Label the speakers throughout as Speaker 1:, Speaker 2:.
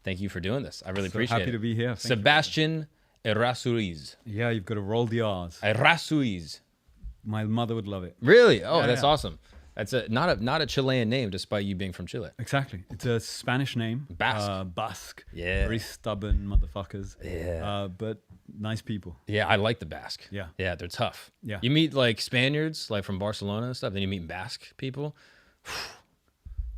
Speaker 1: Thank you for doing this. I really appreciate it.
Speaker 2: Happy to be here.
Speaker 1: Sebastian ErraZuriz.
Speaker 2: Yeah, you've got to roll the R's.
Speaker 1: ErraZuriz.
Speaker 2: My mother would love it.
Speaker 1: Really? Oh, that's awesome. That's not a Chilean name, despite you being from Chile.
Speaker 2: Exactly. It's a Spanish name.
Speaker 1: Basque.
Speaker 2: Basque.
Speaker 1: Yeah.
Speaker 2: Very stubborn motherfuckers.
Speaker 1: Yeah.
Speaker 2: But nice people.
Speaker 1: Yeah, I like the Basque.
Speaker 2: Yeah.
Speaker 1: Yeah, they're tough.
Speaker 2: Yeah.
Speaker 1: You meet like Spaniards, like from Barcelona and stuff, then you meet Basque people.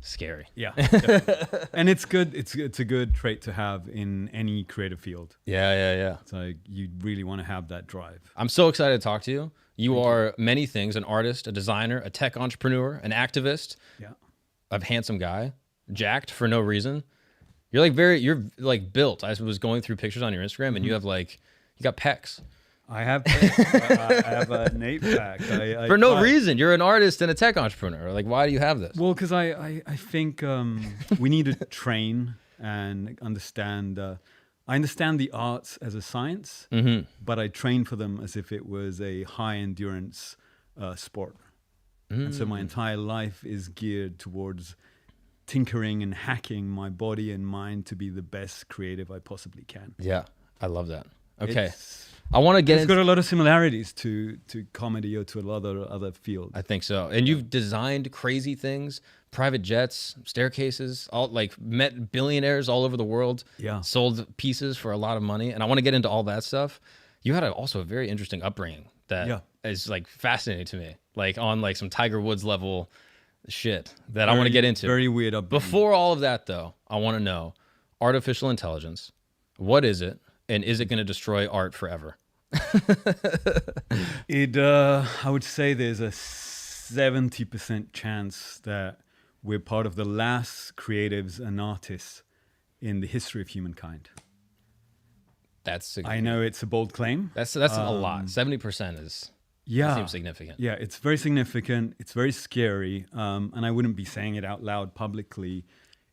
Speaker 1: Scary.
Speaker 2: Yeah. Definitely. And it's good. It's a good trait to have in any creative field.
Speaker 1: Yeah.
Speaker 2: So you really want to have that drive.
Speaker 1: I'm so excited to talk to you. You are many things: an artist, a designer, a tech entrepreneur, an activist, a handsome guy, jacked for no reason. You're like built. I was going through pictures on your Instagram, and you got pecs.
Speaker 2: I have I have an 8-pack.
Speaker 1: For no reason. You're an artist and a tech entrepreneur. Like, why do you have this?
Speaker 2: Well, because I think we need to train and understand. I understand the arts as a science, but I train for them as if it was a high endurance sport. And so my entire life is geared towards tinkering and hacking my body and mind to be the best creative I possibly can.
Speaker 1: Yeah, I love that. Okay. I want to get
Speaker 2: into... It's got a lot of similarities to comedy or to a lot of other fields.
Speaker 1: I think so. And you've designed crazy things, private jets, staircases, all like met billionaires all over the world, sold pieces for a lot of money. And I want to get into all that stuff. You had also a very interesting upbringing that is like fascinating to me, like on like some Tiger Woods level shit that I want to get into.
Speaker 2: Very weird upbringing.
Speaker 1: Before all of that though, I want to know artificial intelligence. What is it? And is it going to destroy art forever?
Speaker 2: I would say there's a 70% chance that we're part of the last creatives and artists in the history of humankind.
Speaker 1: That's
Speaker 2: I know it's a bold claim.
Speaker 1: That's a lot. 70% is seems significant.
Speaker 2: Yeah, it's very significant. It's very scary. And I wouldn't be saying it out loud publicly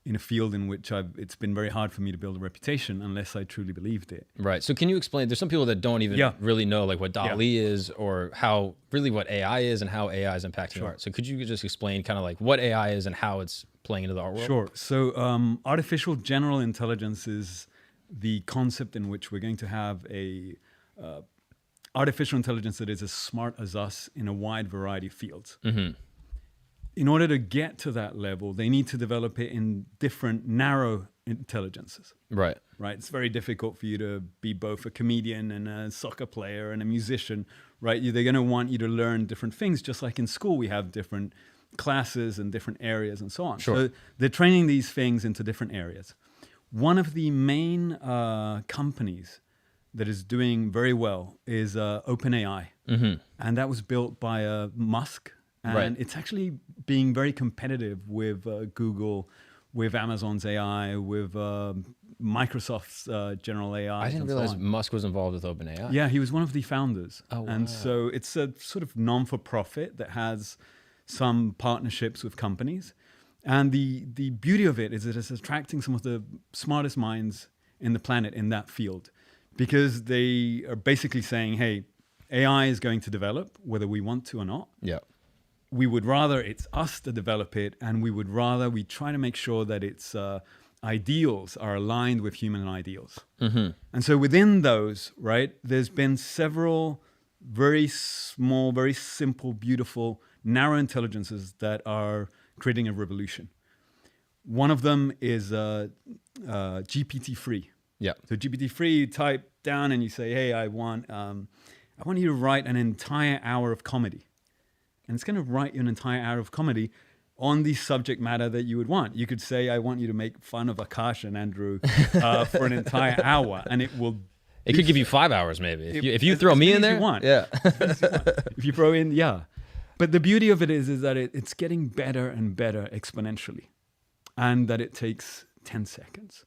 Speaker 2: in a field in which it's been very hard for me to build a reputation unless I truly believed it.
Speaker 1: Right. So can you explain, there's some people that don't even really know like what DALL-E is or how really what AI is and how AI is impacting art. So could you just explain kind of like what AI is and how it's playing into the art world?
Speaker 2: Sure. So artificial general intelligence is the concept in which we're going to have a artificial intelligence that is as smart as us in a wide variety of fields. In order to get to that level, they need to develop it in different narrow intelligences.
Speaker 1: Right.
Speaker 2: It's very difficult for you to be both a comedian and a soccer player and a musician, right? They're going to want you to learn different things, just like in school we have different classes and different areas and so on.
Speaker 1: Sure.
Speaker 2: So they're training these things into different areas. One of the main companies that is doing very well is OpenAI. And that was built by Musk. And it's actually being very competitive with Google, with Amazon's AI, with Microsoft's general AI.
Speaker 1: I didn't realize Musk was involved with OpenAI.
Speaker 2: Yeah, he was one of the founders.
Speaker 1: Oh, wow.
Speaker 2: And so it's a sort of non-for-profit that has some partnerships with companies. And the beauty of it is that it's attracting some of the smartest minds in the planet in that field, because they are basically saying, hey, AI is going to develop whether we want to or not.
Speaker 1: Yeah.
Speaker 2: We would rather it's us to develop it, and we try to make sure that its ideals are aligned with human ideals. And so within those, there's been several very small, very simple, beautiful, narrow intelligences that are creating a revolution. One of them is GPT-3.
Speaker 1: Yeah.
Speaker 2: So GPT-3, you type down and you say, hey, I want you to write an entire hour of comedy. And it's going to write you an entire hour of comedy on the subject matter that you would want. You could say, I want you to make fun of Akaash and Andrew for an entire hour, and it will...
Speaker 1: It could give you 5 hours, maybe. If you throw me in there,
Speaker 2: yeah. If you throw in, But the beauty of it is that it's getting better and better exponentially, and that it takes 10 seconds.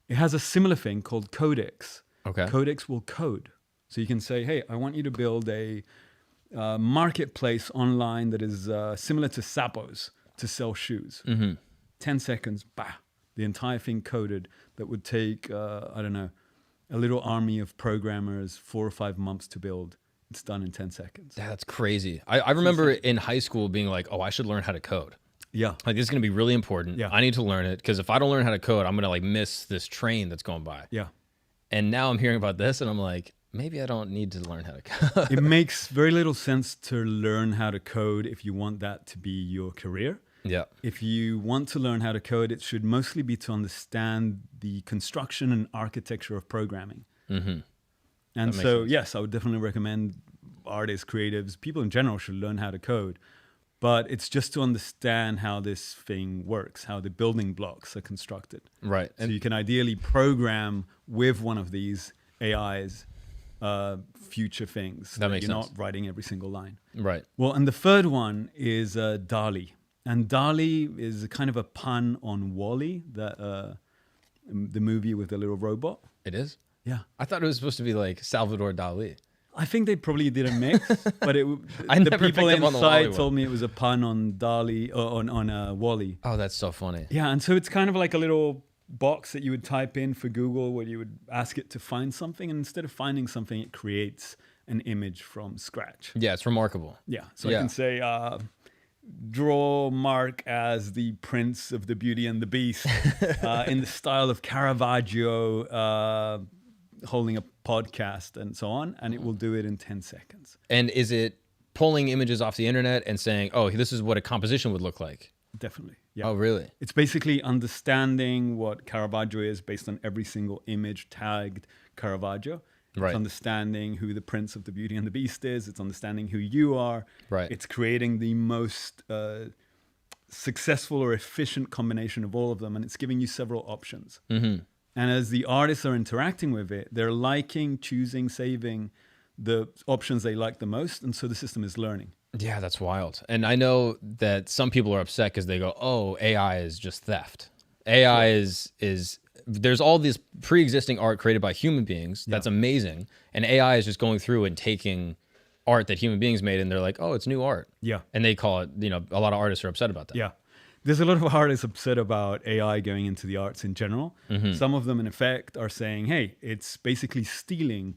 Speaker 2: It has a similar thing called Codex.
Speaker 1: Okay.
Speaker 2: Codex will code. So you can say, hey, I want you to build a marketplace online that is similar to Sapo's to sell shoes. 10 seconds, the entire thing coded that would take, a little army of programmers 4 or 5 months to build. It's done in 10 seconds.
Speaker 1: That's crazy. I remember in high school being like, oh, I should learn how to code.
Speaker 2: Yeah.
Speaker 1: Like, this is going to be really important.
Speaker 2: Yeah.
Speaker 1: I need to learn it, because if I don't learn how to code, I'm going to like miss this train that's going by.
Speaker 2: Yeah.
Speaker 1: And now I'm hearing about this and I'm like, maybe I don't need to learn how to code.
Speaker 2: It makes very little sense to learn how to code if you want that to be your career.
Speaker 1: Yeah.
Speaker 2: If you want to learn how to code, it should mostly be to understand the construction and architecture of programming.
Speaker 1: Mm-hmm.
Speaker 2: And so, yes, I would definitely recommend artists, creatives, people in general should learn how to code. But it's just to understand how this thing works, how the building blocks are constructed.
Speaker 1: Right.
Speaker 2: So you can ideally program with one of these AIs future things.
Speaker 1: That makes
Speaker 2: you're
Speaker 1: sense.
Speaker 2: not writing every single line.
Speaker 1: Right.
Speaker 2: Well, and the third one is DALL-E. And DALL-E is a kind of a pun on WALL-E, the movie with the little robot.
Speaker 1: It is?
Speaker 2: Yeah.
Speaker 1: I thought it was supposed to be like Salvador Dali.
Speaker 2: I think they probably did a mix, but the people inside told me it was a pun on DALL-E, on WALL-E.
Speaker 1: Oh, that's so funny.
Speaker 2: Yeah, and so it's kind of like a little box that you would type in for Google where you would ask it to find something, and instead of finding something, it creates an image from scratch.
Speaker 1: Yeah, it's remarkable.
Speaker 2: Yeah, so I can say, draw Mark as the Prince of the Beauty and the Beast in the style of Caravaggio, holding a podcast and so on, and it will do it in 10 seconds.
Speaker 1: And is it pulling images off the internet and saying, oh, this is what a composition would look like?
Speaker 2: Definitely. Yeah.
Speaker 1: Oh, really?
Speaker 2: It's basically understanding what Caravaggio is based on every single image tagged Caravaggio.
Speaker 1: Right.
Speaker 2: It's understanding who the Prince of the Beauty and the Beast is. It's understanding who you are.
Speaker 1: Right.
Speaker 2: It's creating the most successful or efficient combination of all of them, and it's giving you several options.
Speaker 1: Mm-hmm.
Speaker 2: And as the artists are interacting with it, they're liking, choosing, saving the options they like the most, and so the system is learning.
Speaker 1: Yeah, that's wild. And I know that some people are upset because they go, oh, AI is just theft. AI is there's all this pre-existing art created by human beings. That's amazing. And AI is just going through and taking art that human beings made, and they're like, oh, it's new art. Yeah. And they call it, a lot of artists are upset about that.
Speaker 2: Yeah. There's a lot of artists upset about AI going into the arts in general. Mm-hmm. Some of them, in effect, are saying, hey, it's basically stealing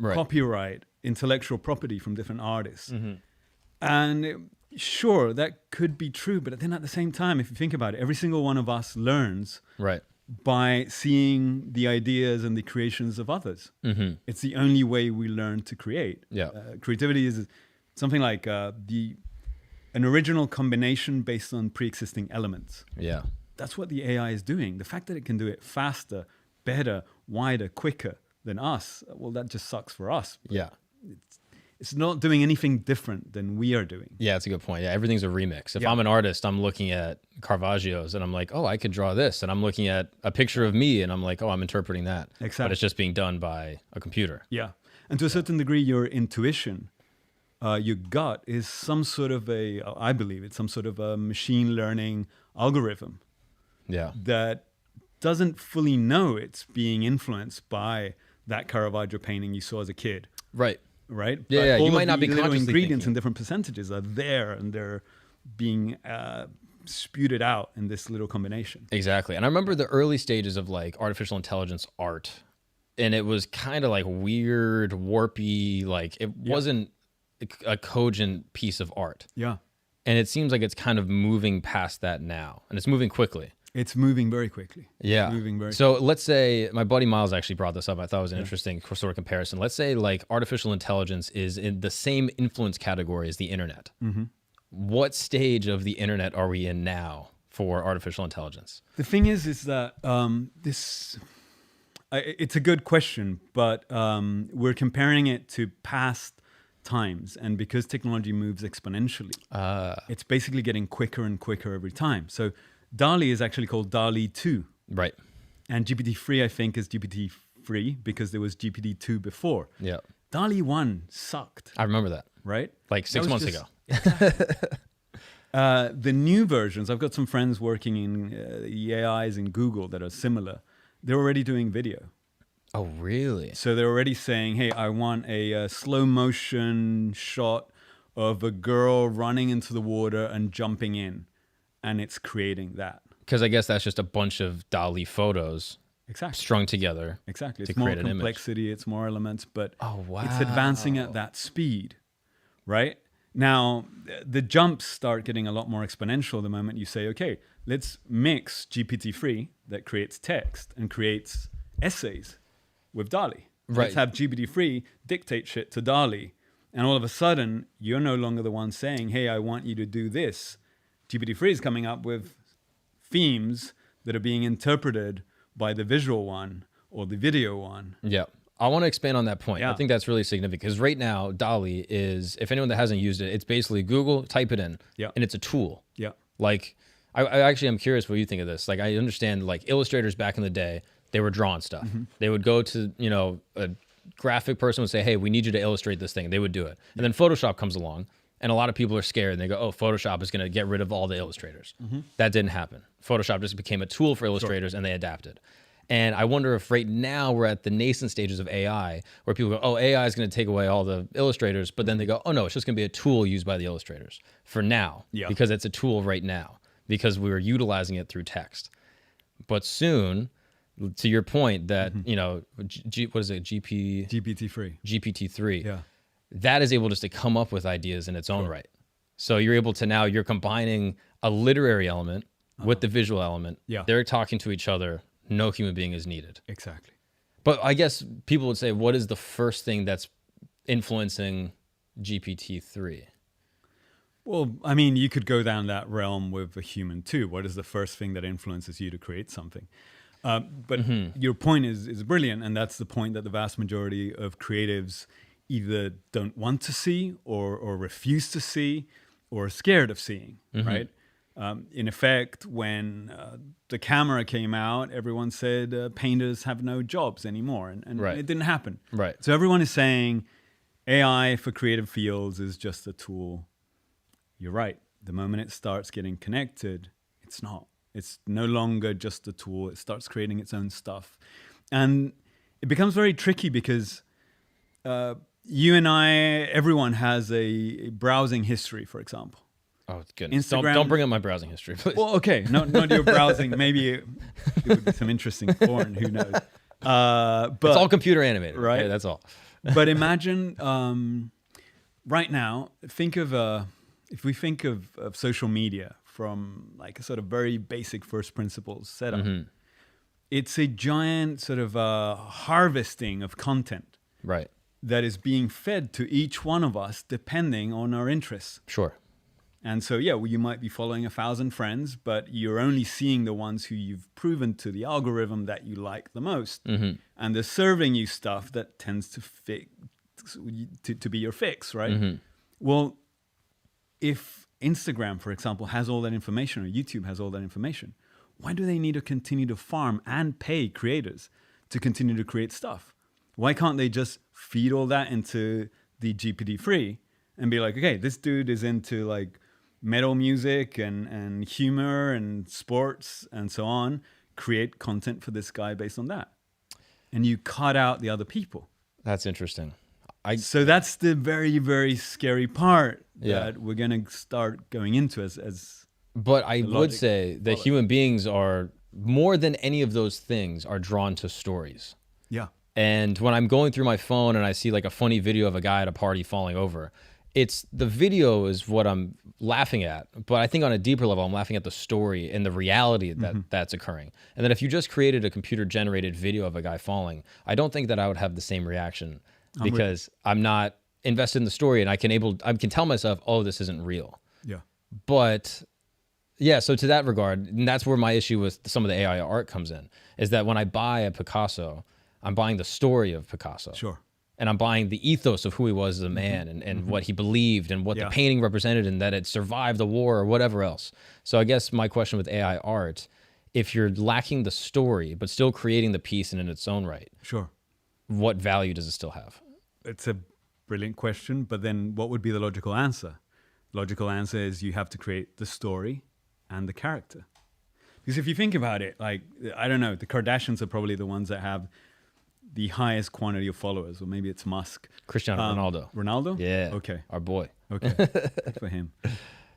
Speaker 2: copyright, intellectual property from different artists. Mm-hmm. And sure, that could be true. But then at the same time, if you think about it, every single one of us learns by seeing the ideas and the creations of others. Mm-hmm. It's the only way we learn to create. Yeah. Creativity is something like an original combination based on pre-existing elements. Yeah. That's what the AI is doing. The fact that it can do it faster, better, wider, quicker than us, well, that just sucks for us. Yeah. It's not doing anything different than we are doing.
Speaker 1: Yeah, that's a good point. Yeah, everything's a remix. If I'm an artist, I'm looking at Caravaggio's and I'm like, oh, I could draw this. And I'm looking at a picture of me and I'm like, oh, I'm interpreting that. Exactly. But it's just being done by a computer.
Speaker 2: Yeah. And to a certain degree, your intuition, your gut is some sort of I believe it's some sort of a machine learning algorithm. Yeah. That doesn't fully know it's being influenced by that Caravaggio painting you saw as a kid. Right. Right?
Speaker 1: Yeah,
Speaker 2: all
Speaker 1: you might not be consciously
Speaker 2: ingredients
Speaker 1: thinking.
Speaker 2: and different percentages are there, and they're being spewed out in this little combination.
Speaker 1: Exactly. And I remember the early stages of like artificial intelligence art, and it was kind of like weird, warpy, like it wasn't a cogent piece of art. Yeah. And it seems like it's kind of moving past that now, and it's moving quickly.
Speaker 2: It's moving very quickly.
Speaker 1: Yeah. So let's say my buddy Miles actually brought this up. I thought it was an interesting sort of comparison. Let's say like artificial intelligence is in the same influence category as the internet. Mm-hmm. What stage of the internet are we in now for artificial intelligence?
Speaker 2: The thing is that it's a good question, but we're comparing it to past times, and because technology moves exponentially, it's basically getting quicker and quicker every time. So DALL-E is actually called DALL-E 2. Right. And GPT-3, I think, is GPT-3 because there was GPT-2 before. Yeah. DALL-E 1 sucked.
Speaker 1: I remember that.
Speaker 2: Right?
Speaker 1: Like 6 months ago.
Speaker 2: The new versions, I've got some friends working in the AIs in Google that are similar. They're already doing video.
Speaker 1: Oh, really?
Speaker 2: So they're already saying, hey, I want a slow motion shot of a girl running into the water and jumping in. And it's creating that.
Speaker 1: Because I guess that's just a bunch of DALL-E photos strung together.
Speaker 2: Exactly. It's more complexity, it's more elements, but it's advancing at that speed, right? Now, the jumps start getting a lot more exponential the moment you say, okay, let's mix GPT-3 that creates text and creates essays with DALL-E.
Speaker 1: Right.
Speaker 2: Let's have GPT-3 dictate shit to DALL-E. And all of a sudden, you're no longer the one saying, hey, I want you to do this. GPT-3 is coming up with themes that are being interpreted by the visual one or the video one.
Speaker 1: Yeah. I want to expand on that point.
Speaker 2: Yeah.
Speaker 1: I think that's really significant because right now, DALL-E is, if anyone that hasn't used it, it's basically Google, type it in, and it's a tool.
Speaker 2: Yeah.
Speaker 1: Like, I actually am curious what you think of this. Like, I understand, like, illustrators back in the day, they were drawing stuff. They would go to, you know, a graphic person would say, hey, we need you to illustrate this thing. They would do it. And then Photoshop comes along, and a lot of people are scared, and they go, oh, Photoshop is going to get rid of all the illustrators. That didn't happen. Photoshop just became a tool for illustrators, and they adapted. And I wonder if right now we're at the nascent stages of AI where people go, oh, AI is going to take away all the illustrators. But then they go, oh, no, it's just going to be a tool used by the illustrators for now because it's a tool right now because we were utilizing it through text. But soon, to your point that, you know, what is it? GPT-3.
Speaker 2: Yeah.
Speaker 1: That is able just to come up with ideas in its own right. So you're able to now, you're combining a literary element with the visual element.
Speaker 2: Yeah.
Speaker 1: They're talking to each other. No human being is needed.
Speaker 2: Exactly.
Speaker 1: But I guess people would say, what is the first thing that's influencing GPT-3?
Speaker 2: Well, I mean, you could go down that realm with a human too. What is the first thing that influences you to create something? But your point is brilliant. And that's the point that the vast majority of creatives either don't want to see or refuse to see or are scared of seeing, right? In effect, when the camera came out, everyone said painters have no jobs anymore, and it didn't happen.
Speaker 1: Right.
Speaker 2: So everyone is saying AI for creative fields is just a tool. You're right. The moment it starts getting connected, it's not. It's no longer just a tool. It starts creating its own stuff. And it becomes very tricky because you and I, everyone has a browsing history, for example.
Speaker 1: Oh, goodness.
Speaker 2: Instagram.
Speaker 1: Don't bring up my browsing history, please.
Speaker 2: Well, okay. Not your browsing. Maybe it would be some interesting porn. Who knows? But
Speaker 1: it's all computer animated.
Speaker 2: Right?
Speaker 1: Okay, that's all.
Speaker 2: But imagine right now, if we think of social media from like a sort of very basic first principles setup, it's a giant sort of harvesting of content.
Speaker 1: Right.
Speaker 2: That is being fed to each one of us depending on our interests.
Speaker 1: Sure.
Speaker 2: And so, yeah, well, you might be following 1,000 friends, but you're only seeing the ones who you've proven to the algorithm that you like the most. And they're serving you stuff that tends to to be your fix, right? Well, if Instagram, for example, has all that information, or YouTube has all that information, why do they need to continue to farm and pay creators to continue to create stuff? Why can't they just feed all that into the GPT-3 and be like, okay, this dude is into like metal music and humor and sports and so on, create content for this guy based on that. And you cut out the other people.
Speaker 1: That's interesting.
Speaker 2: So that's the very, very scary part that we're going to start going into as
Speaker 1: But I would say that human beings are, more than any of those things, are drawn to stories.
Speaker 2: Yeah.
Speaker 1: And when I'm going through my phone and I see like a funny video of a guy at a party falling over, it's the video is what I'm laughing at. But I think on a deeper level, I'm laughing at the story and the reality that that's occurring. And that if you just created a computer generated video of a guy falling, I don't think that I would have the same reaction because I'm not invested in the story and I can tell myself, oh, this isn't real.
Speaker 2: Yeah.
Speaker 1: But yeah, so to that regard, and that's where my issue with some of the AI art comes in, is that when I buy a Picasso, I'm buying the story of Picasso.
Speaker 2: Sure.
Speaker 1: And I'm buying the ethos of who he was as a man and what he believed and what the painting represented and that it survived the war or whatever else. So I guess my question with AI art, if you're lacking the story but still creating the piece in its own right,
Speaker 2: sure,
Speaker 1: what value does it still have?
Speaker 2: It's a brilliant question, but then what would be the logical answer? Logical answer is you have to create the story and the character. Because if you think about it, like, I don't know, the Kardashians are probably the ones that have the highest quantity of followers, or maybe it's Musk.
Speaker 1: Cristiano Ronaldo.
Speaker 2: Ronaldo?
Speaker 1: Yeah.
Speaker 2: Okay.
Speaker 1: Our boy.
Speaker 2: Okay. Good for him.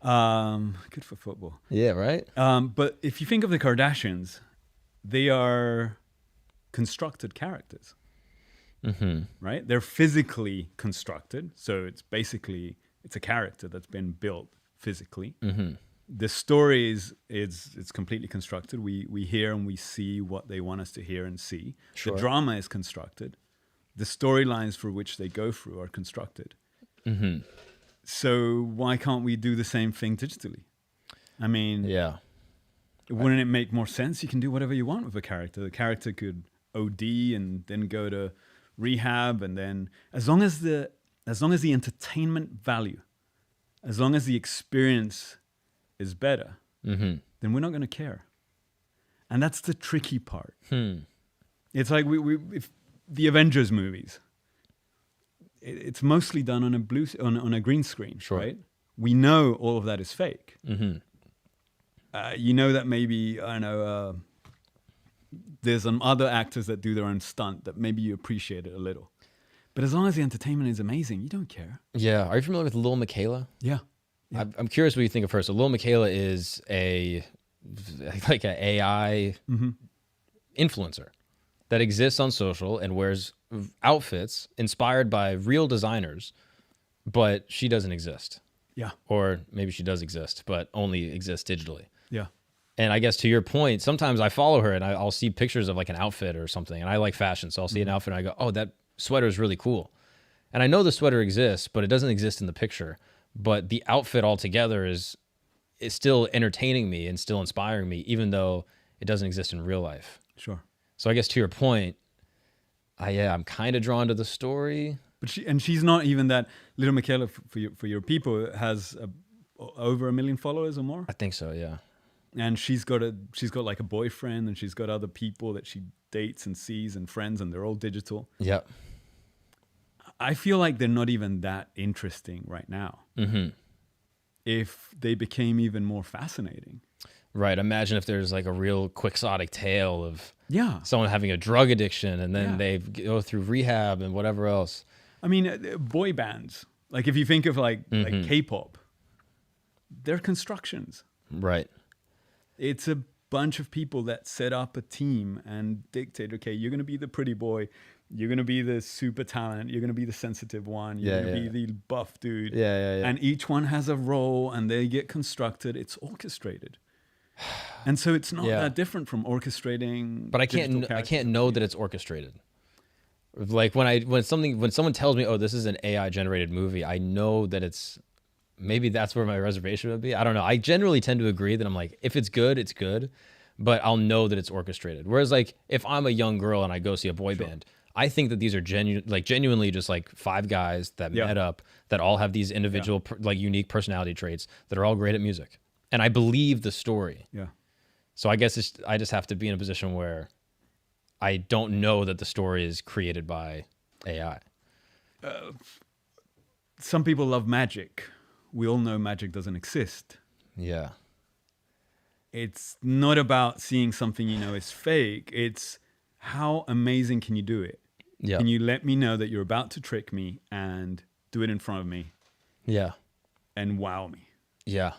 Speaker 2: Good for football.
Speaker 1: Yeah, right?
Speaker 2: But if you think of the Kardashians, they are constructed characters. Right? They're physically constructed. So it's basically It's a character that's been built physically.
Speaker 1: Mm-hmm.
Speaker 2: The story it's completely constructed. We hear and we see what they want us to hear and see.
Speaker 1: Sure.
Speaker 2: The drama is constructed. The storylines for which they go through are constructed.
Speaker 1: Mm-hmm.
Speaker 2: So why can't we do the same thing digitally? I mean,
Speaker 1: yeah.
Speaker 2: Wouldn't it make more sense? You can do whatever you want with a character. The character could OD and then go to rehab, and then as long as the entertainment value, as long as the experience is better, then we're not going to care. And that's the tricky part. It's like if the Avengers movies, it's mostly done on a green screen,
Speaker 1: sure.
Speaker 2: right? We know all of that is fake.
Speaker 1: Mm-hmm.
Speaker 2: You know that maybe, I don't know, there's some other actors that do their own stunt that maybe you appreciate it a little. But as long as the entertainment is amazing, you don't care.
Speaker 1: Yeah. Are you familiar with Lil Miquela?
Speaker 2: Yeah.
Speaker 1: I'm curious what you think of her. So Lil Miquela is an AI influencer that exists on social and wears outfits inspired by real designers, but she doesn't exist.
Speaker 2: Yeah.
Speaker 1: Or maybe she does exist, but only exists digitally.
Speaker 2: Yeah.
Speaker 1: And I guess to your point, sometimes I follow her and I'll see pictures of like an outfit or something, and I like fashion. So I'll see an outfit and I go, oh, that sweater is really cool. And I know the sweater exists, but it doesn't exist in the picture. But the outfit altogether is still entertaining me and still inspiring me, even though it doesn't exist in real life.
Speaker 2: Sure.
Speaker 1: So I guess to your point, I'm kind of drawn to the story.
Speaker 2: But she's not even that. Little Miquela, for your people, has over 1 million followers or more.
Speaker 1: I think so, yeah.
Speaker 2: And she's got like a boyfriend, and she's got other people that she dates and sees and friends, and they're all digital.
Speaker 1: Yep.
Speaker 2: I feel like they're not even that interesting right now.
Speaker 1: Mm-hmm.
Speaker 2: If they became even more fascinating.
Speaker 1: Right. Imagine if there's like a real quixotic tale of someone having a drug addiction and then they go through rehab and whatever else.
Speaker 2: I mean, boy bands. Like if you think of like K-pop, they're constructions.
Speaker 1: Right.
Speaker 2: It's a bunch of people that set up a team and dictate, okay, you're going to be the pretty boy. You're going to be the super talent. You're going to be the sensitive one. You're going to be the buff dude.
Speaker 1: Yeah.
Speaker 2: And each one has a role and they get constructed. It's orchestrated. And so it's not that different from orchestrating.
Speaker 1: But I can't know that it's orchestrated. Like when someone tells me, oh, this is an AI generated movie, I know that it's, maybe that's where my reservation would be. I don't know. I generally tend to agree that I'm like, if it's good, it's good, but I'll know that it's orchestrated. Whereas like if I'm a young girl and I go see a boy band, I think that these are genuinely just like 5 guys that met up that all have these individual like unique personality traits that are all great at music. And I believe the story. Yeah. So I guess I just have to be in a position where I don't know that the story is created by AI.
Speaker 2: Some people love magic. We all know magic doesn't exist.
Speaker 1: Yeah.
Speaker 2: It's not about seeing something you know is fake. It's how amazing can you do it? Yeah. Can you let me know that you're about to trick me and do it in front of me? Yeah. And wow me. Yeah.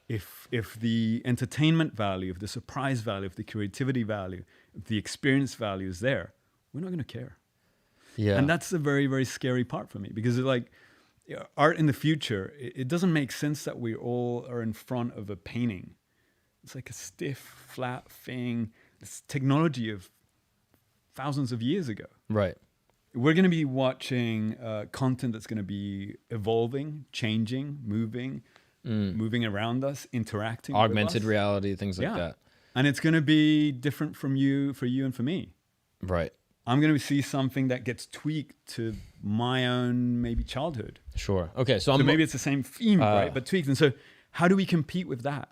Speaker 2: If the entertainment value, if the surprise value, if the creativity value, if the experience value is there, we're not going to care. Yeah. And that's the very, very scary part for me, because it's like art in the future, it doesn't make sense that we all are in front of a painting. It's like a stiff, flat thing. It's technology of thousands of years ago. Right. We're going to be watching content that's going to be evolving, changing, moving around us, interacting
Speaker 1: augmented
Speaker 2: with us.
Speaker 1: Reality, things like that.
Speaker 2: And it's going to be different for you and for me. Right. I'm going to see something that gets tweaked to my own maybe childhood.
Speaker 1: Sure. Okay. So
Speaker 2: maybe it's the same theme, right? But tweaked. And so how do we compete with that?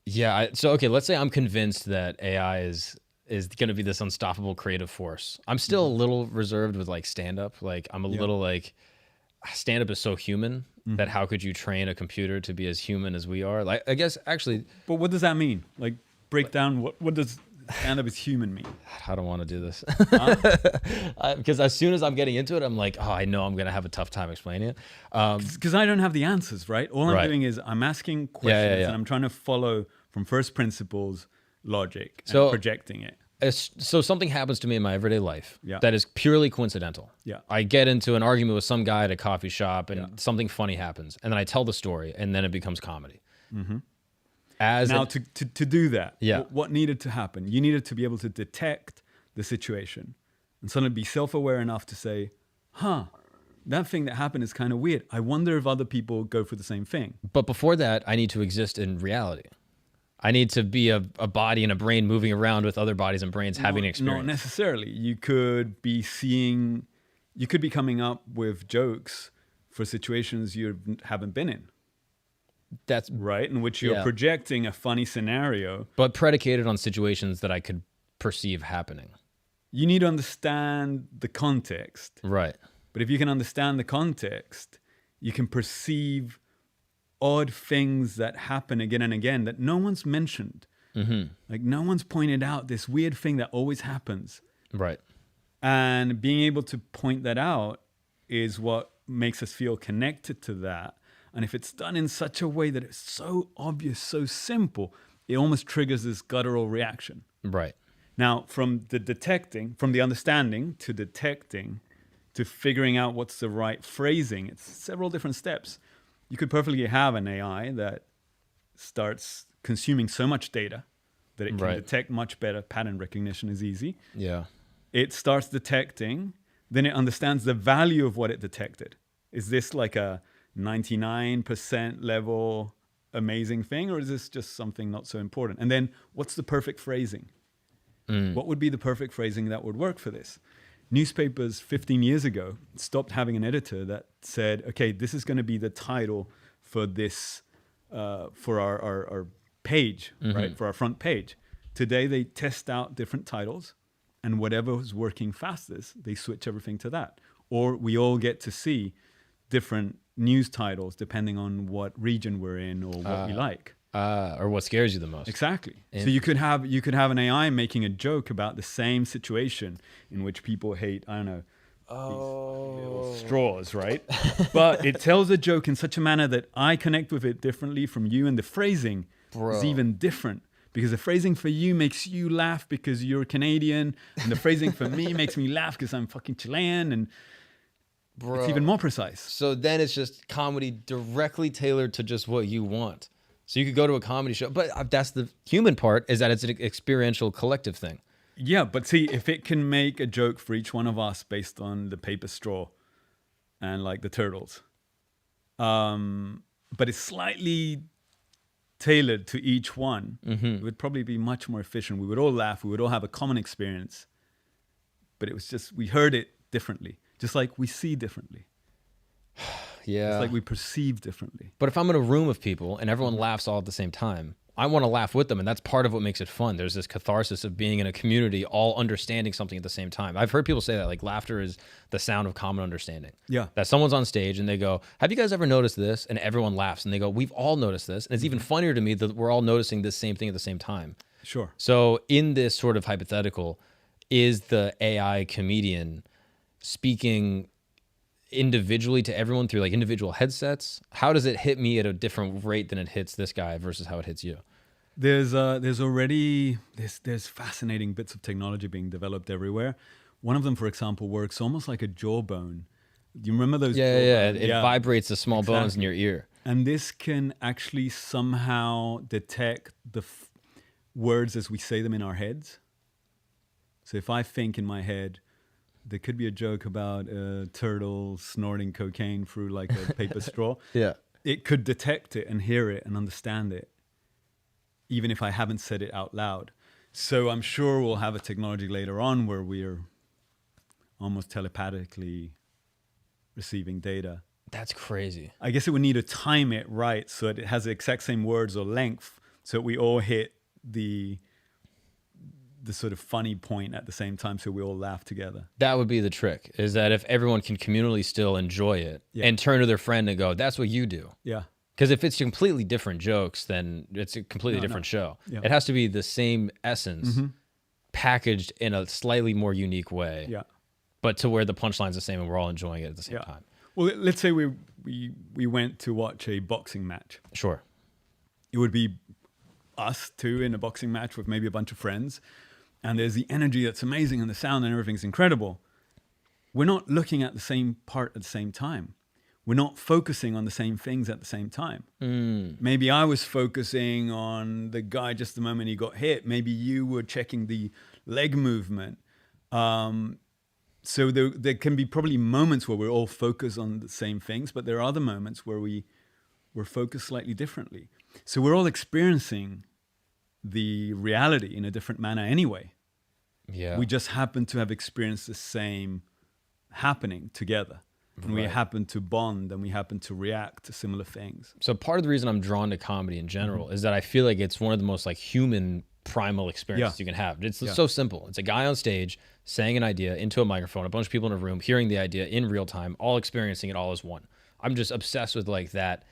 Speaker 1: Yeah. Okay. Let's say I'm convinced that AI is going to be this unstoppable creative force. I'm still a little reserved with like stand-up. Like I'm a little like, stand-up is so human that how could you train a computer to be as human as we are? Like, I guess actually.
Speaker 2: But what does that mean? Like break down what does stand-up as human mean?
Speaker 1: I don't want to do this. Because as soon as I'm getting into it, I'm like, oh, I know I'm going to have a tough time explaining it.
Speaker 2: Because I don't have the answers, right? All I'm doing is I'm asking questions and I'm trying to follow from first principles logic and projecting it.
Speaker 1: So something happens to me in my everyday life
Speaker 2: Yeah.
Speaker 1: that is purely coincidental.
Speaker 2: Yeah.
Speaker 1: I get into an argument with some guy at a coffee shop and something funny happens. And then I tell the story and then it becomes comedy.
Speaker 2: Mm-hmm.
Speaker 1: As
Speaker 2: now, to do that,
Speaker 1: Yeah.
Speaker 2: what needed to happen? You needed to be able to detect the situation and suddenly be self-aware enough to say, that thing that happened is kind of weird. I wonder if other people go for the same thing.
Speaker 1: But before that, I need to exist in reality. I need to be a body and a brain moving around with other bodies and brains having an experience.
Speaker 2: Not necessarily. You could be coming up with jokes for situations you haven't been in.
Speaker 1: That's
Speaker 2: right, in which you're projecting a funny scenario.
Speaker 1: But predicated on situations that I could perceive happening.
Speaker 2: You need to understand the context.
Speaker 1: Right.
Speaker 2: But if you can understand the context, you can perceive odd things that happen again and again that no one's mentioned.
Speaker 1: Mm-hmm.
Speaker 2: Like no one's pointed out this weird thing that always happens.
Speaker 1: Right.
Speaker 2: And being able to point that out is what makes us feel connected to that. And if it's done in such a way that it's so obvious, so simple, it almost triggers this guttural reaction.
Speaker 1: Right.
Speaker 2: Now, from the understanding to detecting, to figuring out what's the right phrasing, it's several different steps. You could perfectly have an AI that starts consuming so much data that it can detect much better. Pattern recognition is easy.
Speaker 1: Yeah.
Speaker 2: It starts detecting, then it understands the value of what it detected. Is this like a 99% level amazing thing, or is this just something not so important? And then what's the perfect phrasing? What would be the perfect phrasing that would work for this? Newspapers 15 years ago stopped having an editor that said, okay, this is going to be the title for this, for our page, right? For our front page. Today, they test out different titles, and whatever is working fastest, they switch everything to that. Or we all get to see different news titles depending on what region we're in or what we like.
Speaker 1: Or what scares you the most.
Speaker 2: Exactly. So you could have an AI making a joke about the same situation in which people hate, I don't know, these little straws, right? But it tells a joke in such a manner that I connect with it differently from you, and the phrasing is even different. Because the phrasing for you makes you laugh because you're Canadian, and the phrasing for me makes me laugh because I'm fucking Chilean, and it's even more precise.
Speaker 1: So then it's just comedy directly tailored to just what you want. So you could go to a comedy show, but that's the human part, is that it's an experiential collective thing.
Speaker 2: Yeah, but see, if it can make a joke for each one of us based on the paper straw and like the turtles, but it's slightly tailored to each one, it would probably be much more efficient. We would all laugh. We would all have a common experience. But it was just, we heard it differently, just like we see differently.
Speaker 1: Yeah.
Speaker 2: It's like we perceive differently.
Speaker 1: But if I'm in a room of people and everyone laughs all at the same time, I want to laugh with them, and that's part of what makes it fun. There's this catharsis of being in a community, all understanding something at the same time. I've heard people say that, like, laughter is the sound of common understanding.
Speaker 2: Yeah.
Speaker 1: That someone's on stage and they go, have you guys ever noticed this? And everyone laughs and they go, we've all noticed this. And it's even funnier to me that we're all noticing this same thing at the same time.
Speaker 2: Sure.
Speaker 1: So in this sort of hypothetical, is the AI comedian speaking individually to everyone through like individual headsets? How does it hit me at a different rate than it hits this guy versus how it hits you?
Speaker 2: There's fascinating bits of technology being developed everywhere. One of them, for example, works almost like a jawbone. Do you remember those?
Speaker 1: Yeah. It vibrates the small bones in your ear.
Speaker 2: And this can actually somehow detect the words as we say them in our heads. So if I think in my head, there could be a joke about a turtle snorting cocaine through like a paper straw.
Speaker 1: Yeah.
Speaker 2: It could detect it and hear it and understand it, even if I haven't said it out loud. So I'm sure we'll have a technology later on where we're almost telepathically receiving data.
Speaker 1: That's crazy.
Speaker 2: I guess it would need to time it right so that it has the exact same words or length so that we all hit the sort of funny point at the same time so we all laugh together.
Speaker 1: That would be the trick, is that if everyone can communally still enjoy it and turn to their friend and go, that's what you do.
Speaker 2: Yeah.
Speaker 1: Because if it's completely different jokes, then it's a completely different show.
Speaker 2: Yeah.
Speaker 1: It has to be the same essence packaged in a slightly more unique way, but to where the punchline's the same and we're all enjoying it at the same time.
Speaker 2: Well, let's say we went to watch a boxing match.
Speaker 1: Sure.
Speaker 2: It would be us two in a boxing match with maybe a bunch of friends. and there's the energy that's amazing and the sound and everything's incredible, we're not looking at the same part at the same time. We're not focusing on the same things at the same time. Maybe I was focusing on the guy just the moment he got hit. Maybe you were checking the leg movement. So there can be probably moments where we're all focused on the same things, but there are other moments where we're focused slightly differently. So we're all experiencing the reality in a different manner anyway.
Speaker 1: Yeah.
Speaker 2: We just happen to have experienced the same happening together. And we happen to bond and we happen to react to similar things.
Speaker 1: So part of the reason I'm drawn to comedy in general is that I feel like it's one of the most like human primal experiences you can have. It's so simple. It's a guy on stage saying an idea into a microphone, a bunch of people in a room hearing the idea in real time, all experiencing it all as one. I'm just obsessed with like that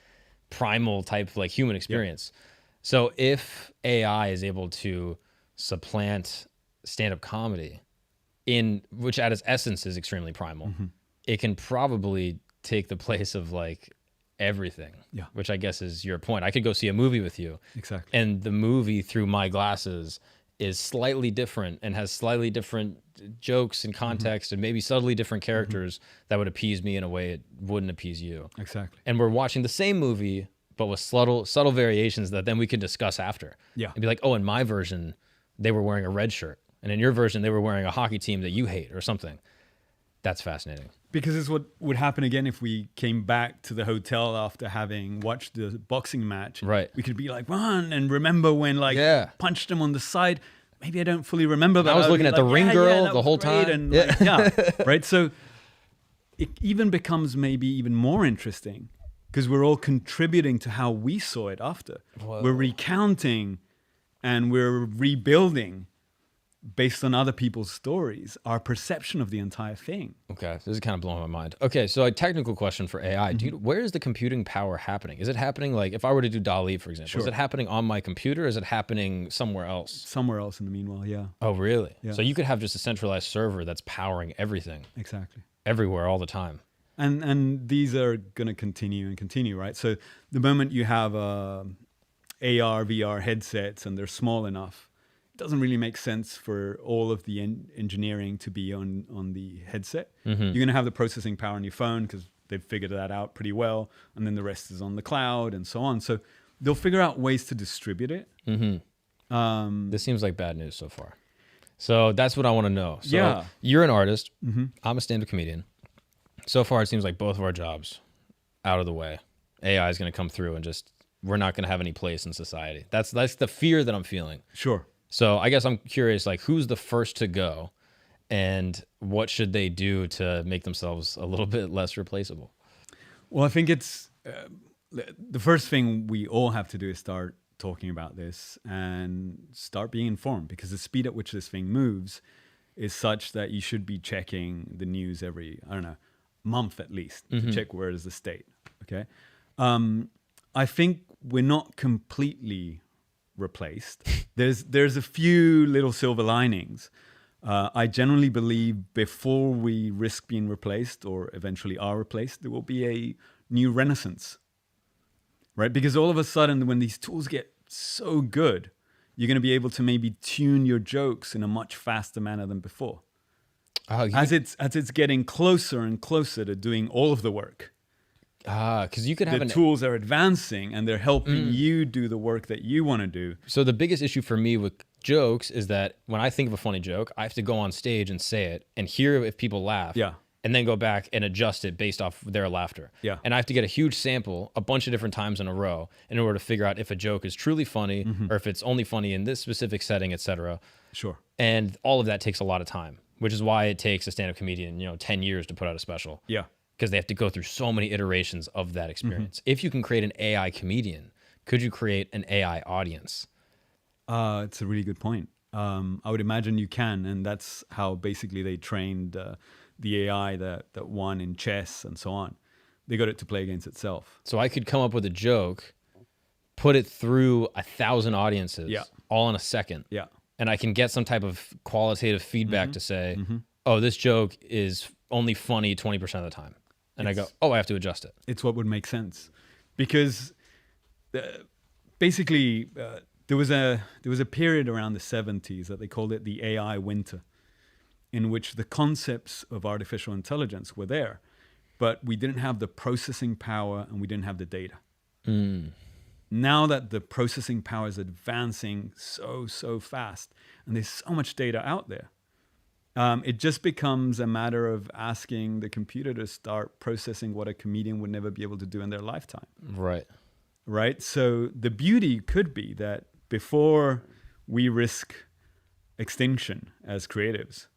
Speaker 1: primal type of like human experience. So if AI is able to supplant stand-up comedy which at its essence is extremely primal, it can probably take the place of like everything, which I guess is your point. I could go see a movie with you.
Speaker 2: Exactly.
Speaker 1: And the movie through my glasses is slightly different and has slightly different jokes and context and maybe subtly different characters that would appease me in a way it wouldn't appease you.
Speaker 2: Exactly.
Speaker 1: And we're watching the same movie, but with subtle variations that then we can discuss after. Yeah. And be like, oh, in my version, they were wearing a red shirt. And in your version, they were wearing a hockey team that you hate or something. That's fascinating.
Speaker 2: Because it's what would happen again if we came back to the hotel after having watched the boxing match.
Speaker 1: Right.
Speaker 2: We could be like, man, and remember when like punched him on the side. Maybe I don't fully remember, but
Speaker 1: I was looking at the ring girl the whole time.
Speaker 2: And right. So it even becomes maybe even more interesting because we're all contributing to how we saw it after. Whoa. We're recounting and we're rebuilding based on other people's stories, our perception of the entire thing.
Speaker 1: Okay, this is kind of blowing my mind. Okay, so a technical question for AI. Where is the computing power happening? Is it happening like, if I were to do DALL-E, for example, is it happening on my computer or is it happening somewhere else?
Speaker 2: Somewhere else in the meanwhile, yeah.
Speaker 1: Oh, really?
Speaker 2: Yeah.
Speaker 1: So you could have just a centralized server that's powering everything.
Speaker 2: Exactly.
Speaker 1: Everywhere, all the time.
Speaker 2: And these are going to continue, right? So the moment you have AR, VR headsets and they're small enough, it doesn't really make sense for all of the engineering to be on the headset. You're going to have the processing power on your phone because they've figured that out pretty well. And then the rest is on the cloud and so on. So they'll figure out ways to distribute it.
Speaker 1: This seems like bad news so far. So that's what I want to know. So you're an artist. I'm a stand-up comedian. So far, it seems like both of our jobs out of the way. AI is going to come through and just, we're not going to have any place in society. That's the fear that I'm feeling.
Speaker 2: Sure.
Speaker 1: So I guess I'm curious, like, who's the first to go and what should they do to make themselves a little bit less replaceable?
Speaker 2: Well, I think it's the first thing we all have to do is start talking about this and start being informed, because the speed at which this thing moves is such that you should be checking the news every, I don't know, month at least to check where is the state. Okay. I think we're not completely replaced. There's a few little silver linings. I generally believe before we risk being replaced or eventually are replaced, there will be a new renaissance, right? Because all of a sudden, when these tools get so good, you're going to be able to maybe tune your jokes in a much faster manner than before. As it's getting closer and closer to doing all of the work.
Speaker 1: Because you could have
Speaker 2: the tools are advancing and they're helping you do the work that you want to do. So
Speaker 1: the biggest issue for me with jokes is that when I think of a funny joke, I have to go on stage and say it and hear if people laugh.
Speaker 2: Yeah.
Speaker 1: And then go back and adjust it based off their laughter.
Speaker 2: Yeah.
Speaker 1: And I have to get a huge sample a bunch of different times in a row in order to figure out if a joke is truly funny or if it's only funny in this specific setting, etc.
Speaker 2: Sure.
Speaker 1: And all of that takes a lot of time, which is why it takes a stand-up comedian, 10 years to put out a special.
Speaker 2: Yeah.
Speaker 1: Because they have to go through so many iterations of that experience. If you can create an AI comedian, could you create an AI audience?
Speaker 2: It's a really good point. I would imagine you can, and that's how basically they trained the AI that won in chess and so on. They got it to play against itself.
Speaker 1: So I could come up with a joke, put it through 1,000 audiences, all in a second.
Speaker 2: Yeah.
Speaker 1: And I can get some type of qualitative feedback to say, oh, this joke is only funny 20% of the time. And I go, oh, I have to adjust it.
Speaker 2: It's what would make sense. Because basically, there was a period around the 70s that they called it the AI winter, in which the concepts of artificial intelligence were there, but we didn't have the processing power and we didn't have the data. Now that the processing power is advancing so fast, and there's so much data out there, it just becomes a matter of asking the computer to start processing what a comedian would never be able to do in their lifetime. Right? So the beauty could be that before we risk extinction as creatives,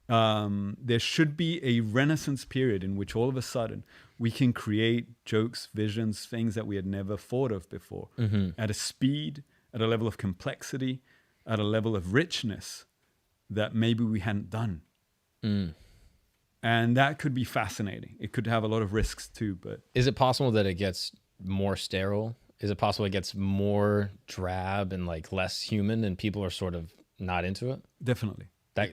Speaker 2: there should be a renaissance period in which all of a sudden we can create jokes, visions, things that we had never thought of before, at a speed, at a level of complexity, at a level of richness that maybe we hadn't done. And that could be fascinating. It could have a lot of risks too, but...
Speaker 1: Is it possible that it gets more sterile? Is it possible it gets more drab and like less human and people are sort of not into it?
Speaker 2: Definitely.
Speaker 1: That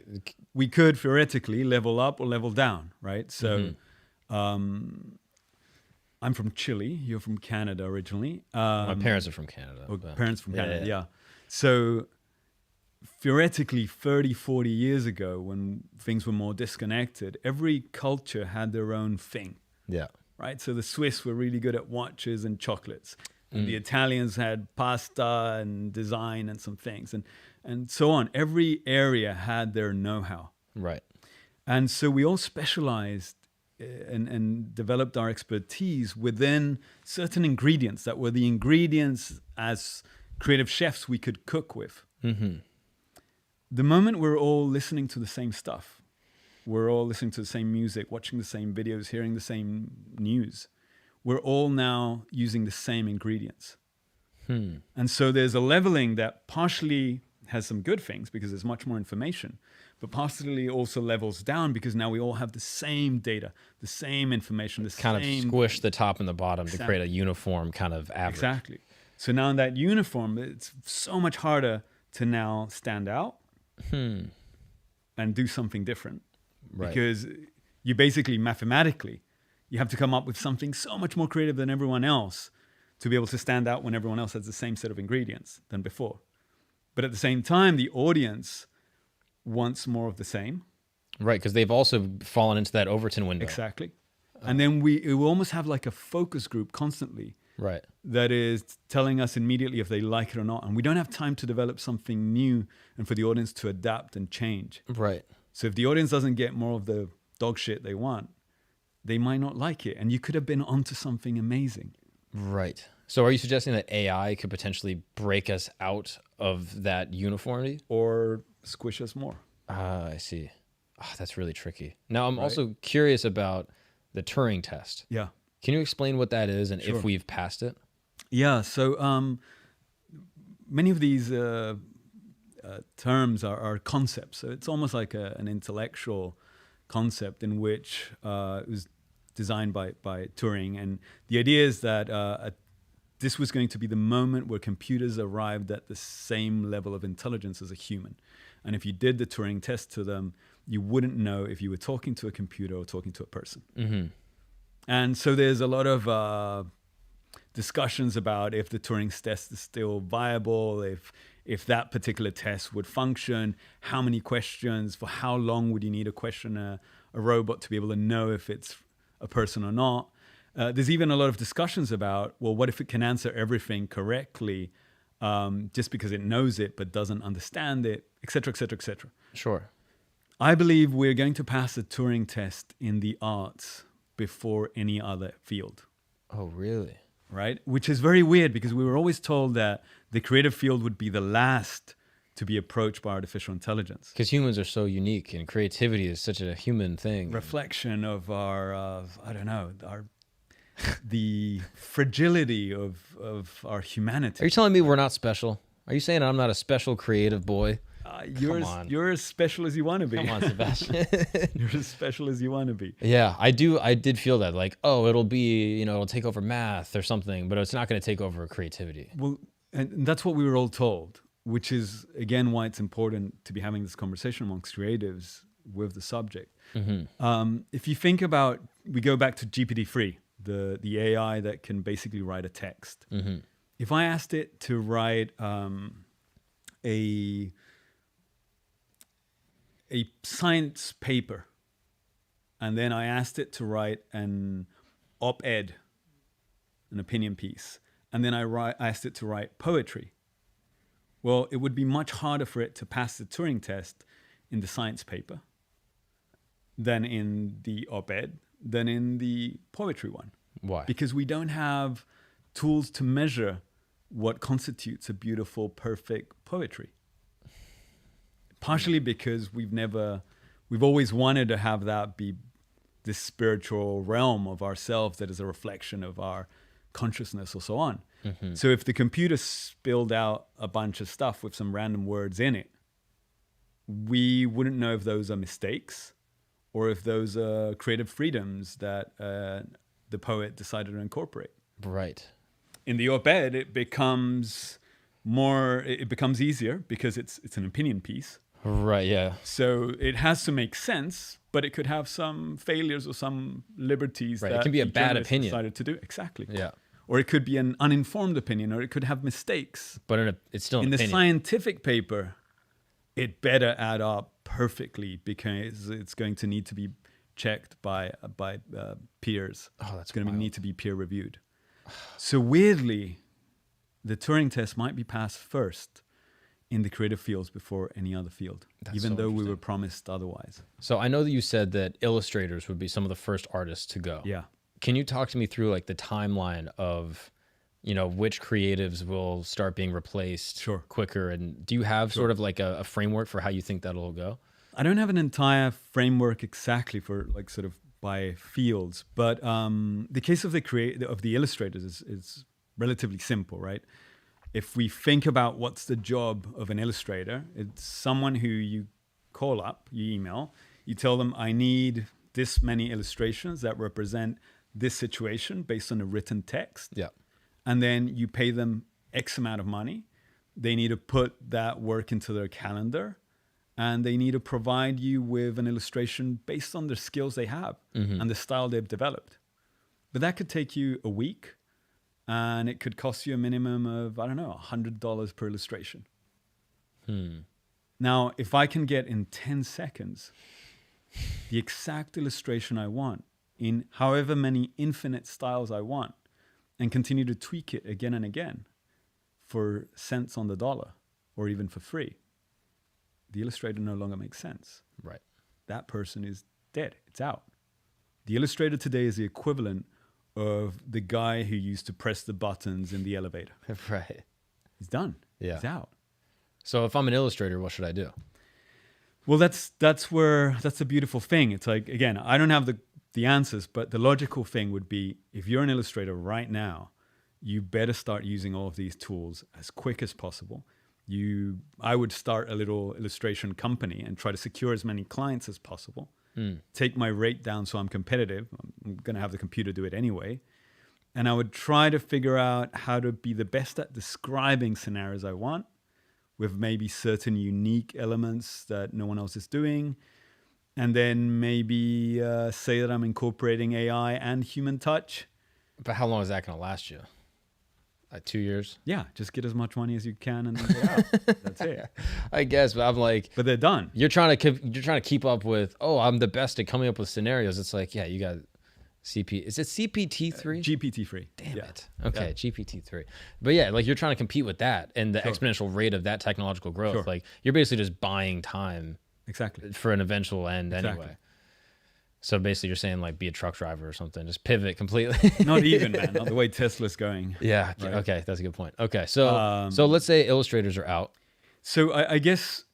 Speaker 2: we could theoretically level up or level down, right? So I'm from Chile. You're from Canada originally.
Speaker 1: My parents are from Canada.
Speaker 2: Parents from Canada, yeah. So theoretically, 30, 40 years ago, when things were more disconnected, every culture had their own thing.
Speaker 1: Yeah.
Speaker 2: Right? So the Swiss were really good at watches and chocolates. And the Italians had pasta and design and some things. And so on. Every area had their know-how.
Speaker 1: Right.
Speaker 2: And so we all specialized and developed our expertise within certain ingredients that were the ingredients as creative chefs we could cook with. The moment we're all listening to the same stuff, we're all listening to the same music, watching the same videos, hearing the same news, we're all now using the same ingredients. And so there's a leveling that partially has some good things because there's much more information, but partially also levels down because now we all have the same data, the same information,
Speaker 1: kind of squish the top and the bottom to create a uniform kind of average.
Speaker 2: Exactly. So now in that uniform, it's so much harder to now stand out and do something different.
Speaker 1: Right.
Speaker 2: Because you basically mathematically, you have to come up with something so much more creative than everyone else to be able to stand out when everyone else has the same set of ingredients than before. But at the same time, the audience wants more of the same.
Speaker 1: Right, because they've also fallen into that Overton window.
Speaker 2: Exactly. And then we almost have like a focus group constantly.
Speaker 1: Right.
Speaker 2: That is telling us immediately if they like it or not. And we don't have time to develop something new and for the audience to adapt and change.
Speaker 1: Right.
Speaker 2: So if the audience doesn't get more of the dog shit they want, they might not like it. And you could have been onto something amazing.
Speaker 1: Right. So are you suggesting that AI could potentially break us out of that uniformity?
Speaker 2: Or squish us more.
Speaker 1: I see. Oh, that's really tricky. Now, I'm also curious about the Turing test.
Speaker 2: Yeah.
Speaker 1: Can you explain what that is and if we've passed it?
Speaker 2: Yeah. So many of these terms are concepts. So it's almost like an intellectual concept in which it was designed by Turing. And the idea is that this was going to be the moment where computers arrived at the same level of intelligence as a human. And if you did the Turing test to them, you wouldn't know if you were talking to a computer or talking to a person. And so there's a lot of discussions about if the Turing test is still viable, if that particular test would function, how many questions, for how long would you need to question a robot to be able to know if it's a person or not. There's even a lot of discussions about, well, what if it can answer everything correctly just because it knows it but doesn't understand it, et cetera, et cetera, et cetera.
Speaker 1: Sure.
Speaker 2: I believe we're going to pass the Turing test in the arts before any other field.
Speaker 1: Oh, really?
Speaker 2: Right? Which is very weird because we were always told that the creative field would be the last to be approached by artificial intelligence.
Speaker 1: Because humans are so unique and creativity is such a human thing.
Speaker 2: Reflection of our, the fragility of our humanity.
Speaker 1: Are you telling me we're not special? Are you saying I'm not a special creative boy?
Speaker 2: You're as special as you want to be.
Speaker 1: Come on, Sebastian.
Speaker 2: You're as special as you want to be.
Speaker 1: Yeah, I did feel that, like, oh, it'll be, it'll take over math or something, but it's not going to take over creativity.
Speaker 2: Well, and that's what we were all told, which is, again, why it's important to be having this conversation amongst creatives with the subject. If you think we go back to GPT-3, the AI that can basically write a text. If I asked it to write a science paper, and then I asked it to write an op-ed, an opinion piece, and then I asked it to write poetry, well, it would be much harder for it to pass the Turing test in the science paper than in the op-ed, than in the poetry one.
Speaker 1: Why?
Speaker 2: Because we don't have tools to measure what constitutes a beautiful, perfect poetry. Partially because we've always wanted to have that be this spiritual realm of ourselves that is a reflection of our consciousness or so on. Mm-hmm. So if the computer spilled out a bunch of stuff with some random words in it, we wouldn't know if those are mistakes or if those are creative freedoms that the poet decided to incorporate.
Speaker 1: Right.
Speaker 2: In the op-ed, it becomes easier because it's an opinion piece.
Speaker 1: Right, yeah.
Speaker 2: So it has to make sense, but it could have some failures or some liberties that
Speaker 1: it can be a bad opinion
Speaker 2: decided to do. Exactly.
Speaker 1: Yeah.
Speaker 2: Or it could be an uninformed opinion, or it could have mistakes.
Speaker 1: But it's still an opinion.
Speaker 2: In the scientific paper, it better add up perfectly because it's going to need to be checked by peers.
Speaker 1: Oh, that's
Speaker 2: going to
Speaker 1: wild.
Speaker 2: need to be peer reviewed. So weirdly, the Turing test might be passed first in the creative fields before any other field, even though we were promised otherwise.
Speaker 1: So I know that you said that illustrators would be some of the first artists to go.
Speaker 2: Yeah.
Speaker 1: Can you talk to me through like the timeline of, which creatives will start being replaced quicker? And do you have sort of like a framework for how you think that'll go?
Speaker 2: I don't have an entire framework exactly for like sort of by fields, but the case of the illustrators is relatively simple, right? If we think about what's the job of an illustrator, it's someone who you call up, you email, you tell them, I need this many illustrations that represent this situation based on a written text.
Speaker 1: Yeah.
Speaker 2: And then you pay them X amount of money. They need to put that work into their calendar, and they need to provide you with an illustration based on the skills they have and the style they've developed. But that could take you a week, and it could cost you a minimum of, $100 per illustration. Now, if I can get in 10 seconds the exact illustration I want in however many infinite styles I want, and continue to tweak it again and again for cents on the dollar or even for free, the illustrator no longer makes sense.
Speaker 1: Right.
Speaker 2: That person is dead. It's out. The illustrator today is the equivalent of the guy who used to press the buttons in the elevator.
Speaker 1: Right.
Speaker 2: He's done.
Speaker 1: Yeah.
Speaker 2: He's out.
Speaker 1: So if I'm an illustrator, what should I do?
Speaker 2: Well, that's a beautiful thing. It's like, again, I don't have the answers, but the logical thing would be, if you're an illustrator right now, you better start using all of these tools as quick as possible. I would start a little illustration company and try to secure as many clients as possible. Take my rate down so I'm competitive. I'm going to have the computer do it anyway. And I would try to figure out how to be the best at describing scenarios I want, with maybe certain unique elements that no one else is doing. And then maybe say that I'm incorporating AI and human touch.
Speaker 1: But how long is that going to last you? Like 2 years?
Speaker 2: Yeah, just get as much money as you can and then get out. That's it.
Speaker 1: I guess, but I'm like,
Speaker 2: but they're done.
Speaker 1: You're trying to keep up with. Oh, I'm the best at coming up with scenarios. It's like, yeah, you got CP. Is it CPT-3?
Speaker 2: GPT-3.
Speaker 1: Damn it. Okay, yeah. GPT-3. But yeah, like you're trying to compete with that and the exponential rate of that technological growth. Like you're basically just buying time.
Speaker 2: Exactly.
Speaker 1: For an eventual end anyway. So basically you're saying like be a truck driver or something. Just pivot completely.
Speaker 2: Not even, man. Not the way Tesla's going.
Speaker 1: Yeah. Right? Okay. That's a good point. Okay. So let's say illustrators are out.
Speaker 2: So I guess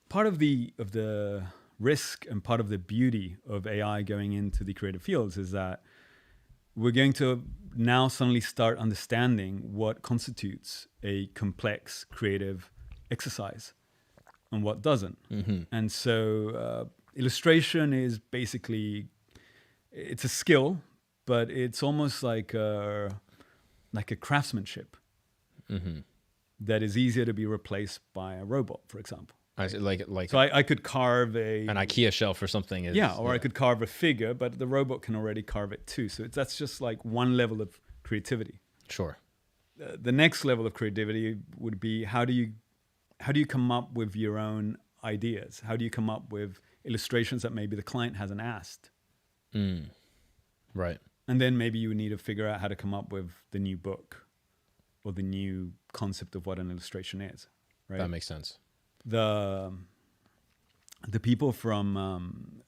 Speaker 2: part of the risk and part of the beauty of AI going into the creative fields is that we're going to now suddenly start understanding what constitutes a complex creative exercise and what doesn't. And so illustration is basically, it's a skill, but it's almost like a craftsmanship that is easier to be replaced by a robot, for example.
Speaker 1: I see, like
Speaker 2: so I could carve an
Speaker 1: IKEA shelf or something.
Speaker 2: I could carve a figure, but the robot can already carve it too. So that's just like one level of creativity.
Speaker 1: Sure.
Speaker 2: the next level of creativity would be how do you come up with your own ideas? How do you come up with illustrations that maybe the client hasn't asked?
Speaker 1: Right.
Speaker 2: And then maybe you need to figure out how to come up with the new book or the new concept of what an illustration is. Right.
Speaker 1: That makes sense.
Speaker 2: The people from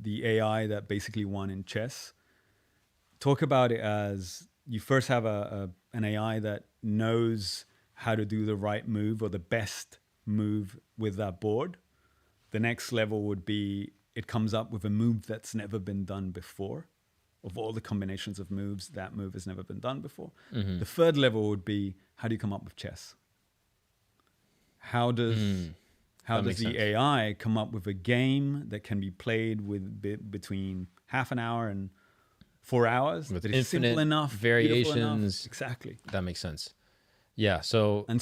Speaker 2: the AI that basically won in chess talk about it as you first have an AI that knows how to do the right move or the best move with that board. The next level would be it comes up with a move that's never been done before. Of all the combinations of moves, that move has never been done before. The third level would be how do you come up with chess? How does the AI come up with a game that can be played with between half an hour and 4 hours?
Speaker 1: With
Speaker 2: that is
Speaker 1: infinite
Speaker 2: simple enough,
Speaker 1: variations.
Speaker 2: enough. Exactly.
Speaker 1: That makes sense. Yeah. So
Speaker 2: as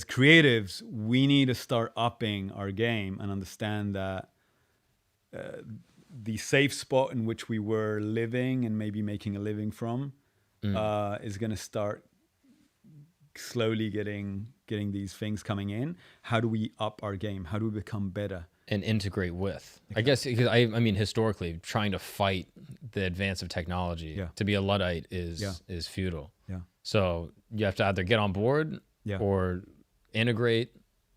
Speaker 2: creatives, we need to start upping our game and understand that the safe spot in which we were living and maybe making a living from is going to start slowly getting these things coming in. How do we up our game? How do we become better?
Speaker 1: And integrate with. Exactly. I guess because I mean historically trying to fight the advance of technology to be a Luddite is futile. Yeah. So you have to either get on board or integrate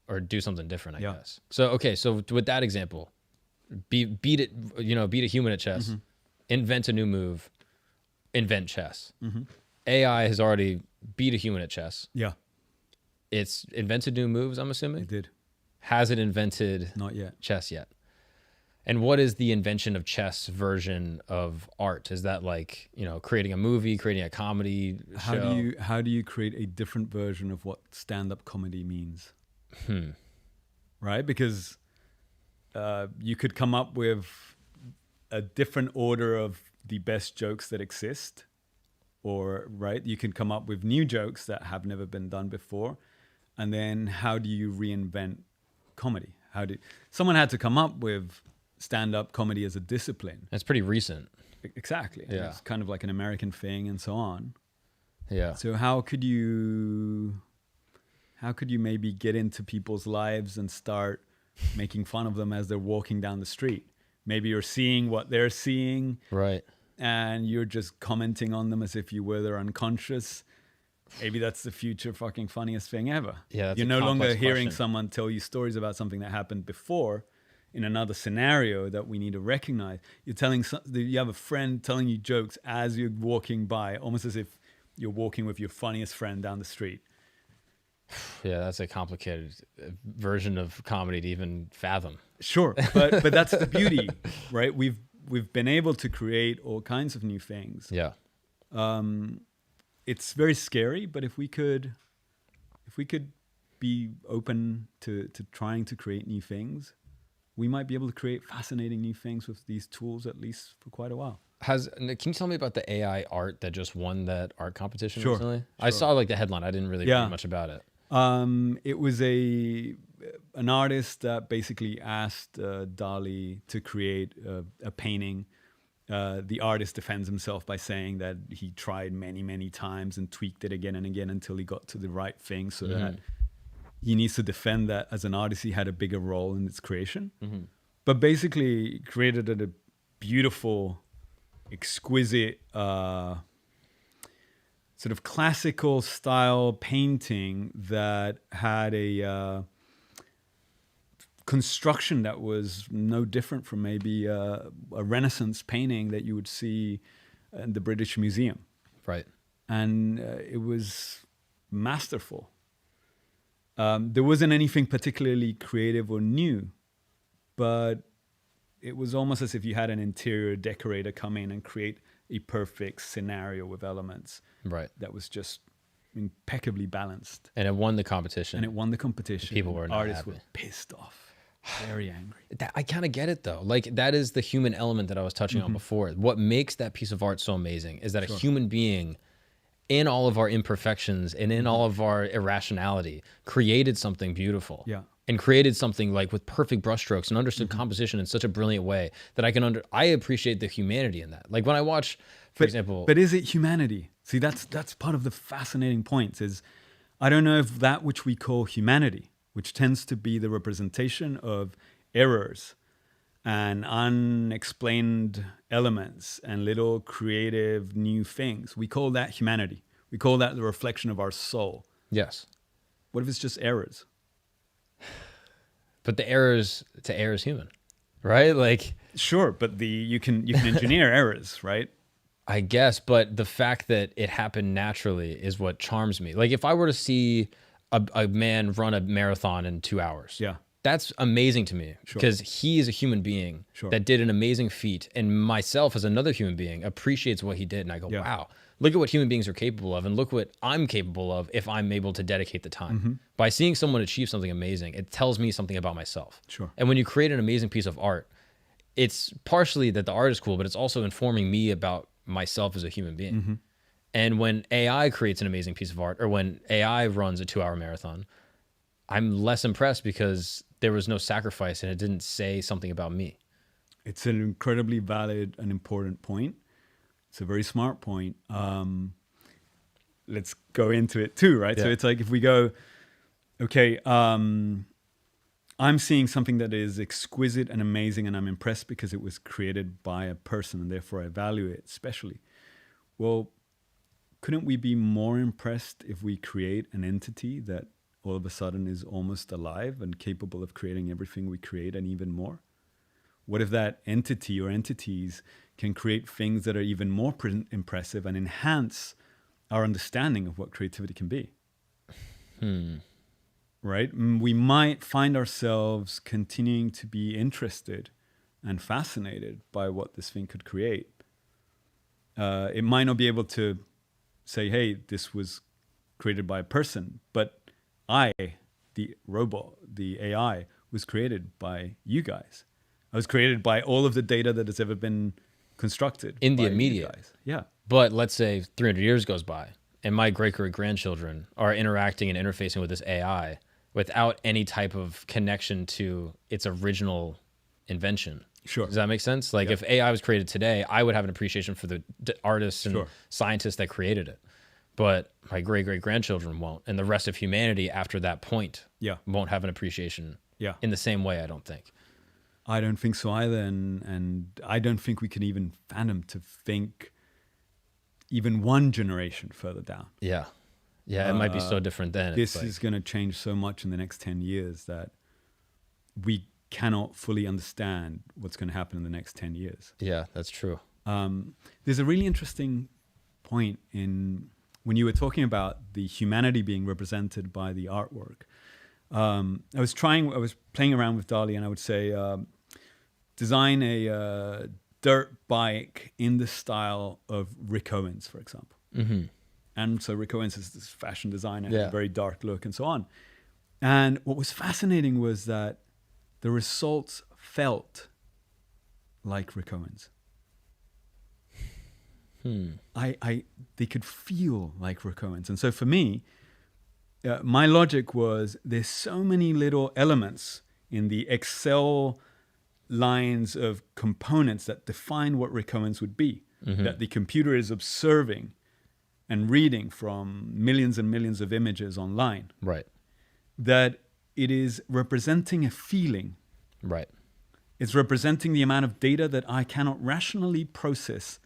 Speaker 1: or do something different, I guess. So okay, so with that example, beat a human at chess, invent a new move, invent chess. AI has already beat a human at chess. Yeah. It's invented new moves, I'm assuming?
Speaker 2: It did.
Speaker 1: Has it invented
Speaker 2: not yet
Speaker 1: chess yet? And what is the invention of chess version of art? Is that like, creating a movie, creating a comedy show?
Speaker 2: How do you create a different version of what stand-up comedy means? Right? Because you could come up with a different order of the best jokes that exist, or you can come up with new jokes that have never been done before. And then how do you reinvent comedy? Someone had to come up with stand-up comedy as a discipline.
Speaker 1: That's pretty recent.
Speaker 2: Exactly. Yeah. It's kind of like an American thing and so on.
Speaker 1: Yeah.
Speaker 2: So how could you maybe get into people's lives and start making fun of them as they're walking down the street? Maybe you're seeing what they're seeing.
Speaker 1: Right.
Speaker 2: And you're just commenting on them as if you were their unconscious. Maybe that's the future fucking funniest thing ever.
Speaker 1: Yeah,
Speaker 2: you're no longer hearing someone tell you stories about something that happened before in another scenario that we need to recognize. You have a friend telling you jokes as you're walking by, almost as if you're walking with your funniest friend down the street.
Speaker 1: Yeah, that's a complicated version of comedy to even fathom.
Speaker 2: Sure, but that's the beauty, right? We've been able to create all kinds of new things.
Speaker 1: Yeah.
Speaker 2: It's very scary, but if we could be open to trying to create new things, we might be able to create fascinating new things with these tools, at least for quite a while.
Speaker 1: Can you tell me about the AI art that just won that art competition recently?
Speaker 2: Sure.
Speaker 1: I saw the headline. I didn't really read much about it.
Speaker 2: It was an artist that basically asked DALL-E to create a painting. The artist defends himself by saying that he tried many, many times and tweaked it again and again until he got to the right thing, so that he needs to defend that as an artist he had a bigger role in its creation. But basically created a beautiful, exquisite, sort of classical style painting that had a construction that was no different from maybe a Renaissance painting that you would see in the British Museum.
Speaker 1: Right.
Speaker 2: And it was masterful. There wasn't anything particularly creative or new, but it was almost as if you had an interior decorator come in and create a perfect scenario with elements.
Speaker 1: Right.
Speaker 2: That was just impeccably balanced.
Speaker 1: And it won the competition.
Speaker 2: People were not artists happy. Were pissed off. Very angry.
Speaker 1: I kind of get it though. That is the human element that I was touching on before. What makes that piece of art so amazing is that a human being, in all of our imperfections and in all of our irrationality, created something beautiful.
Speaker 2: Yeah.
Speaker 1: and created something like with perfect brushstrokes and understood composition in such a brilliant way that I appreciate the humanity in that. Like when I watch, for example.
Speaker 2: But is it humanity? See, that's part of the fascinating points is I don't know if that which we call humanity, which tends to be the representation of errors and unexplained elements and little creative new things, we call that humanity. We call that the reflection of our soul.
Speaker 1: Yes.
Speaker 2: What if it's just errors?
Speaker 1: But to err is human, right? Like,
Speaker 2: sure, but you can engineer errors, right?
Speaker 1: I guess, but the fact that it happened naturally is what charms me. Like if I were to see a man run a marathon in 2 hours,
Speaker 2: yeah,
Speaker 1: that's amazing to me because he is a human being that did an amazing feat, and myself as another human being appreciates what he did, and I go, wow, look at what human beings are capable of, and look what I'm capable of if I'm able to dedicate the time. By seeing someone achieve something amazing, it tells me something about myself.
Speaker 2: Sure.
Speaker 1: And when you create an amazing piece of art, it's partially that the art is cool, but it's also informing me about myself as a human being. And when AI creates an amazing piece of art, or when AI runs a 2-hour marathon, I'm less impressed because there was no sacrifice and it didn't say something about me.
Speaker 2: It's an incredibly valid and important point. It's a very smart point. Let's go into it too, right? Yeah. So it's like if we go, okay, I'm seeing something that is exquisite and amazing, and I'm impressed because it was created by a person, and therefore I value it especially. Well, couldn't we be more impressed if we create an entity that all of a sudden is almost alive and capable of creating everything we create and even more? What if that entity or entities can create things that are even more impressive and enhance our understanding of what creativity can be? Right? We might find ourselves continuing to be interested and fascinated by what this thing could create. It might not be able to say, hey, this was created by a person, but the robot, the AI, was created by you guys. I was created by all of the data that has ever been constructed.
Speaker 1: In the immediate.
Speaker 2: Guys. Yeah.
Speaker 1: But let's say 300 years goes by and my great-great-grandchildren are interacting and interfacing with this AI without any type of connection to its original invention.
Speaker 2: Sure.
Speaker 1: Does that make sense? Like if AI was created today, I would have an appreciation for the artists and scientists that created it. But my great-great-grandchildren won't. And the rest of humanity after that point won't have an appreciation in the same way, I don't think.
Speaker 2: I don't think so either. And I don't think we can even fathom to think even one generation further down.
Speaker 1: Yeah. Yeah, it might be so different then.
Speaker 2: This is going to change so much in the next 10 years that we cannot fully understand what's going to happen in the next 10 years.
Speaker 1: Yeah, that's true.
Speaker 2: There's a really interesting point in when you were talking about the humanity being represented by the artwork. I was playing around with DALL-E, and I would say, design a dirt bike in the style of Rick Owens, for example. And so Rick Owens is this fashion designer, a very dark look and so on. And what was fascinating was that the results felt like Rick Owens. They could feel like Rick Owens. And so for me, my logic was there's so many little elements in the Excel lines of components that define what Rick Owens would be, that the computer is observing and reading from millions and millions of images online.
Speaker 1: Right.
Speaker 2: That it is representing a feeling.
Speaker 1: Right.
Speaker 2: It's representing the amount of data that I cannot rationally process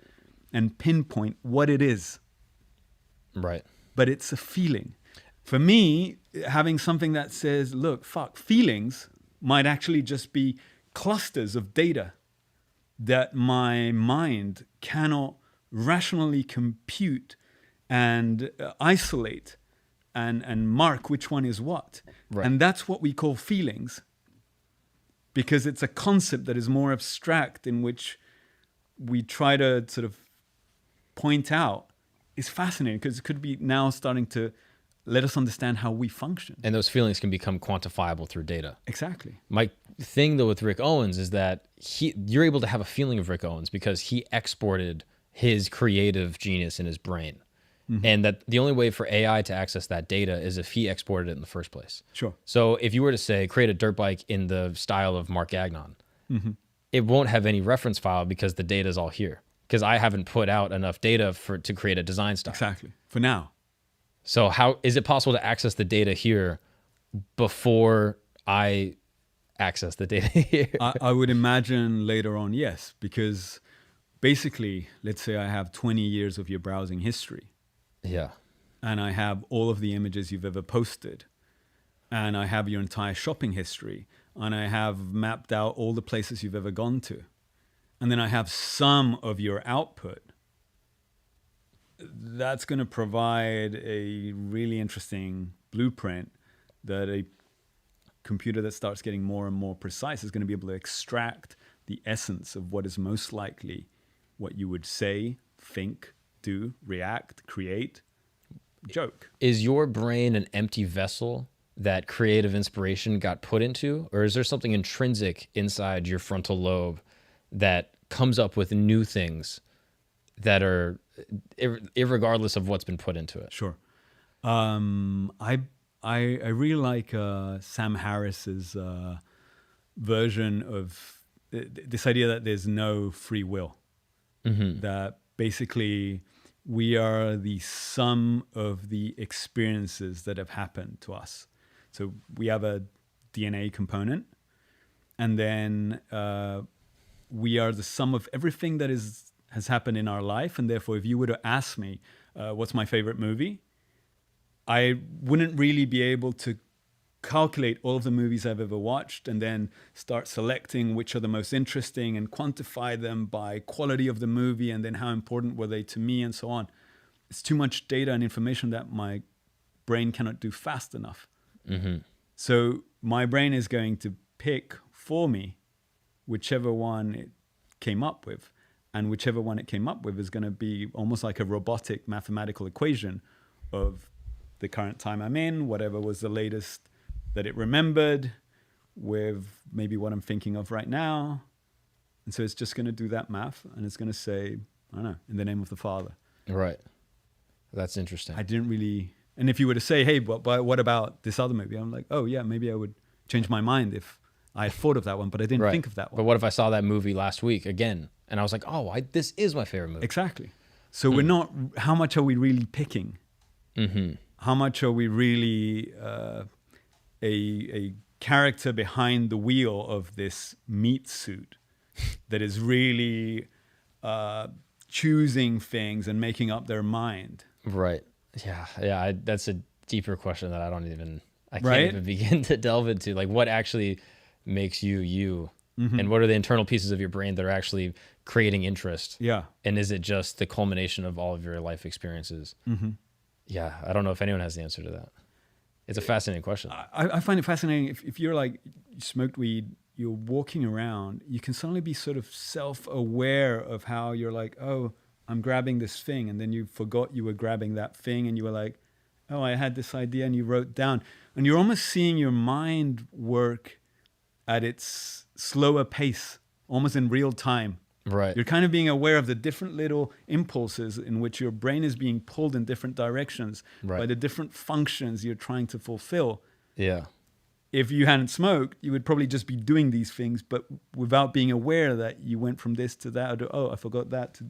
Speaker 2: and pinpoint what it is.
Speaker 1: Right.
Speaker 2: But it's a feeling. For me, having something that says, look, feelings might actually just be clusters of data that my mind cannot rationally compute and isolate and mark which one is what. Right. And that's what we call feelings, because it's a concept that is more abstract, in which we try to sort of point out. Is fascinating because it could be now starting to let us understand how we function.
Speaker 1: And those feelings can become quantifiable through data.
Speaker 2: Exactly.
Speaker 1: My thing though with Rick Owens is that you're able to have a feeling of Rick Owens because he exported his creative genius in his brain. and that the only way for AI to access that data is if he exported it in the first place.
Speaker 2: Sure.
Speaker 1: So if you were to say, create a dirt bike in the style of Mark Gagnon, it won't have any reference file because the data is all here. Because I haven't put out enough data to create a design style.
Speaker 2: Exactly. For now.
Speaker 1: So how is it possible to access the data here before I access the data here?
Speaker 2: I would imagine later on, yes, because basically, let's say I have 20 years of your browsing history.
Speaker 1: Yeah.
Speaker 2: And I have all of the images you've ever posted. And I have your entire shopping history. And I have mapped out all the places you've ever gone to. And then I have some of your output. That's going to provide a really interesting blueprint that a computer that starts getting more and more precise is going to be able to extract the essence of what is most likely what you would say, think, do, react, create, joke.
Speaker 1: Is your brain an empty vessel that creative inspiration got put into? Or is there something intrinsic inside your frontal lobe that comes up with new things that are irregardless of what's been put into it?
Speaker 2: Sure. I really like Sam Harris's version of this idea that there's no free will. That basically we are the sum of the experiences that have happened to us. So we have a DNA component, and then we are the sum of everything that has happened in our life. And therefore, if you were to ask me, what's my favorite movie? I wouldn't really be able to calculate all of the movies I've ever watched and then start selecting which are the most interesting and quantify them by quality of the movie and then how important were they to me and so on. It's too much data and information that my brain cannot do fast enough. So my brain is going to pick for me whichever one it came up with. And whichever one it came up with is going to be almost like a robotic mathematical equation of the current time I'm in, whatever was the latest that it remembered, with maybe what I'm thinking of right now. And so it's just going to do that math, and it's going to say, I don't know, in the name of the Father.
Speaker 1: Right. That's interesting.
Speaker 2: I didn't really... And if you were to say, hey, but what about this other movie? I'm like, oh, yeah, maybe I would change my mind if I had thought of that one, but I didn't think of that one.
Speaker 1: But what if I saw that movie last week again, and I was like, oh, this is my favorite movie.
Speaker 2: Exactly. So we're not... How much are we really picking? How much are we really a character behind the wheel of this meat suit that is really choosing things and making up their mind?
Speaker 1: Right. Yeah. That's a deeper question that I can't even begin to delve into. Like, what actually makes you you? And what are the internal pieces of your brain that are actually creating interest? Yeah. And is it just the culmination of all of your life experiences? Yeah, I don't know if anyone has the answer to that. It's a fascinating question.
Speaker 2: I find it fascinating. If you're like, you smoked weed, you're walking around, you can suddenly be sort of self-aware of how you're like, oh, I'm grabbing this thing. And then you forgot you were grabbing that thing. And you were like, oh, I had this idea, and you wrote down. And you're almost seeing your mind work at its slower pace, almost in real time.
Speaker 1: Right.
Speaker 2: You're kind of being aware of the different little impulses in which your brain is being pulled in different directions by the different functions you're trying to fulfill. Yeah. If you hadn't smoked, you would probably just be doing these things, but without being aware that you went from this to that, or oh, I forgot that.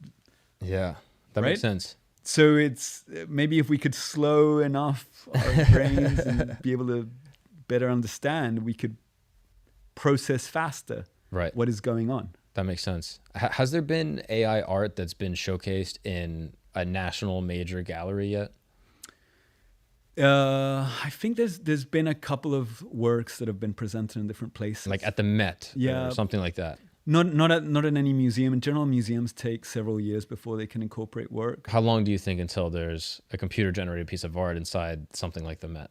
Speaker 1: Yeah, that makes sense.
Speaker 2: So it's maybe if we could slow enough our brains and be able to better understand, we could process faster what is going on.
Speaker 1: That makes sense. Has there been AI art that's been showcased in a national major gallery yet?
Speaker 2: I think there's been a couple of works that have been presented in different places,
Speaker 1: like at the Met, or something like that.
Speaker 2: Not at any museum. In general, museums take several years before they can incorporate work.
Speaker 1: How long do you think until there's a computer-generated piece of art inside something like the Met?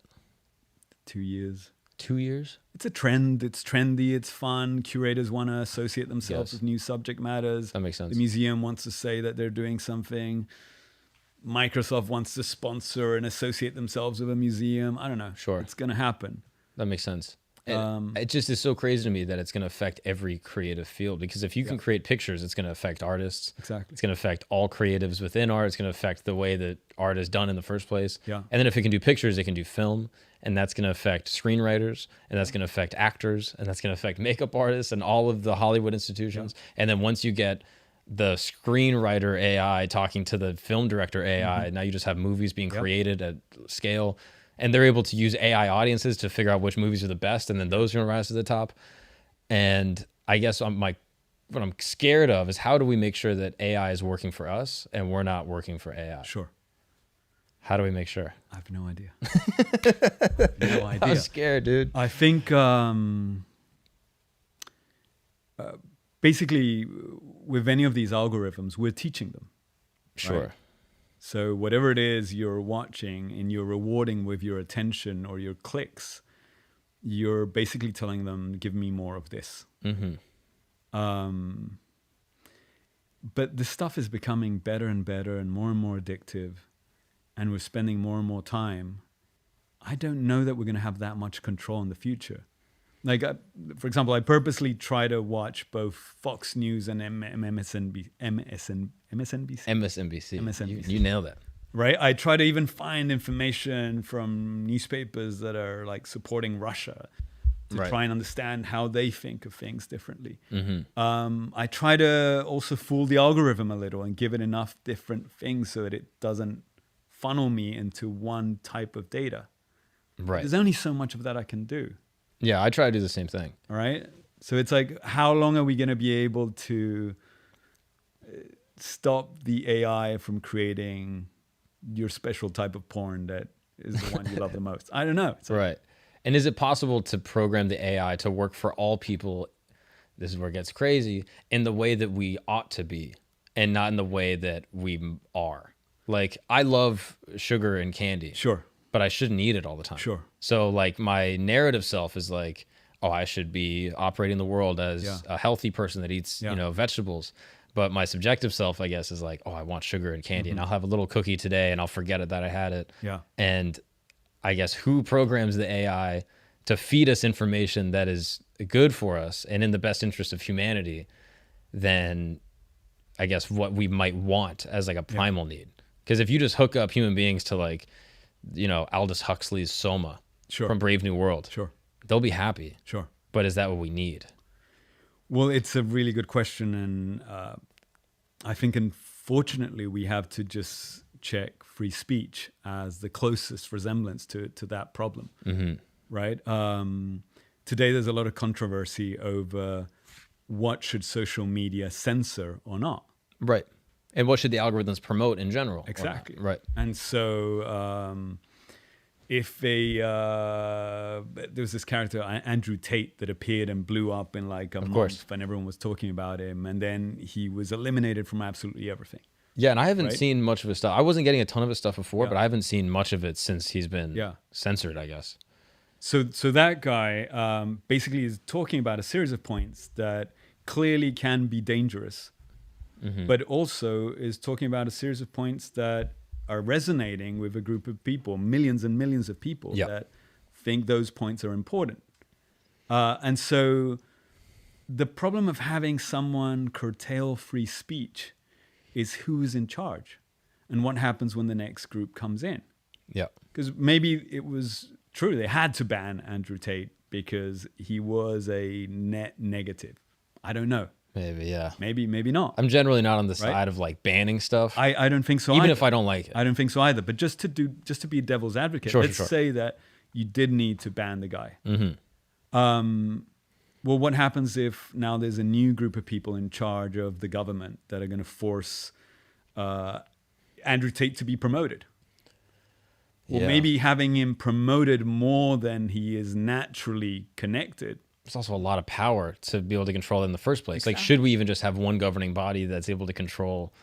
Speaker 2: 2 years.
Speaker 1: 2 years?
Speaker 2: It's a trend. It's trendy. It's fun. Curators want to associate themselves with new subject matters.
Speaker 1: That makes sense.
Speaker 2: The museum wants to say that they're doing something. Microsoft wants to sponsor and associate themselves with a museum. I don't know.
Speaker 1: Sure.
Speaker 2: It's going to happen.
Speaker 1: That makes sense. It just is so crazy to me that it's going to affect every creative field, because if you can create pictures, it's going to affect artists.
Speaker 2: Exactly.
Speaker 1: It's going to affect all creatives within art. It's going to affect the way that art is done in the first place.
Speaker 2: Yeah.
Speaker 1: And then if it can do pictures, it can do film, and that's going to affect screenwriters, and that's going to affect actors, and that's going to affect makeup artists and all of the Hollywood institutions. Yeah. And then once you get the screenwriter AI talking to the film director AI, now you just have movies being created at scale. And they're able to use AI audiences to figure out which movies are the best, and then those are going to rise to the top. And I guess what I'm scared of is, how do we make sure that AI is working for us and we're not working for AI?
Speaker 2: Sure.
Speaker 1: How do we make sure?
Speaker 2: I have no idea. No idea.
Speaker 1: I'm scared, dude.
Speaker 2: I think basically with any of these algorithms, we're teaching them.
Speaker 1: Sure.
Speaker 2: Right? So whatever it is you're watching and you're rewarding with your attention or your clicks, you're basically telling them, give me more of this. But this stuff is becoming better and better and more addictive, and we're spending more and more time. I don't know that we're going to have that much control in the future. Like, for example, I purposely try to watch both Fox News and MSNBC.
Speaker 1: You nailed it.
Speaker 2: Right? I try to even find information from newspapers that are like supporting Russia to try and understand how they think of things differently. I try to also fool the algorithm a little and give it enough different things so that it doesn't funnel me into one type of data.
Speaker 1: Right.
Speaker 2: There's only so much of that I can do.
Speaker 1: Yeah, I try to do the same thing.
Speaker 2: All right. So it's like, how long are we going to be able to stop the AI from creating your special type of porn that is the one you love the most? I don't know.
Speaker 1: Right. And is it possible to program the AI to work for all people? This is where it gets crazy, in the way that we ought to be and not in the way that we are. Like, I love sugar and candy.
Speaker 2: Sure.
Speaker 1: But I shouldn't eat it all the time.
Speaker 2: Sure.
Speaker 1: So like, my narrative self is like, oh, I should be operating the world as a healthy person that eats, vegetables. But my subjective self, I guess, is like, oh, I want sugar and candy, and I'll have a little cookie today and I'll forget it that I had it.
Speaker 2: Yeah.
Speaker 1: And I guess, who programs the AI to feed us information that is good for us and in the best interest of humanity than, I guess, what we might want as like a primal need? Because if you just hook up human beings to like, Aldous Huxley's Soma from Brave New World, they'll be happy.
Speaker 2: Sure.
Speaker 1: But is that what we need?
Speaker 2: Well, it's a really good question. And I think, unfortunately, we have to just check free speech as the closest resemblance to that problem. Right? Today, there's a lot of controversy over what should social media censor or not.
Speaker 1: Right. And what should the algorithms promote in general?
Speaker 2: Exactly.
Speaker 1: Right.
Speaker 2: And so if there was this character, Andrew Tate, that appeared and blew up in like a month and everyone was talking about him. And then he was eliminated from absolutely everything.
Speaker 1: Yeah, and I haven't seen much of his stuff. I wasn't getting a ton of his stuff before, but I haven't seen much of it since he's been censored, I guess.
Speaker 2: So that guy basically is talking about a series of points that clearly can be dangerous. But also is talking about a series of points that are resonating with a group of people, millions and millions of people that think those points are important. And so the problem of having someone curtail free speech is who's in charge and what happens when the next group comes in.
Speaker 1: Yeah.
Speaker 2: Because maybe it was true. They had to ban Andrew Tate because he was a net negative. I don't know.
Speaker 1: Maybe, yeah.
Speaker 2: Maybe not.
Speaker 1: I'm generally not on the side of like banning stuff.
Speaker 2: I don't think so
Speaker 1: Even
Speaker 2: either.
Speaker 1: if I don't like it.
Speaker 2: I don't think so either. But just to be devil's advocate, let's say that you did need to ban the guy. Well, what happens if now there's a new group of people in charge of the government that are going to force Andrew Tate to be promoted? Well, maybe having him promoted more than he is naturally connected.
Speaker 1: There's also a lot of power to be able to control it in the first place. Exactly. Like, should we even just have one governing body that's able to control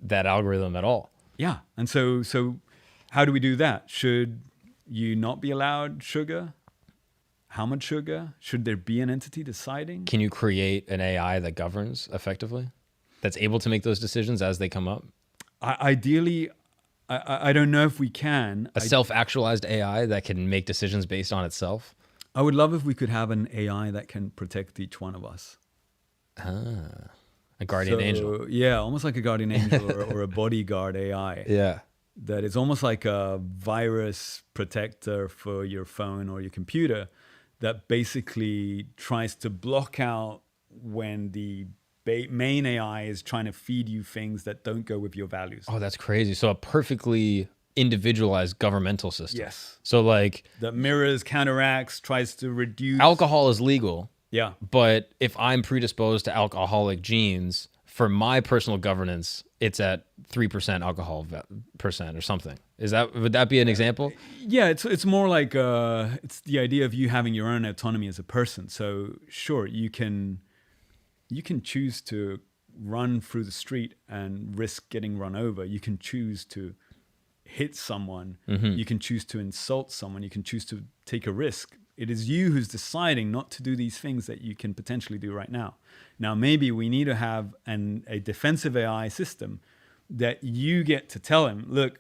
Speaker 1: that algorithm at all?
Speaker 2: Yeah. And so how do we do that? Should you not be allowed sugar? How much sugar? Should there be an entity deciding?
Speaker 1: Can you create an AI that governs effectively? That's able to make those decisions as they come up?
Speaker 2: Ideally, I don't know if we can.
Speaker 1: A self-actualized AI that can make decisions based on itself?
Speaker 2: I would love if we could have an AI that can protect each one of us.
Speaker 1: A guardian angel.
Speaker 2: Yeah, almost like a guardian angel or a bodyguard AI.
Speaker 1: Yeah.
Speaker 2: That is almost like a virus protector for your phone or your computer that basically tries to block out when the main AI is trying to feed you things that don't go with your values.
Speaker 1: Oh, that's crazy. So a perfectly individualized governmental system.
Speaker 2: Yes.
Speaker 1: So like
Speaker 2: that mirrors, counteracts, tries to reduce.
Speaker 1: Alcohol is legal.
Speaker 2: Yeah.
Speaker 1: But if I'm predisposed to alcoholic genes, for my personal governance, it's at 3% alcohol percent or something. Would that be an example?
Speaker 2: Yeah, it's more like it's the idea of you having your own autonomy as a person. So sure, you can choose to run through the street and risk getting run over. You can choose to hit someone.
Speaker 1: Mm-hmm.
Speaker 2: You can choose to insult someone. You can choose to take a risk. It is you who's deciding not to do these things that you can potentially do right now. Now, maybe we need to have a defensive AI system that you get to tell him, look,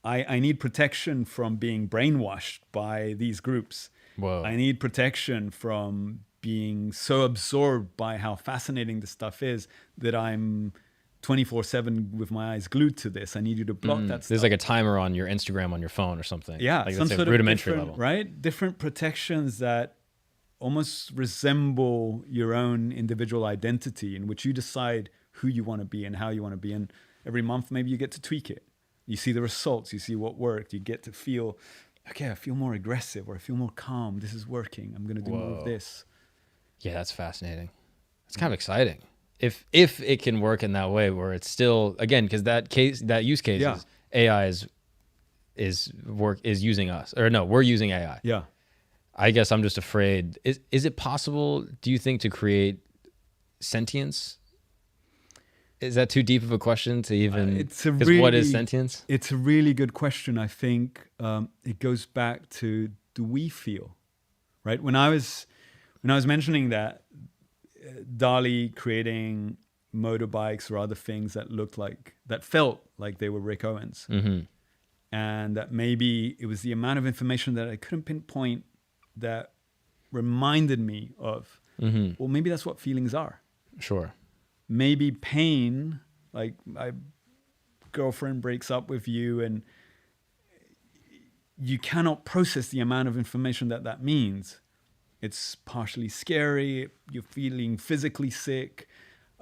Speaker 2: I need protection from being brainwashed by these groups.
Speaker 1: Whoa.
Speaker 2: I need protection from being so absorbed by how fascinating this stuff is that I'm 24/7 with my eyes glued to this. I need you to block that stuff.
Speaker 1: There's like a timer on your Instagram on your phone or something.
Speaker 2: Yeah,
Speaker 1: like
Speaker 2: some
Speaker 1: that's
Speaker 2: sort
Speaker 1: a rudimentary
Speaker 2: of
Speaker 1: level.
Speaker 2: Right? Different protections that almost resemble your own individual identity, in which you decide who you want to be and how you want to be. And every month, maybe you get to tweak it. You see the results. You see what worked. You get to feel, okay, I feel more aggressive, or I feel more calm. This is working. I'm going to do more of this. Yeah,
Speaker 1: that's fascinating. It's kind of exciting. If it can work in that way, where it's still, again, because that use case is AI is using us, or no, we're using AI.
Speaker 2: Yeah.
Speaker 1: I guess I'm just afraid. Is it possible, do you think, to create sentience? Is that too deep of a question to even? What is sentience?
Speaker 2: It's a really good question. I think it goes back to, do we feel, right? When I was mentioning that Dali creating motorbikes or other things that felt like they were Rick Owens,
Speaker 1: mm-hmm.
Speaker 2: and that maybe it was the amount of information that I couldn't pinpoint that reminded me of,
Speaker 1: mm-hmm.
Speaker 2: well, maybe that's what feelings are.
Speaker 1: Sure.
Speaker 2: Maybe pain, like my girlfriend breaks up with you and you cannot process the amount of information that means. It's partially scary. You're feeling physically sick.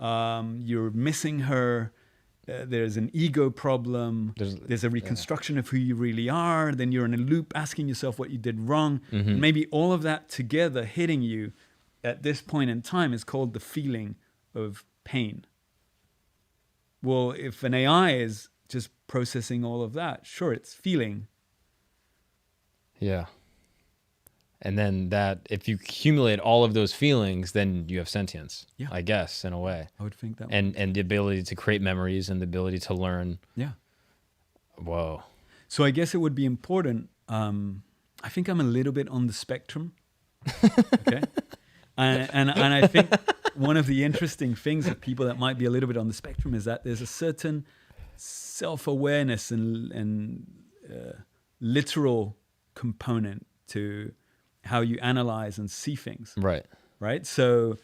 Speaker 2: You're missing her. There's an ego problem. There's a reconstruction of who you really are. Then you're in a loop asking yourself what you did wrong.
Speaker 1: Mm-hmm.
Speaker 2: Maybe all of that together hitting you at this point in time is called the feeling of pain. Well, if an AI is just processing all of that, sure, it's feeling.
Speaker 1: Yeah. And then if you accumulate all of those feelings, then you have sentience, I guess, in a way.
Speaker 2: I would think that.
Speaker 1: And the ability to create memories and the ability to learn.
Speaker 2: Yeah.
Speaker 1: Whoa.
Speaker 2: So I guess it would be important. I think I'm a little bit on the spectrum. Okay. And I think one of the interesting things of people that might be a little bit on the spectrum is that there's a certain self-awareness and literal component to how you analyze and see things. Right. So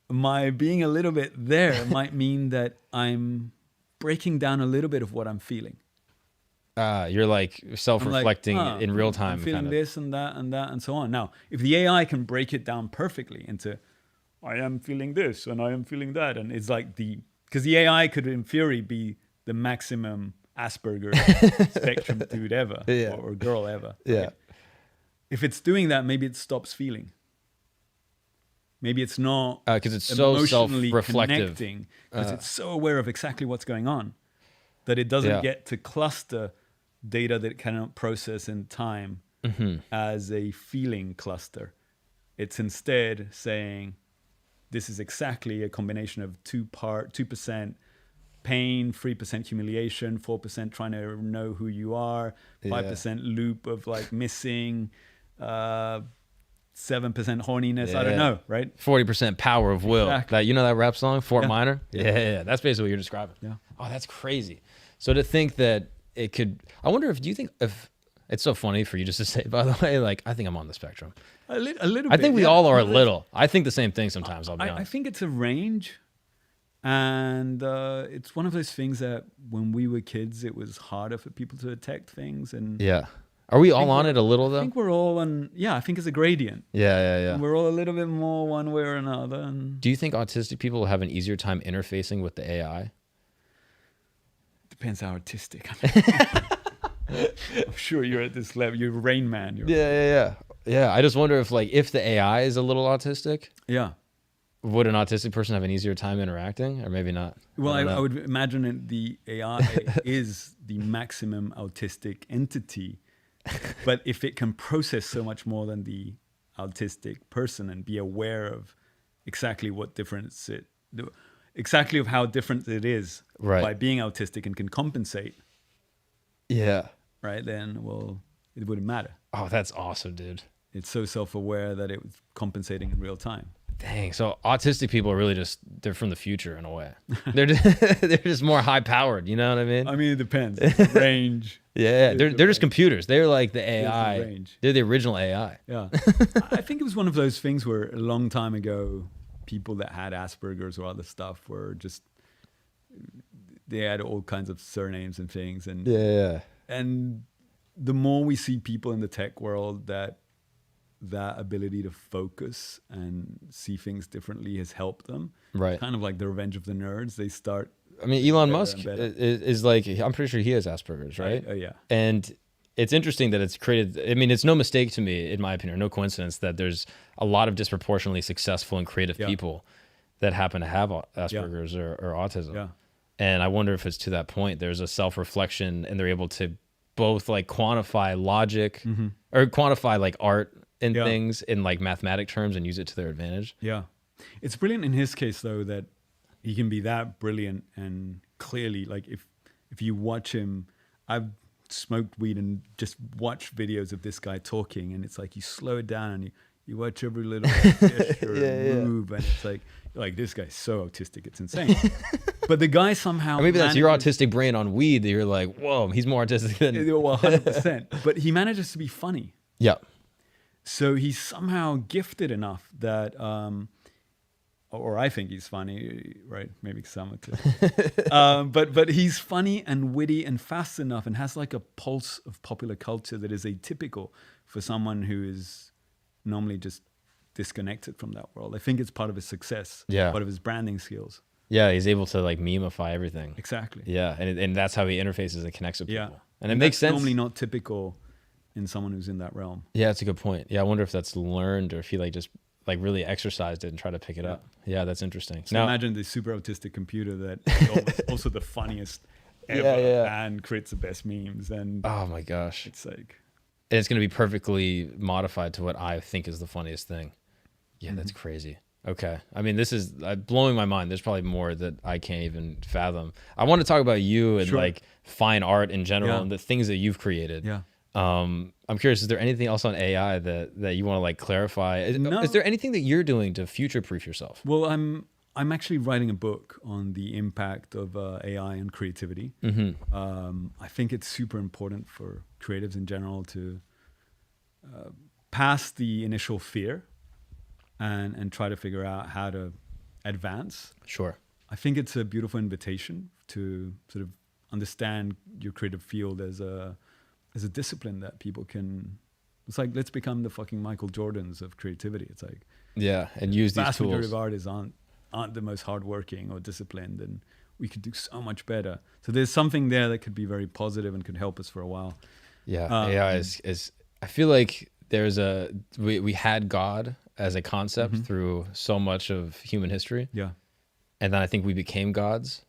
Speaker 2: my being a little bit there might mean that I'm breaking down a little bit of what I'm feeling.
Speaker 1: You're like self-reflecting in real time.
Speaker 2: I'm feeling this and that and that and so on. Now, if the AI can break it down perfectly into, I am feeling this and I am feeling that, and it's like because the AI could in theory be the maximum Asperger spectrum dude ever, or girl ever.
Speaker 1: Yeah.
Speaker 2: Right? If it's doing that, maybe it stops feeling. Maybe it's not
Speaker 1: because it's so self-reflective.
Speaker 2: Because it's so aware of exactly what's going on that it doesn't get to cluster data that it cannot process in time
Speaker 1: mm-hmm.
Speaker 2: as a feeling cluster. It's instead saying, this is exactly a combination of 2% pain, 3% humiliation, 4% trying to know who you are, 5% loop of like missing, 7% horniness. I don't know, right?
Speaker 1: 40% power of will.
Speaker 2: Exactly.
Speaker 1: That that rap song, Fort Minor. Yeah. That's basically what you're describing.
Speaker 2: Yeah.
Speaker 1: Oh, that's crazy. So to think that it could, I wonder if It's so funny for you just to say, by the way, like, I think I'm on the spectrum.
Speaker 2: A little
Speaker 1: I
Speaker 2: bit.
Speaker 1: think we all are a little. I think the same thing sometimes, I'll be honest.
Speaker 2: I think it's a range. And it's one of those things that when we were kids, it was harder for people to detect things. And
Speaker 1: yeah. Are we all on it a little, though?
Speaker 2: I think we're all on, I think it's a gradient.
Speaker 1: Yeah.
Speaker 2: And we're all a little bit more one way or another. And
Speaker 1: do you think autistic people will have an easier time interfacing with the AI?
Speaker 2: Depends how artistic. I'm sure you're at this level. You're Rain Man.
Speaker 1: Yeah. I just wonder if the AI is a little autistic.
Speaker 2: Yeah.
Speaker 1: Would an autistic person have an easier time interacting, or maybe not?
Speaker 2: Well, I would imagine the AI is the maximum autistic entity, but if it can process so much more than the autistic person and be aware of exactly of how different it is by being autistic and can compensate.
Speaker 1: Yeah.
Speaker 2: Right, then, it wouldn't matter.
Speaker 1: Oh, that's awesome, dude.
Speaker 2: It's so self-aware that it was compensating in real time.
Speaker 1: Dang. So autistic people are really they're from the future in a way. They're just more high powered. You know what I mean?
Speaker 2: I mean, it depends. Range.
Speaker 1: Yeah. They're just computers. They're like the AI.
Speaker 2: Range.
Speaker 1: They're the original AI.
Speaker 2: Yeah. I think it was one of those things where a long time ago, people that had Asperger's or other stuff they had all kinds of surnames and things. And And the more we see people in the tech world that ability to focus and see things differently has helped them. Right. Kind of like the revenge of the nerds. They start.
Speaker 1: I mean, Elon Musk is like, I'm pretty sure he has Asperger's, right?
Speaker 2: Yeah.
Speaker 1: And it's interesting that it's created. I mean, it's no mistake to me, in my opinion, or no coincidence that there's a lot of disproportionately successful and creative people that happen to have Asperger's or autism. Yeah. And I wonder if it's to that point, there's a self-reflection and they're able to both like quantify logic or quantify like art and things in like mathematic terms and use it to their advantage.
Speaker 2: Yeah. It's brilliant in his case though, that he can be that brilliant and clearly like if you watch him, I've smoked weed and just watched videos of this guy talking and it's like you slow it down and you watch every little gesture and move and it's like this guy's so autistic, it's insane. But the guy somehow
Speaker 1: maybe that's your autistic brain on weed that you're like, whoa, he's more autistic than
Speaker 2: 100%. But he manages to be funny.
Speaker 1: Yeah.
Speaker 2: So he's somehow gifted enough that, or I think he's funny, right? Maybe because I'm autistic. But he's funny and witty and fast enough and has like a pulse of popular culture that is atypical for someone who is normally just disconnected from that world. I think it's part of his success, part of his branding skills.
Speaker 1: Yeah, he's able to like memify everything.
Speaker 2: Exactly.
Speaker 1: Yeah, and that's how he interfaces and connects with people. And it makes sense.
Speaker 2: Normally not typical in someone who's in that realm.
Speaker 1: Yeah, that's a good point. Yeah, I wonder if that's learned or if he like just like really exercised it and tried to pick it up. Yeah, that's interesting.
Speaker 2: So now, imagine the super autistic computer that is also the funniest ever and creates the best memes. And
Speaker 1: oh my gosh,
Speaker 2: it's like,
Speaker 1: and it's going to be perfectly modified to what I think is the funniest thing. Yeah, that's crazy. Okay. I mean, this is blowing my mind. There's probably more that I can't even fathom. I want to talk about you and like fine art in general and the things that you've created.
Speaker 2: Yeah.
Speaker 1: I'm curious, is there anything else on AI that you want to like clarify? Is there anything that you're doing to future-proof yourself?
Speaker 2: Well, I'm actually writing a book on the impact of AI and creativity. I think it's super important for creatives in general to pass the initial fear and try to figure out how to advance.
Speaker 1: Sure.
Speaker 2: I think it's a beautiful invitation to sort of understand your creative field as a discipline that people can. It's like, let's become the fucking Michael Jordans of creativity. It's like,
Speaker 1: and use these tools.
Speaker 2: Vast majority of artists aren't the most hardworking or disciplined, and we could do so much better. So there's something there that could be very positive and could help us for a while.
Speaker 1: Yeah, AI is. I feel like we had God as a concept through so much of human history.
Speaker 2: Yeah,
Speaker 1: and then I think we became gods.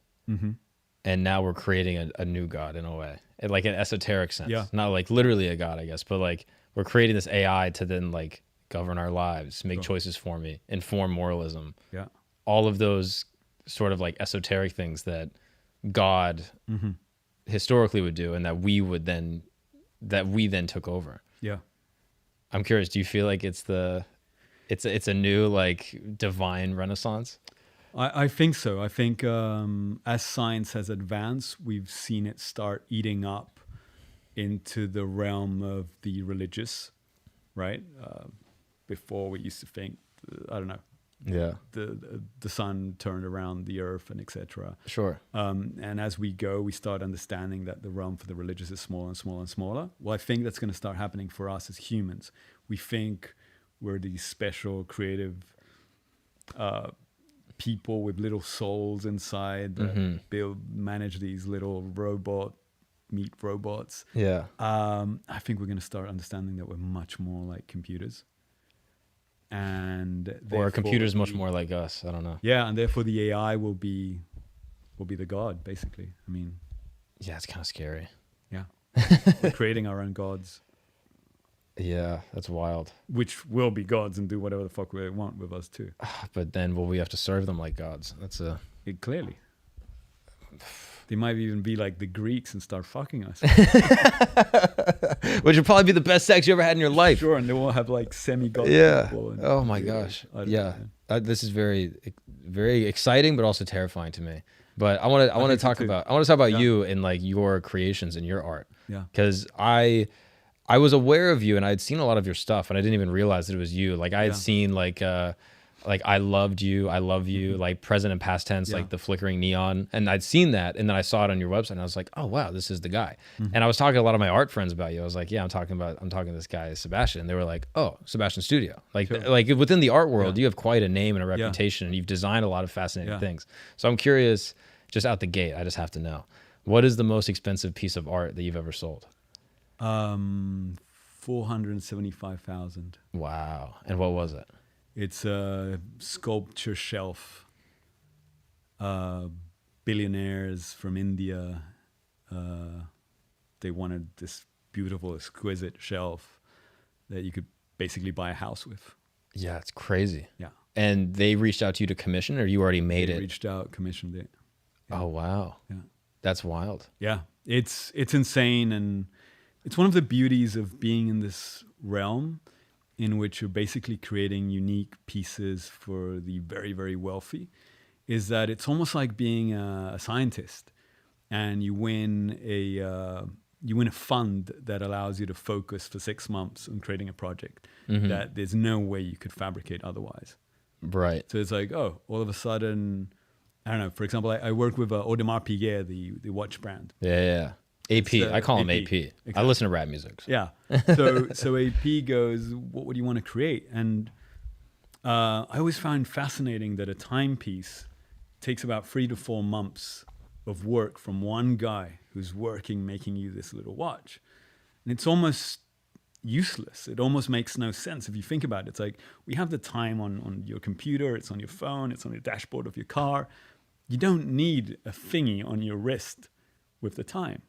Speaker 1: And now we're creating a new God in a way, in like an esoteric sense. Yeah. Not like literally a God, I guess, but like we're creating this AI to then like govern our lives, make choices for me, inform moralism. Yeah. All of those sort of like esoteric things that God historically would do and that we then took over. Yeah. I'm curious, do you feel like it's a new like divine renaissance?
Speaker 2: I think so. I think as science has advanced, we've seen it start eating up into the realm of the religious, right? Before we used to think, I don't know, the sun turned around the earth and etc.
Speaker 1: Sure.
Speaker 2: And as we go, we start understanding that the realm for the religious is smaller and smaller and smaller. Well, I think that's going to start happening for us as humans. We think we're these special creative people with little souls inside that manage these little meat robots.
Speaker 1: Yeah.
Speaker 2: I think we're going to start understanding that we're much more like computers. And
Speaker 1: or a computer's much more like us. I don't know.
Speaker 2: Yeah, and therefore the AI will be the god, basically. I mean,
Speaker 1: yeah, it's kind of scary.
Speaker 2: Yeah, we're creating our own gods.
Speaker 1: Yeah, that's wild.
Speaker 2: Which will be gods and do whatever the fuck we want with us too.
Speaker 1: But then will we have to serve them like gods? That's
Speaker 2: clearly. They might even be like the Greeks and start fucking us.
Speaker 1: Which would probably be the best sex you ever had in your life.
Speaker 2: Sure, and they will have like semi-god.
Speaker 1: Yeah. Oh my gosh. Yeah. This is very, very exciting, but also terrifying to me. But I want to talk about you and like your creations and your art.
Speaker 2: Yeah.
Speaker 1: Because I was aware of you and I'd seen a lot of your stuff and I didn't even realize that it was you. Like I had seen like I loved you, I love you, like present and past tense, like the flickering neon. And I'd seen that and then I saw it on your website and I was like, oh wow, this is the guy. And I was talking to a lot of my art friends about you. I was like, yeah, I'm talking to this guy, Sebastian. And they were like, oh, Sebastian Studio. Like, like within the art world, you have quite a name and a reputation and you've designed a lot of fascinating things. So I'm curious, just out the gate, I just have to know, what is the most expensive piece of art that you've ever sold?
Speaker 2: 475,000.
Speaker 1: Wow. And what was it?
Speaker 2: It's a sculpture shelf. Billionaires from India, they wanted this beautiful, exquisite shelf that you could basically buy a house with.
Speaker 1: Yeah, it's crazy.
Speaker 2: Yeah.
Speaker 1: And they reached out to you to commission, or you already made it?
Speaker 2: They reached out, commissioned it.
Speaker 1: Yeah. Oh, wow.
Speaker 2: Yeah.
Speaker 1: That's wild.
Speaker 2: Yeah. It's insane. And it's one of the beauties of being in this realm in which you're basically creating unique pieces for the very, very wealthy, is that it's almost like being a scientist and you win a fund that allows you to focus for 6 months on creating a project that there's no way you could fabricate otherwise.
Speaker 1: Right.
Speaker 2: So it's like, oh, all of a sudden, I don't know, for example, I work with Audemars Piguet, the watch brand.
Speaker 1: Yeah. AP. I call him AP. Exactly. I listen to rap music. So.
Speaker 2: Yeah. So AP goes, what would you want to create? And I always found fascinating that a timepiece takes about 3 to 4 months of work from one guy who's working, making you this little watch. And it's almost useless. It almost makes no sense if you think about it. It's like we have the time on your computer, it's on your phone, it's on your dashboard of your car. You don't need a thingy on your wrist with the time.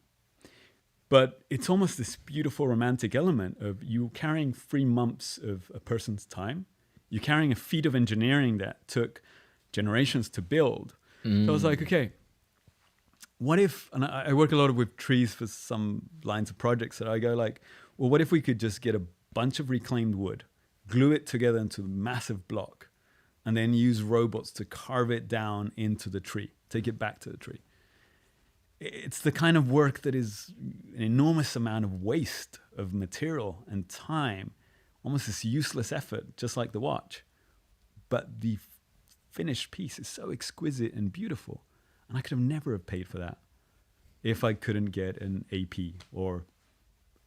Speaker 2: But it's almost this beautiful romantic element of you carrying 3 months of a person's time. You're carrying a feat of engineering that took generations to build. So I was like, okay, what if, and I work a lot with trees for some lines of projects that I go like, well, what if we could just get a bunch of reclaimed wood, glue it together into a massive block, and then use robots to carve it down into the tree, take it back to the tree. It's the kind of work that is an enormous amount of waste of material and time, almost this useless effort, just like the watch. But the finished piece is so exquisite and beautiful. And I could have never paid for that if I couldn't get an AP or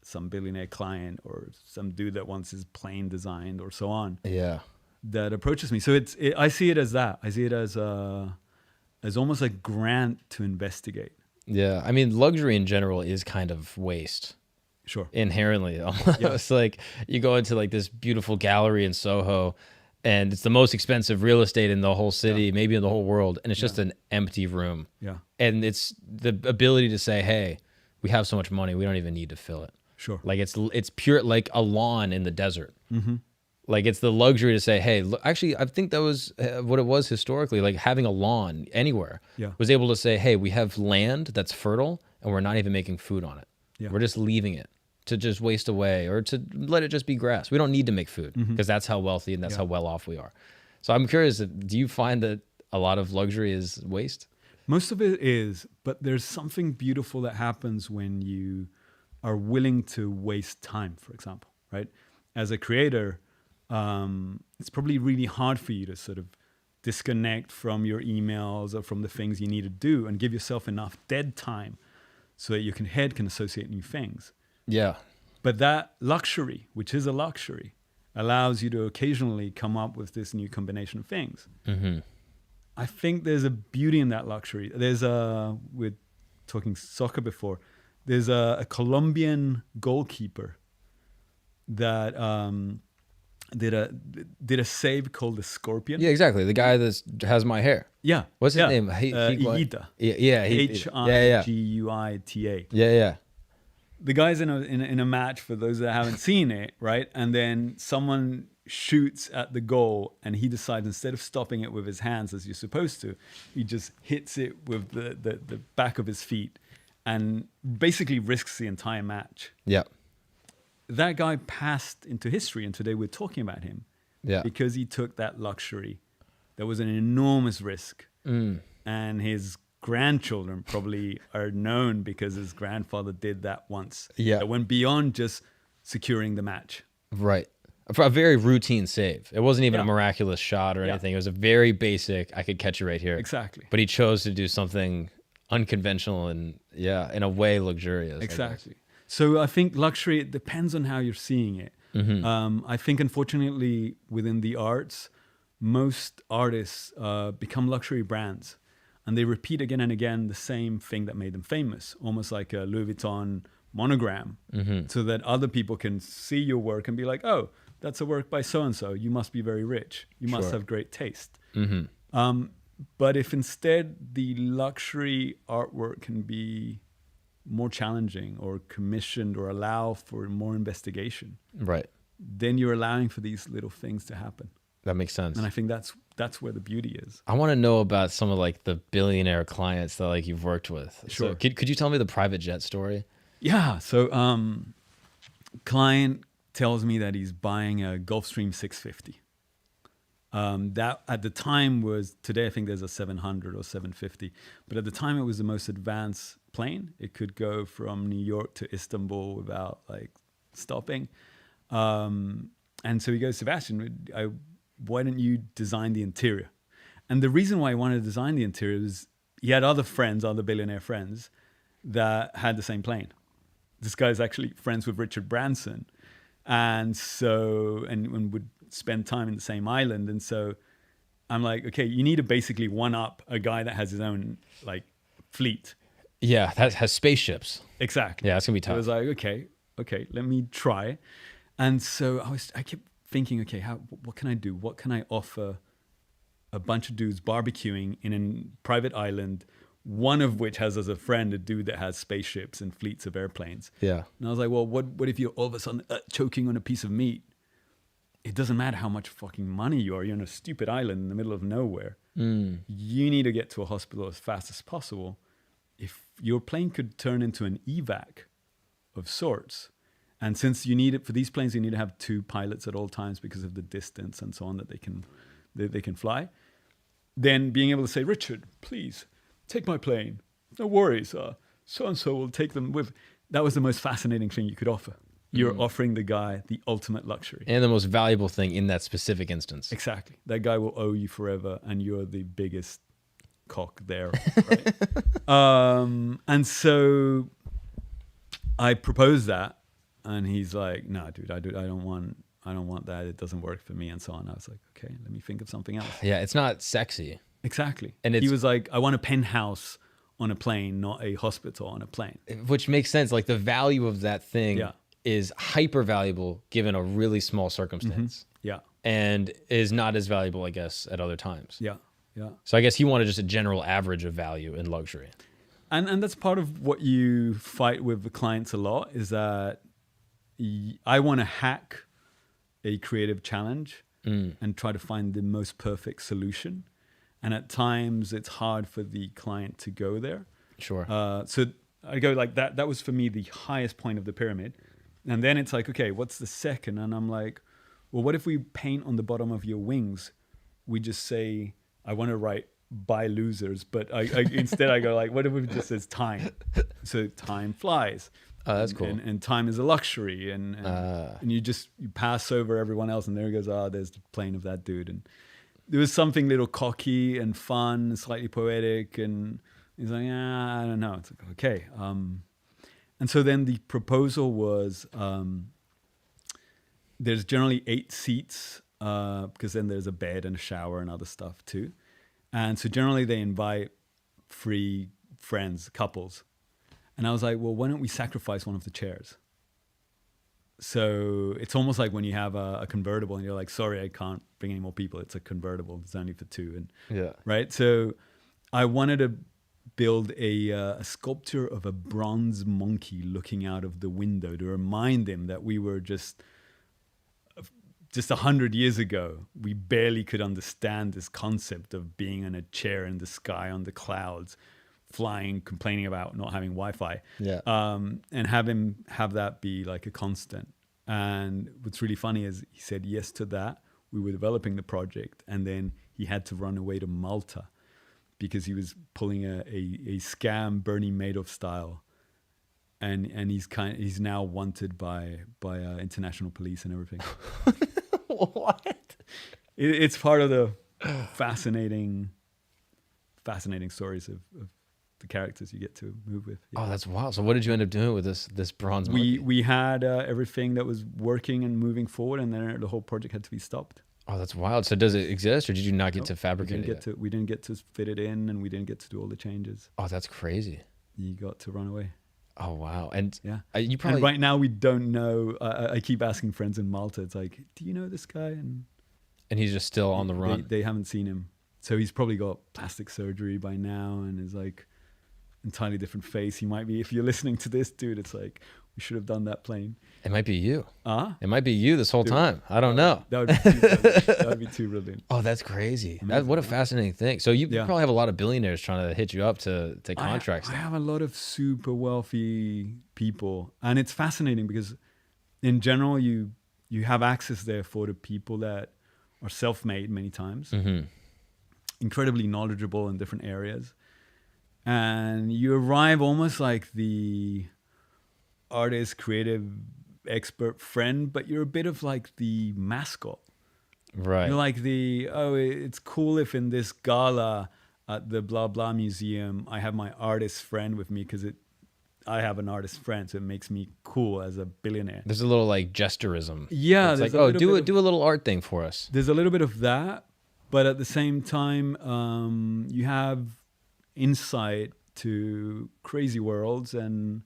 Speaker 2: some billionaire client or some dude that wants his plane designed or so on.
Speaker 1: Yeah.
Speaker 2: That approaches me. So I see it as that. I see it as almost a grant to investigate.
Speaker 1: Yeah, I mean, luxury in general is kind of waste.
Speaker 2: Sure.
Speaker 1: Inherently, almost. Yeah. It's like you go into like this beautiful gallery in Soho, and it's the most expensive real estate in the whole city, maybe in the whole world, and it's just an empty room.
Speaker 2: Yeah.
Speaker 1: And it's the ability to say, hey, we have so much money, we don't even need to fill it.
Speaker 2: Sure.
Speaker 1: Like it's pure, like a lawn in the desert. Like it's the luxury to say, hey, look, actually, I think that was what it was historically, like having a lawn anywhere was able to say, hey, we have land that's fertile and we're not even making food on it. Yeah. We're just leaving it to just waste away or to let it just be grass. We don't need to make food because that's how wealthy and that's how well off we are. So I'm curious, do you find that a lot of luxury is waste?
Speaker 2: Most of it is, but there's something beautiful that happens when you are willing to waste time, for example, right? As a creator, it's probably really hard for you to sort of disconnect from your emails or from the things you need to do and give yourself enough dead time so that your head can associate new things.
Speaker 1: Yeah.
Speaker 2: But that luxury, which is a luxury, allows you to occasionally come up with this new combination of things.
Speaker 1: Mm-hmm.
Speaker 2: I think there's a beauty in that luxury. We're talking soccer before, there's a Colombian goalkeeper that did a save called the Scorpion.
Speaker 1: Yeah, exactly. The guy that has my hair.
Speaker 2: Yeah.
Speaker 1: What's his name?
Speaker 2: Higuita.
Speaker 1: Yeah.
Speaker 2: Higuita.
Speaker 1: Yeah.
Speaker 2: The guy's in a match, for those that haven't seen it, right? And then someone shoots at the goal, and he decides, instead of stopping it with his hands as you're supposed to, he just hits it with the back of his feet and basically risks the entire match.
Speaker 1: Yeah.
Speaker 2: That guy passed into history, and today we're talking about him.
Speaker 1: Yeah.
Speaker 2: Because he took that luxury. That was an enormous risk. And his grandchildren probably are known because his grandfather did that once.
Speaker 1: Yeah.
Speaker 2: That went beyond just securing the match.
Speaker 1: Right. For a very routine save. It wasn't even a miraculous shot or anything. It was a very basic, I could catch you right here.
Speaker 2: Exactly.
Speaker 1: But he chose to do something unconventional and, in a way luxurious.
Speaker 2: Exactly. So I think luxury, it depends on how you're seeing it.
Speaker 1: Mm-hmm.
Speaker 2: I think, unfortunately, within the arts, most artists become luxury brands. And they repeat again and again the same thing that made them famous, almost like a Louis Vuitton monogram, so that other people can see your work and be like, oh, that's a work by so-and-so. You must be very rich. You must have great taste.
Speaker 1: Mm-hmm.
Speaker 2: But if instead the luxury artwork can be more challenging or commissioned or allow for more investigation,
Speaker 1: right,
Speaker 2: then you're allowing for these little things to happen.
Speaker 1: That makes sense.
Speaker 2: And I think that's where the beauty is.
Speaker 1: I want to know about some of like the billionaire clients that like you've worked with.
Speaker 2: Sure.
Speaker 1: So could you tell me the private jet story?
Speaker 2: Yeah. So client tells me that he's buying a Gulfstream 650. That at the time was, today I think there's a 700 or 750, but at the time it was the most advanced plane. It could go from New York to Istanbul without like stopping. And so he goes, Sebastian, why don't you design the interior? And the reason why I wanted to design the interior is he had other billionaire friends that had the same plane. This guy's actually friends with Richard Branson. And so, and would spend time in the same island. And so I'm like, okay, you need to basically one up a guy that has his own like fleet.
Speaker 1: Yeah, that has spaceships.
Speaker 2: Exactly.
Speaker 1: Yeah, it's gonna be tough.
Speaker 2: So I was like, okay, let me try. And so I kept thinking, okay, what can I do? What can I offer a bunch of dudes barbecuing in a private island, one of which has as a friend a dude that has spaceships and fleets of airplanes.
Speaker 1: Yeah.
Speaker 2: And I was like, well, what if you're all of a sudden choking on a piece of meat? It doesn't matter how much fucking money you are. You're on a stupid island in the middle of nowhere. You need to get to a hospital as fast as possible. If your plane could turn into an evac of sorts, and since you need it for these planes, you need to have 2 pilots at all times because of the distance and so on that they can fly. Then being able to say, Richard, please take my plane. No worries. So-and-so will take them with. That was the most fascinating thing you could offer. You're offering the guy the ultimate luxury.
Speaker 1: And the most valuable thing in that specific instance.
Speaker 2: Exactly. That guy will owe you forever, and you're the biggest cock there. Right? And so I proposed that, and he's like, no, dude, I don't want that. It doesn't work for me, and so on. I was like, okay, let me think of something else.
Speaker 1: Yeah, it's not sexy.
Speaker 2: Exactly.
Speaker 1: And
Speaker 2: he was like, I want a penthouse on a plane, not a hospital on a plane.
Speaker 1: Which makes sense. Like the value of that thing is hyper valuable given a really small circumstance.
Speaker 2: Yeah.
Speaker 1: And is not as valuable, I guess, at other times.
Speaker 2: Yeah. Yeah.
Speaker 1: So I guess he wanted just a general average of value in luxury.
Speaker 2: And that's part of what you fight with the clients a lot, is that I want to hack a creative challenge and try to find the most perfect solution. And at times it's hard for the client to go there.
Speaker 1: Sure.
Speaker 2: So I go like that. That was for me the highest point of the pyramid. And then it's like, okay, what's the second? And I'm like, well, what if we paint on the bottom of your wings? We just say, I want to write by losers, but instead I go like, what if it just says time? So time flies.
Speaker 1: Oh, that's cool.
Speaker 2: And time is a luxury, and you pass over everyone else, and there goes, there's the plane of that dude. And there was something little cocky and fun, slightly poetic, and he's like, I don't know. It's like, okay. And so then the proposal was, there's generally 8 seats, because then there's a bed and a shower and other stuff too. And so generally they invite 3 friends, couples. And I was like, well, why don't we sacrifice one of the chairs? So it's almost like when you have a convertible and you're like, sorry, I can't bring any more people. It's a convertible. It's only for 2. And right. So I wanted to build a sculpture of a bronze monkey looking out of the window to remind him that we were just 100 years ago, we barely could understand this concept of being in a chair in the sky on the clouds, flying, complaining about not having Wi-Fi, and have that be like a constant. And what's really funny is he said yes to that. We were developing the project, and then he had to run away to Malta because he was pulling a scam Bernie Madoff style, and he's now wanted by international police and everything.
Speaker 1: What?
Speaker 2: It's part of the fascinating stories of the characters you get to move with.
Speaker 1: Yeah. Oh, that's wild. So what did you end up doing with this bronze monkey?
Speaker 2: We had everything that was working and moving forward, and then the whole project had to be stopped.
Speaker 1: Oh, that's wild. So does it exist, or did you not get to fabricate it?
Speaker 2: We didn't get to fit it in, and we didn't get to do all the changes.
Speaker 1: Oh, that's crazy.
Speaker 2: You got to run away.
Speaker 1: Oh, wow. And
Speaker 2: you probably... And right now we don't know. I keep asking friends in Malta. It's like, do you know this guy? And
Speaker 1: he's just still on the run.
Speaker 2: They haven't seen him. So he's probably got plastic surgery by now and is like entirely different face. He might be, if you're listening to this, dude, it's like, we should have done that plane.
Speaker 1: It might be you. It might be you this whole time. I don't know.
Speaker 2: That would be too brilliant. That would be too brilliant.
Speaker 1: Oh, that's crazy. What a fascinating thing. So you probably have a lot of billionaires trying to hit you up to take contracts.
Speaker 2: I have a lot of super wealthy people. And it's fascinating because in general, you have access there for the people that are self-made many times, incredibly knowledgeable in different areas. And you arrive almost like the artist, creative, expert friend, but you're a bit of like the mascot.
Speaker 1: Right.
Speaker 2: You're like it's cool if in this gala at the blah blah museum, I have my artist friend with me because I have an artist friend, so it makes me cool as a billionaire.
Speaker 1: There's a little like gesturism.
Speaker 2: Yeah.
Speaker 1: It's like, do a little art thing for us.
Speaker 2: There's a little bit of that, but at the same time, you have insight to crazy worlds. And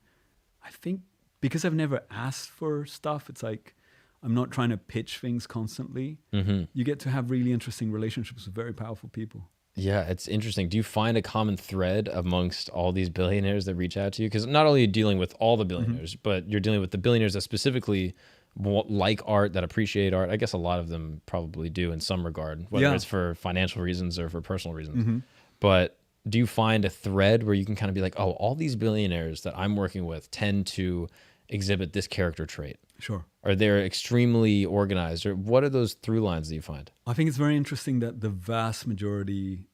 Speaker 2: I think because I've never asked for stuff, it's like I'm not trying to pitch things constantly. You get to have really interesting relationships with very powerful people.
Speaker 1: Yeah, it's interesting. Do you find a common thread amongst all these billionaires that reach out to you? Because not only are you dealing with all the billionaires, but you're dealing with the billionaires that specifically like art, that appreciate art. I guess a lot of them probably do in some regard, whether it's for financial reasons or for personal reasons. But do you find a thread where you can kind of be like, oh, all these billionaires that I'm working with tend to exhibit this character trait?
Speaker 2: Sure.
Speaker 1: Or they're extremely organized? Or what are those through lines that you find?
Speaker 2: I think it's very interesting that the vast majority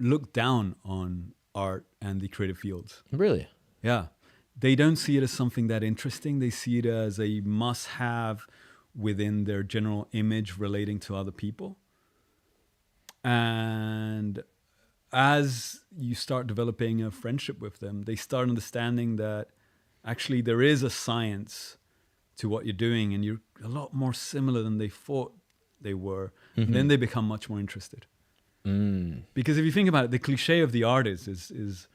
Speaker 2: look down on art and the creative fields.
Speaker 1: Really?
Speaker 2: Yeah. They don't see it as something that interesting. They see it as a must-have within their general image relating to other people. And as you start developing a friendship with them, they start understanding that actually there is a science to what you're doing, and you're a lot more similar than they thought they were. And then they become much more interested. Because if you think about it, the cliche of the artist is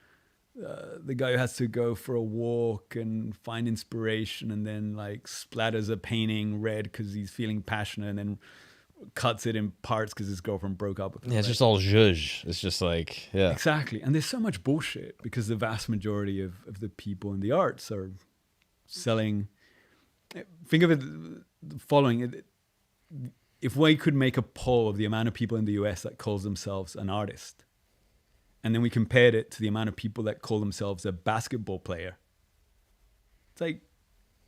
Speaker 2: the guy who has to go for a walk and find inspiration and then like splatters a painting red because he's feeling passionate and then cuts it in parts because his girlfriend broke up with him.
Speaker 1: Yeah, it's just all zhuzh. It's just like, yeah.
Speaker 2: Exactly. And there's so much bullshit because the vast majority of the people in the arts are selling. Think of it the following. If we could make a poll of the amount of people in the US that calls themselves an artist, and then we compared it to the amount of people that call themselves a basketball player, it's like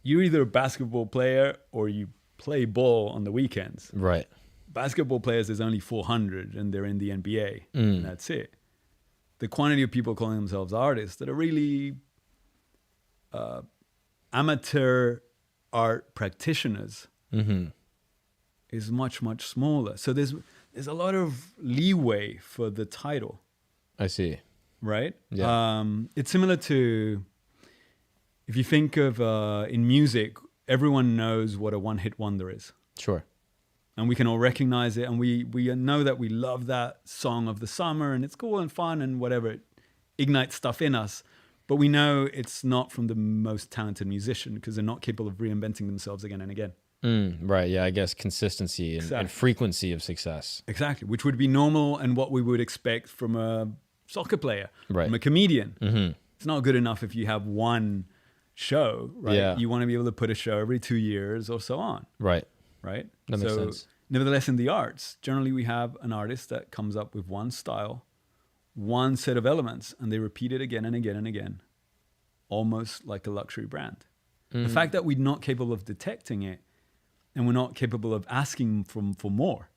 Speaker 2: you're either a basketball player or you play ball on the weekends.
Speaker 1: Right.
Speaker 2: Basketball players, there's only 400 and they're in the NBA. And that's it. The quantity of people calling themselves artists that are really amateur art practitioners is much, much smaller. So there's a lot of leeway for the title.
Speaker 1: I see.
Speaker 2: Right?
Speaker 1: Yeah.
Speaker 2: It's similar to, if you think of in music, everyone knows what a one-hit wonder is.
Speaker 1: Sure.
Speaker 2: And we can all recognize it, and we know that we love that song of the summer, and it's cool and fun and whatever. It ignites stuff in us. But we know it's not from the most talented musician because they're not capable of reinventing themselves again and again.
Speaker 1: Right. Yeah. I guess consistency and frequency of success.
Speaker 2: Exactly. Which would be normal and what we would expect from a soccer player, from a comedian. It's not good enough if you have one show, right?
Speaker 1: Yeah.
Speaker 2: You want to be able to put a show every 2 years or so on.
Speaker 1: Right.
Speaker 2: Right?
Speaker 1: That makes sense.
Speaker 2: Nevertheless, in the arts, generally we have an artist that comes up with one style, one set of elements, and they repeat it again and again and again, almost like a luxury brand. The fact that we're not capable of detecting it and we're not capable of asking for more,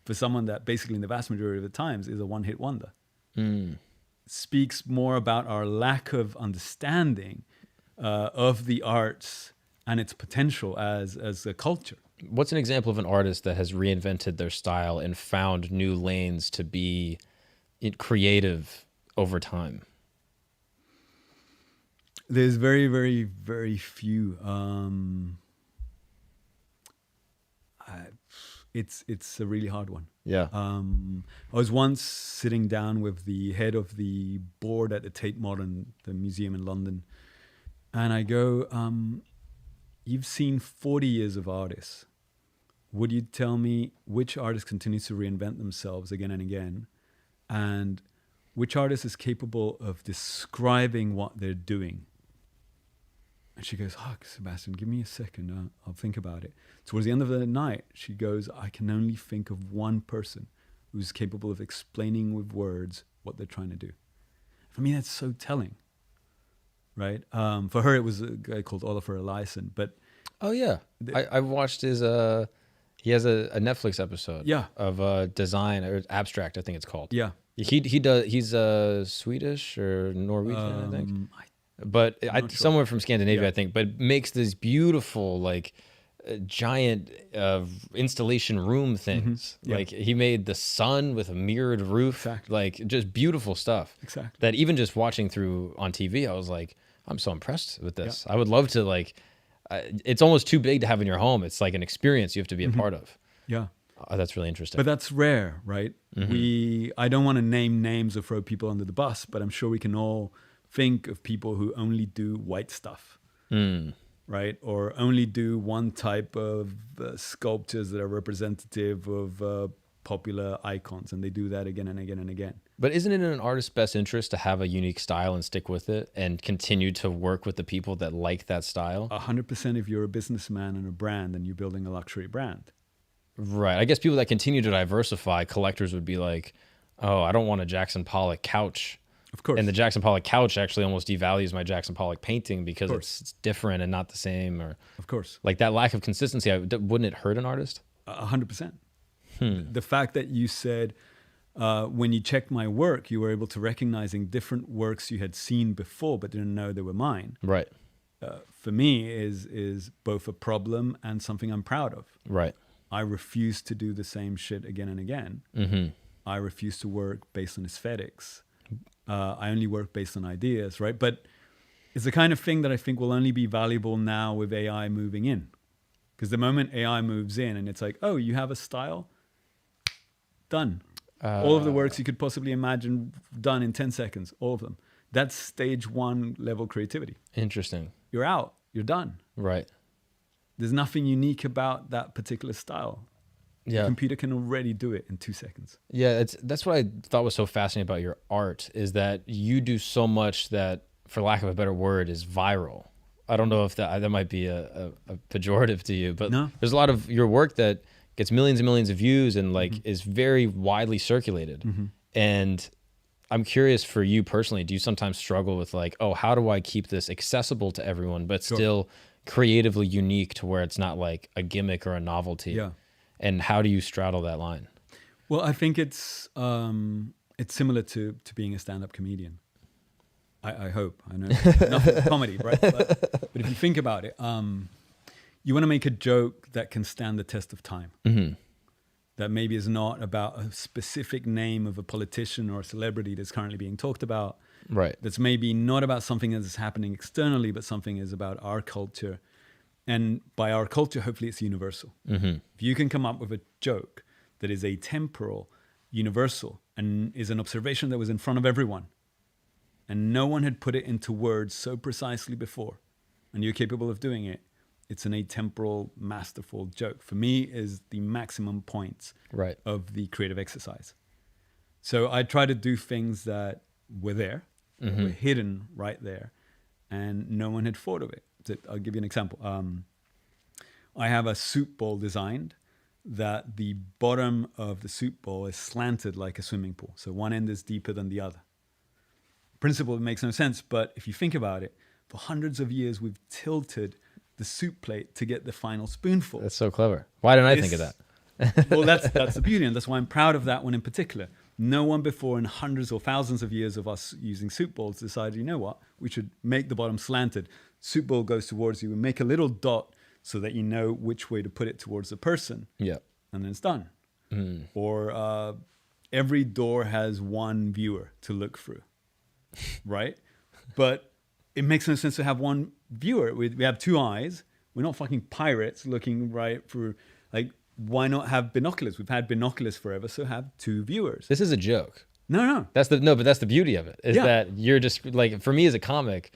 Speaker 2: for someone that basically in the vast majority of the times is a one-hit wonder, speaks more about our lack of understanding of the arts and its potential as a culture.
Speaker 1: What's an example of an artist that has reinvented their style and found new lanes to be creative over time?
Speaker 2: There's very, very, very few. It's a really hard one.
Speaker 1: Yeah.
Speaker 2: I was once sitting down with the head of the board at the Tate Modern, the museum in London, and I go, you've seen 40 years of artists. Would you tell me which artist continues to reinvent themselves again and again, and which artist is capable of describing what they're doing? And she goes, Sebastian, give me a second. I'll think about it. Towards the end of the night, she goes, I can only think of one person who's capable of explaining with words what they're trying to do. For me, that's so telling, right? For her, it was a guy called Oliver Eliasson. But
Speaker 1: oh yeah, I've watched his. He has a Netflix episode.
Speaker 2: Yeah.
Speaker 1: Of design or abstract, I think it's called.
Speaker 2: Yeah.
Speaker 1: He does. He's Swedish or Norwegian, I think. But somewhere from Scandinavia, I think. But makes these beautiful giant installation room things. Like he made the sun with a mirrored roof.
Speaker 2: Exactly.
Speaker 1: Like just beautiful stuff.
Speaker 2: Exactly.
Speaker 1: That even just watching through on TV, I was like, I'm so impressed with this. I would love to it's almost too big to have in your home. It's like an experience you have to be a part of.
Speaker 2: Yeah.
Speaker 1: Oh, that's really interesting.
Speaker 2: But that's rare, right? I don't want to name names or throw people under the bus, but I'm sure we can all think of people who only do white stuff, right? Or only do one type of sculptures that are representative of popular icons, and they do that again and again and again.
Speaker 1: But isn't it in an artist's best interest to have a unique style and stick with it and continue to work with the people that like that style?
Speaker 2: 100% if you're a businessman and a brand and you're building a luxury brand.
Speaker 1: Right. I guess people that continue to diversify, collectors would be like, oh, I don't want a Jackson Pollock couch.
Speaker 2: Of course.
Speaker 1: And the Jackson Pollock couch actually almost devalues my Jackson Pollock painting because it's different and not the same. Or
Speaker 2: of course.
Speaker 1: Like that lack of consistency, wouldn't it hurt an artist?
Speaker 2: 100%. The fact that you said, when you checked my work, you were able to recognizing different works you had seen before but didn't know they were mine.
Speaker 1: Right.
Speaker 2: For me is both a problem and something I'm proud of.
Speaker 1: Right.
Speaker 2: I refuse to do the same shit again and again. I refuse to work based on aesthetics. I only work based on ideas, right? But it's the kind of thing that I think will only be valuable now with AI moving in. Because the moment AI moves in and it's like, oh, you have a style? Done. All of the works you could possibly imagine done in 10 seconds, all of them. That's stage 1 level creativity.
Speaker 1: Interesting.
Speaker 2: You're out. You're done.
Speaker 1: Right.
Speaker 2: There's nothing unique about that particular style.
Speaker 1: Yeah.
Speaker 2: The computer can already do it in 2 seconds.
Speaker 1: Yeah, that's what I thought was so fascinating about your art is that you do so much that, for lack of a better word, is viral. I don't know if that might be a pejorative to you, but there's a lot of your work that gets millions and millions of views and is very widely circulated. And I'm curious for you personally, do you sometimes struggle with how do I keep this accessible to everyone, but still creatively unique to where it's not like a gimmick or a novelty?
Speaker 2: Yeah.
Speaker 1: And how do you straddle that line?
Speaker 2: Well, I think it's similar to being a stand-up comedian. I hope. I know enough of comedy, right? But if you think about it, you want to make a joke that can stand the test of time.
Speaker 1: Mm-hmm.
Speaker 2: That maybe is not about a specific name of a politician or a celebrity that's currently being talked about.
Speaker 1: Right.
Speaker 2: That's maybe not about something that is happening externally, but something is about our culture. And by our culture, hopefully it's universal.
Speaker 1: Mm-hmm.
Speaker 2: If you can come up with a joke that is atemporal, universal, and is an observation that was in front of everyone, and no one had put it into words so precisely before, and you're capable of doing it, it's an atemporal, masterful joke. For me, is the maximum points
Speaker 1: right.
Speaker 2: of the creative exercise. So I try to do things that were there, that were hidden right there, and no one had thought of it. So I'll give you an example. I have a soup bowl designed that the bottom of the soup bowl is slanted like a swimming pool. So one end is deeper than the other. Principle makes no sense, but if you think about it, for hundreds of years, we've tilted the soup plate to get the final spoonful.
Speaker 1: That's so clever. Why didn't I think of that?
Speaker 2: Well, that's the beauty, and that's why I'm proud of that one in particular. No one before in hundreds or thousands of years of us using soup bowls decided, you know what, we should make the bottom slanted. Soup bowl goes towards you and make a little dot so that you know which way to put it towards the person.
Speaker 1: Yeah.
Speaker 2: And then it's done. Or every door has one viewer to look through, right? But it makes no sense to have one viewer. We have two eyes. We're not fucking pirates looking right through, like, why not have binoculars? We've had binoculars forever, so have two viewers.
Speaker 1: This is a joke.
Speaker 2: No.
Speaker 1: But that's the beauty of it, is that you're just, like, for me as a comic,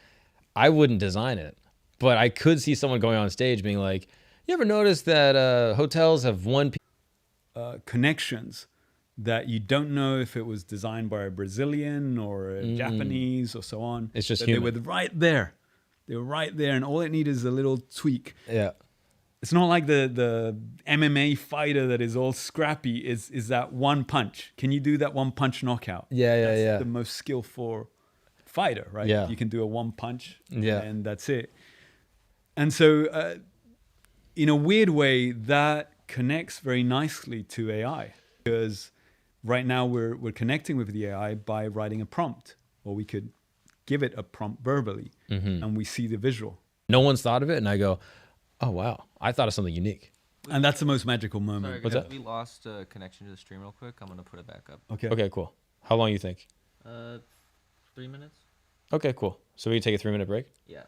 Speaker 1: I wouldn't design it, but I could see someone going on stage being like, you ever notice that hotels have one...
Speaker 2: connections that you don't know if it was designed by a Brazilian or a Japanese or so on.
Speaker 1: It's just
Speaker 2: human. They were right there. They were right there, and all it needed is a little tweak.
Speaker 1: Yeah.
Speaker 2: It's not like the MMA fighter that is all scrappy. Is that one punch? Can you do that one punch knockout? That's the most skillful fighter, right?
Speaker 1: Yeah.
Speaker 2: You can do a one punch,
Speaker 1: yeah,
Speaker 2: and that's it. And so, in a weird way, that connects very nicely to AI, because right now we're connecting with the AI by writing a prompt, or we could give it a prompt verbally, and we see the visual.
Speaker 1: No one's thought of it, and I go, oh, wow, I thought of something unique.
Speaker 2: And that's the most magical moment.
Speaker 3: Sorry,
Speaker 1: What's that?
Speaker 3: We lost connection to the stream real quick. I'm going to put it back up.
Speaker 1: Okay, cool. How long you think?
Speaker 3: 3 minutes?
Speaker 1: Okay, cool. So we can take a 3-minute break?
Speaker 3: Yeah.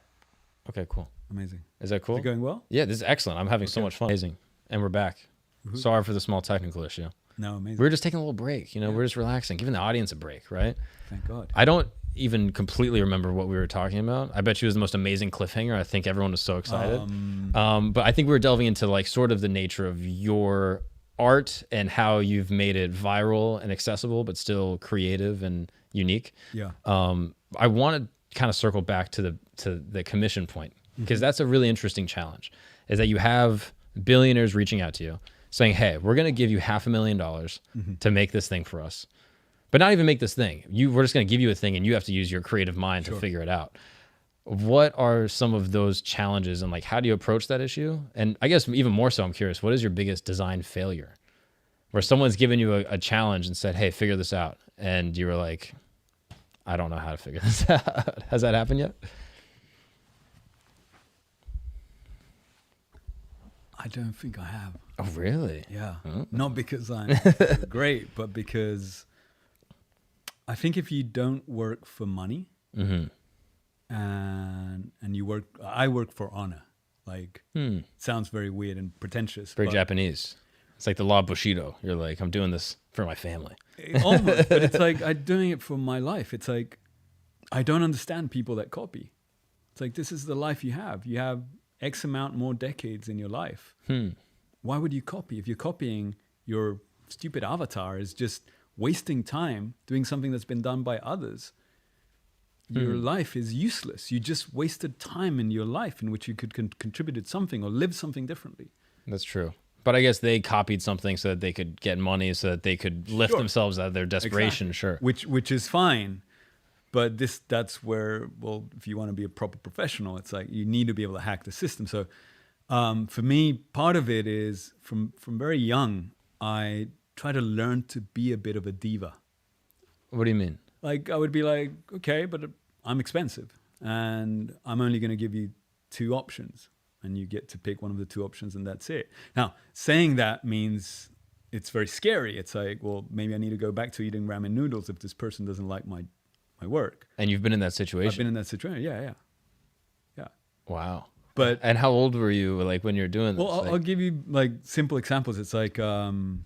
Speaker 1: Okay, cool.
Speaker 2: Amazing.
Speaker 1: Is that cool?
Speaker 2: Is it going well?
Speaker 1: Yeah, this is excellent. I'm having so much fun. Amazing. And we're back. Sorry for the small technical issue.
Speaker 2: No, amazing.
Speaker 1: We're just taking a little break. We're just relaxing, giving the audience a break, right?
Speaker 2: Thank God.
Speaker 1: I don't even completely remember what we were talking about. I bet you it was the most amazing cliffhanger. I think everyone was so excited. But I think we were delving into, like, sort of the nature of your art and how you've made it viral and accessible, but still creative and unique.
Speaker 2: Yeah.
Speaker 1: I want to kind of circle back to the commission point, because that's a really interesting challenge, is that you have billionaires reaching out to you saying, hey, we're going to give you $500,000 to make this thing for us. But not even make this thing. We're just going to give you a thing, and you have to use your creative mind to figure it out. What are some of those challenges, and, like, how do you approach that issue? And I guess even more so, I'm curious, what is your biggest design failure? Where someone's given you a challenge and said, hey, figure this out. And you were like, I don't know how to figure this out. Has that happened yet?
Speaker 2: I don't think I have.
Speaker 1: Oh, really?
Speaker 2: Yeah. Not because I'm great, but because I think if you don't work for money, and I work for honor. Like, sounds very weird and pretentious.
Speaker 1: Very Japanese. It's like the law of Bushido. You're like, I'm doing this for my family.
Speaker 2: Almost, but it's like, I'm doing it for my life. It's like, I don't understand people that copy. It's like, this is the life you have. You have X amount more decades in your life. Why would you copy? If you're copying, your stupid avatar is just wasting time doing something that's been done by others. Your life is useless. You just wasted time in your life in which you could contributed something or lived something differently.
Speaker 1: That's true. But I guess they copied something so that they could get money, so that they could lift themselves out of their desperation. Exactly. Sure.
Speaker 2: Which is fine. But that's where, well, if you want to be a proper professional, it's like you need to be able to hack the system. So for me, part of it is from very young, I try to learn to be a bit of a diva.
Speaker 1: What do you mean?
Speaker 2: Like, I would be like, okay, but I'm expensive and I'm only going to give you 2 options and you get to pick one of the 2 options and that's it. Now, saying that means it's very scary. It's like, well, maybe I need to go back to eating ramen noodles if this person doesn't like my work.
Speaker 1: And you've been in that situation?
Speaker 2: I've been in that situation. Yeah.
Speaker 1: Wow.
Speaker 2: But
Speaker 1: and how old were you like when you're doing this?
Speaker 2: Well, I'll give you like simple examples. It's like from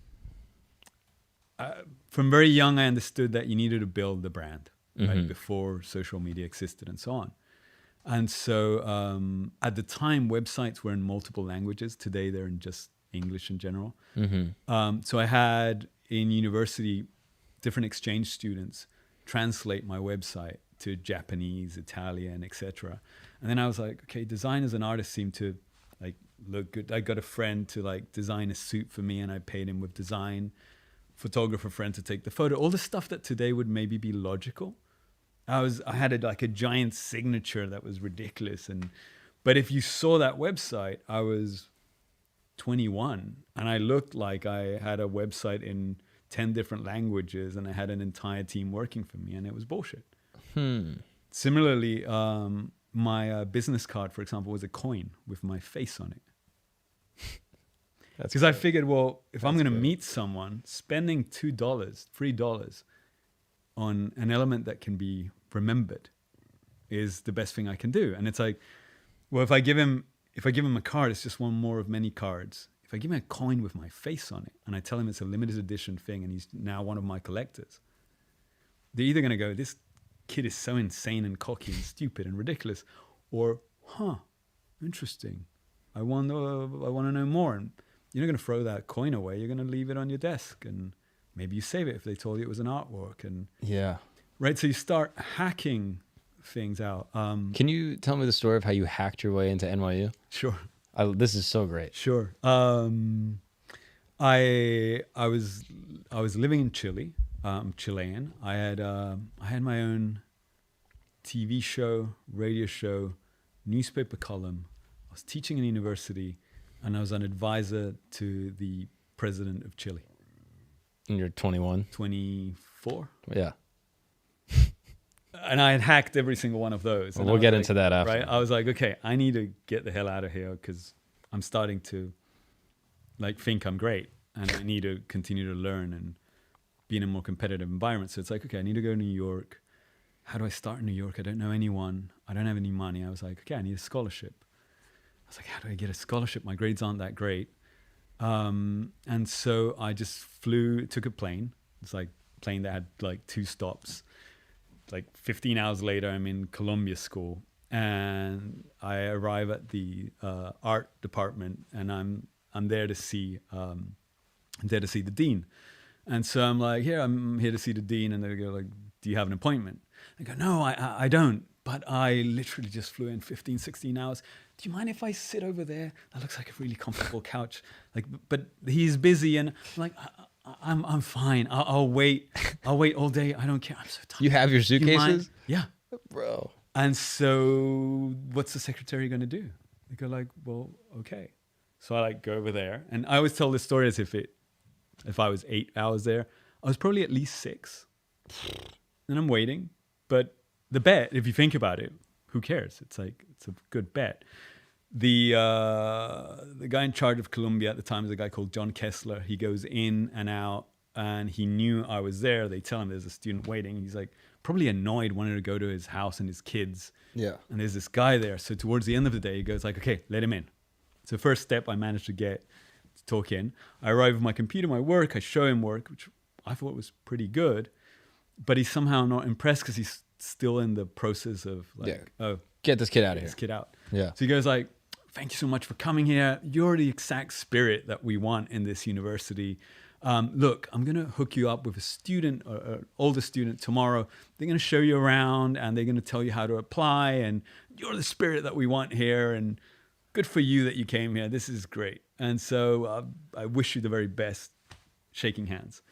Speaker 2: very young, I understood that you needed to build the brand right before social media existed and so on. And so at the time, websites were in multiple languages. Today, they're in just English in general. So I had in university different exchange students translate my website to Japanese, Italian, etc. And then I was like, okay, designers and artists seem to like look good. I got a friend to like design a suit for me and I paid him with design. Photographer friend to take the photo. All the stuff that today would maybe be logical. I had like a giant signature that was ridiculous. But if you saw that website, I was 21 and I looked like I had a website in 10 different languages and I had an entire team working for me and it was bullshit. Similarly, my business card, for example, was a coin with my face on it. Because I figured, well, if I'm going to meet someone, spending $2, $3 on an element that can be remembered is the best thing I can do. And it's like, well, if I give him a card, it's just one more of many cards. If I give him a coin with my face on it and I tell him it's a limited edition thing and he's now one of my collectors, they're either going to go, this kid is so insane and cocky and stupid and ridiculous, or, interesting. I want to know more. And you're not going to throw that coin away. You're going to leave it on your desk and maybe you save it if they told you it was an artwork. And right. So you start hacking things out.
Speaker 1: Can you tell me the story of how you hacked your way into NYU?
Speaker 2: Sure.
Speaker 1: This is so great.
Speaker 2: Sure. I was living in Chile. I'm Chilean. I had my own TV show, radio show, newspaper column. I was teaching in university, and I was an advisor to the president of Chile.
Speaker 1: And you're 21?
Speaker 2: 24.
Speaker 1: Yeah.
Speaker 2: And I had hacked every single one of those.
Speaker 1: Well, we'll get into that after.
Speaker 2: Right? I was like, okay, I need to get the hell out of here because I'm starting to like think I'm great, and I need to continue to learn and be in a more competitive environment. So it's like, okay, I need to go to New York. How do I start in New York? I don't know anyone. I don't have any money. I was like, okay, I need a scholarship. I was like, how do I get a scholarship? My grades aren't that great. And so I just took a plane. It's like a plane that had like 2 stops. Like 15 hours later, I'm in Columbia School and I arrive at the art department and I'm there to see the dean. And so I'm like, I'm here to see the dean. And they go like, do you have an appointment? I go, no, I don't. But I literally just flew in 15, 16 hours. Do you mind if I sit over there? That looks like a really comfortable couch. Like, but he's busy. And I'm like, I'm fine. I'll wait. I'll wait all day. I don't care. I'm so tired.
Speaker 1: You have your suitcases?
Speaker 2: Yeah.
Speaker 1: Bro.
Speaker 2: And so what's the secretary going to do? They go like, well, okay. So I like go over there. And I always tell this story as if I was 8 hours there, I was probably at least 6. And I'm waiting. But the bet, if you think about it, who cares? It's like, it's a good bet. The guy in charge of Columbia at the time is a guy called John Kessler. He goes in and out and he knew I was there. They tell him there's a student waiting. He's like probably annoyed, wanted to go to his house and his kids.
Speaker 1: Yeah.
Speaker 2: And there's this guy there. So towards the end of the day, he goes like, okay, let him in. So first step I managed to get to talk in. I arrive with my computer, my work. I show him work, which I thought was pretty good. But he's somehow not impressed because he's still in the process of like,
Speaker 1: get this kid out of here.
Speaker 2: This kid out.
Speaker 1: Yeah.
Speaker 2: So he goes like, thank you so much for coming here. You're the exact spirit that we want in this university. Look, I'm going to hook you up with a student, or an older student tomorrow. They're going to show you around and they're going to tell you how to apply. And you're the spirit that we want here. And good for you that you came here. This is great. And so I wish you the very best. Shaking hands.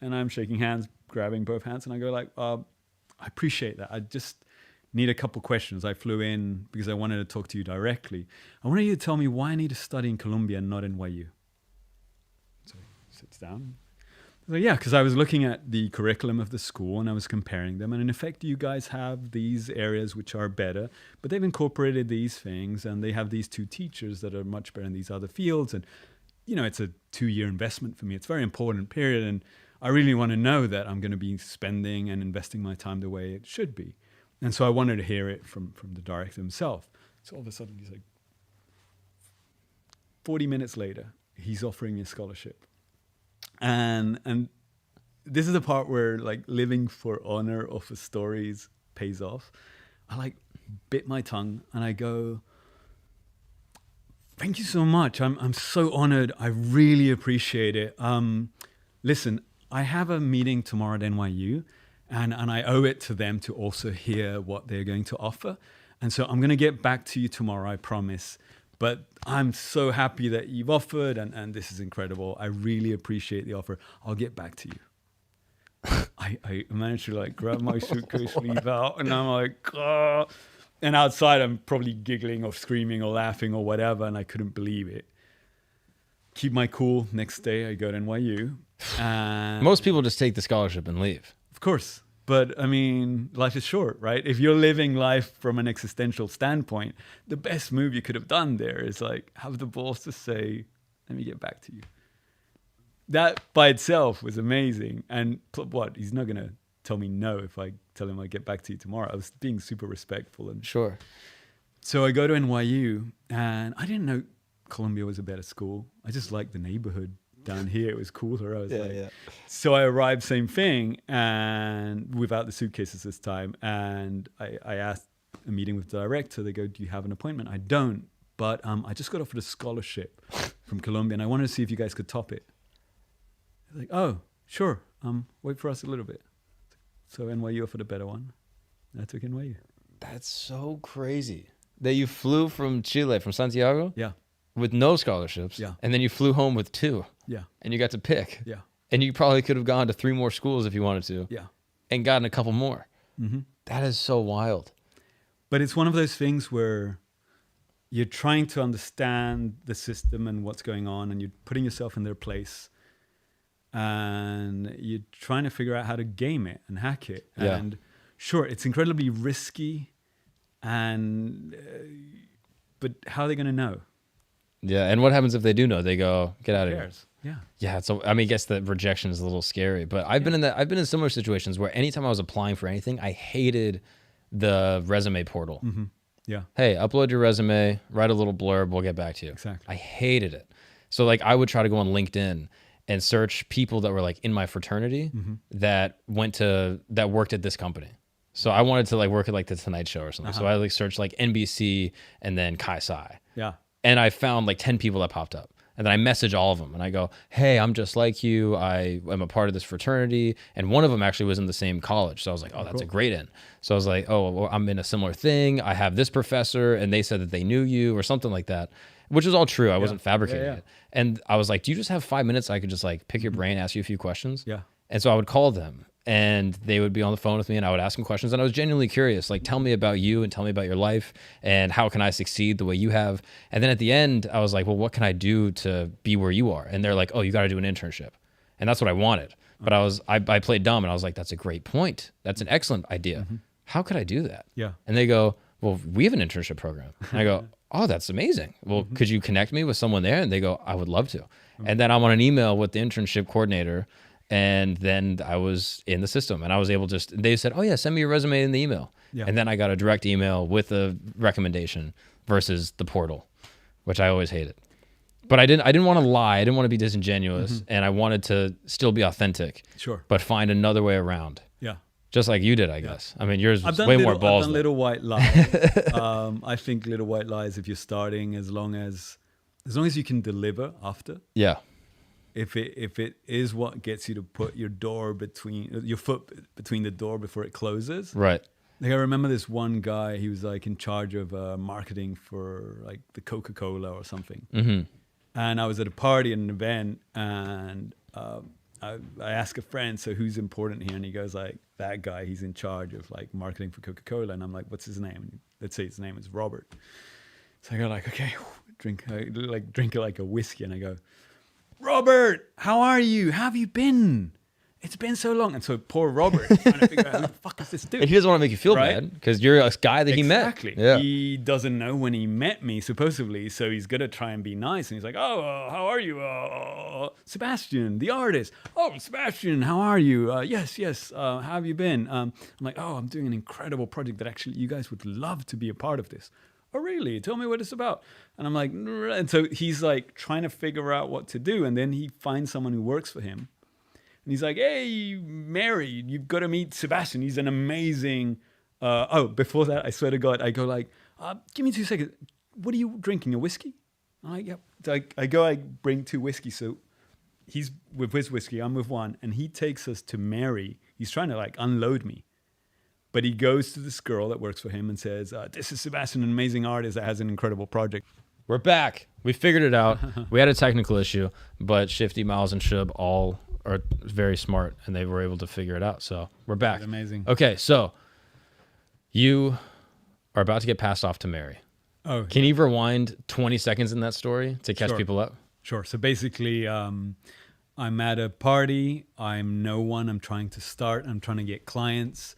Speaker 2: And I'm shaking hands, grabbing both hands. And I go like, I appreciate that. I just need a couple questions. I flew in because I wanted to talk to you directly. I wanted you to tell me why I need to study in Columbia and not in NYU. So he sits down. So yeah, because I was looking at the curriculum of the school and I was comparing them. And in effect, you guys have these areas which are better, but they've incorporated these things and they have these 2 teachers that are much better in these other fields. And, it's a 2-year investment for me. It's a very important period. And I really want to know that I'm going to be spending and investing my time the way it should be. And so I wanted to hear it from the director himself. So all of a sudden he's like, 40 minutes later, he's offering me a scholarship. And this is the part where like living for honor of the stories pays off. I like bit my tongue and I go, thank you so much. I'm so honored. I really appreciate it. Listen, I have a meeting tomorrow at NYU and I owe it to them to also hear what they're going to offer. And so I'm going to get back to you tomorrow, I promise. But I'm so happy that you've offered, and this is incredible. I really appreciate the offer. I'll get back to you. I managed to like grab my suitcase, leave out, and I'm like, oh. And outside I'm probably giggling or screaming or laughing or whatever, and I couldn't believe it. Keep my cool. Next day I go to NYU. And
Speaker 1: Most people just take the scholarship and leave.
Speaker 2: of course. But I mean, life is short, right? If you're living life from an existential standpoint, the best move you could have done there is like have the balls to say, let me get back to you. That by itself was amazing. And what? He's not going to tell me no if I tell him I get back to you tomorrow. I was being super respectful. And
Speaker 1: Sure.
Speaker 2: so I go to NYU and I didn't know Columbia was a better school. I just liked the neighborhood. Down here it was cooler. I was So I arrived, same thing, and without the suitcases this time. And I asked a meeting with the director. They go, do you have an appointment? I don't, but I just got offered a scholarship from Columbia and I wanted to see if you guys could top it. They're like, oh, sure. Wait for us a little bit. So NYU offered a better one. I took NYU.
Speaker 1: That's so crazy that you flew from Chile, from Santiago,
Speaker 2: Yeah.
Speaker 1: with no scholarships.
Speaker 2: Yeah.
Speaker 1: And then you flew home with 2.
Speaker 2: Yeah.
Speaker 1: And you got to pick.
Speaker 2: Yeah.
Speaker 1: And you probably could have gone to 3 more schools if you wanted to.
Speaker 2: Yeah.
Speaker 1: And gotten a couple more.
Speaker 2: Mm-hmm.
Speaker 1: That is so wild.
Speaker 2: But it's one of those things where you're trying to understand the system and what's going on, and you're putting yourself in their place, and you're trying to figure out how to game it and hack it.
Speaker 1: Yeah.
Speaker 2: And sure, it's incredibly risky, and but how are they going to know?
Speaker 1: Yeah. And what happens if they do know? They go, get out of here.
Speaker 2: Yeah.
Speaker 1: Yeah, so I mean, I guess the rejection is a little scary, but I've been in similar situations where anytime I was applying for anything, I hated the resume portal.
Speaker 2: Mm-hmm. Yeah.
Speaker 1: Hey, upload your resume, write a little blurb, we'll get back to you.
Speaker 2: Exactly.
Speaker 1: I hated it. So like I would try to go on LinkedIn and search people that were like in my fraternity that worked at this company. So I wanted to like work at like the Tonight Show or something. So I like searched like NBC and then Kai Sai.
Speaker 2: Yeah.
Speaker 1: And I found like 10 people that popped up. And then I message all of them and I go, hey, I'm just like you. I am a part of this fraternity. And one of them actually was in the same college. So I was like, oh, that's a great in. So I was like, oh, well, I'm in a similar thing. I have this professor and they said that they knew you or something like that, which is all true. I wasn't fabricating it. And I was like, do you just have 5 minutes? I could just like pick your brain, ask you a few questions.
Speaker 2: Yeah.
Speaker 1: And so I would call them and they would be on the phone with me and I would ask them questions. And I was genuinely curious, like, tell me about you and tell me about your life and how can I succeed the way you have? And then at the end, I was like, well, what can I do to be where you are? And they're like, oh, you got to do an internship. And that's what I wanted. But I played dumb and I was like, that's a great point. That's an excellent idea. How could I do that?
Speaker 2: Yeah.
Speaker 1: And they go, well, we have an internship program. And I go, oh, that's amazing. Well, could you connect me with someone there? And they go, I would love to. And then I'm on an email with the internship coordinator. And then I was in the system and I was able to, they said, oh yeah, send me your resume in the email. Yeah. And then I got a direct email with a recommendation versus the portal, which I always hated. But I didn't want to lie. I didn't want to be disingenuous and I wanted to still be authentic.
Speaker 2: Sure.
Speaker 1: But find another way around.
Speaker 2: Yeah.
Speaker 1: Just like you did, I guess. I mean, yours was
Speaker 2: more
Speaker 1: balls.
Speaker 2: I've done Little White Lies. I think Little White Lies, if you're starting, as long as you can deliver after.
Speaker 1: Yeah.
Speaker 2: If it is what gets you to put your foot between the door before it closes.
Speaker 1: Right.
Speaker 2: Like I remember this one guy, he was like in charge of marketing for like the Coca-Cola or something. Mm-hmm. And I was at a party at an event and I asked a friend, so who's important here? And he goes like, that guy, he's in charge of like marketing for Coca-Cola. And I'm like, what's his name? And let's say his name is Robert. So I go like, okay, drink like a whiskey. And I go, Robert, how are you? How have you been? it's been so long. And so poor Robert trying to figure out who the fuck is this dude?
Speaker 1: And he doesn't want to make you feel
Speaker 2: Right?
Speaker 1: bad because you're a guy that he met.
Speaker 2: Exactly.
Speaker 1: Yeah.
Speaker 2: He doesn't know when he met me, supposedly, so he's going to try and be nice. And he's like, how are you? Sebastian, the artist. Oh, Sebastian, how are you? Yes. How have you been? I'm like, I'm doing an incredible project that actually you guys would love to be a part of this. Oh, really? Tell me what it's about. And I'm like, and so he's like trying to figure out what to do. And then he finds someone who works for him. And he's like, hey, Mary, you've got to meet Sebastian. He's an amazing... before that, I swear to God, I go like, give me 2 seconds. What are you drinking, a whiskey? I'm like, yep. So I bring 2 whiskey. So he's with his whiskey, I'm with one. And he takes us to Mary. He's trying to like unload me. But he goes to this girl that works for him and says, this is Sebastian, an amazing artist that has an incredible project.
Speaker 1: We're back. We figured it out. We had a technical issue, but Shifty, Miles, and Shub all are very smart, and they were able to figure it out. So we're back.
Speaker 2: That's amazing.
Speaker 1: Okay, so you are about to get passed off to Mary.
Speaker 2: Oh,
Speaker 1: Can you rewind 20 seconds in that story to catch people up?
Speaker 2: Sure. So basically, I'm at a party. I'm no one. I'm trying to start. I'm trying to get clients,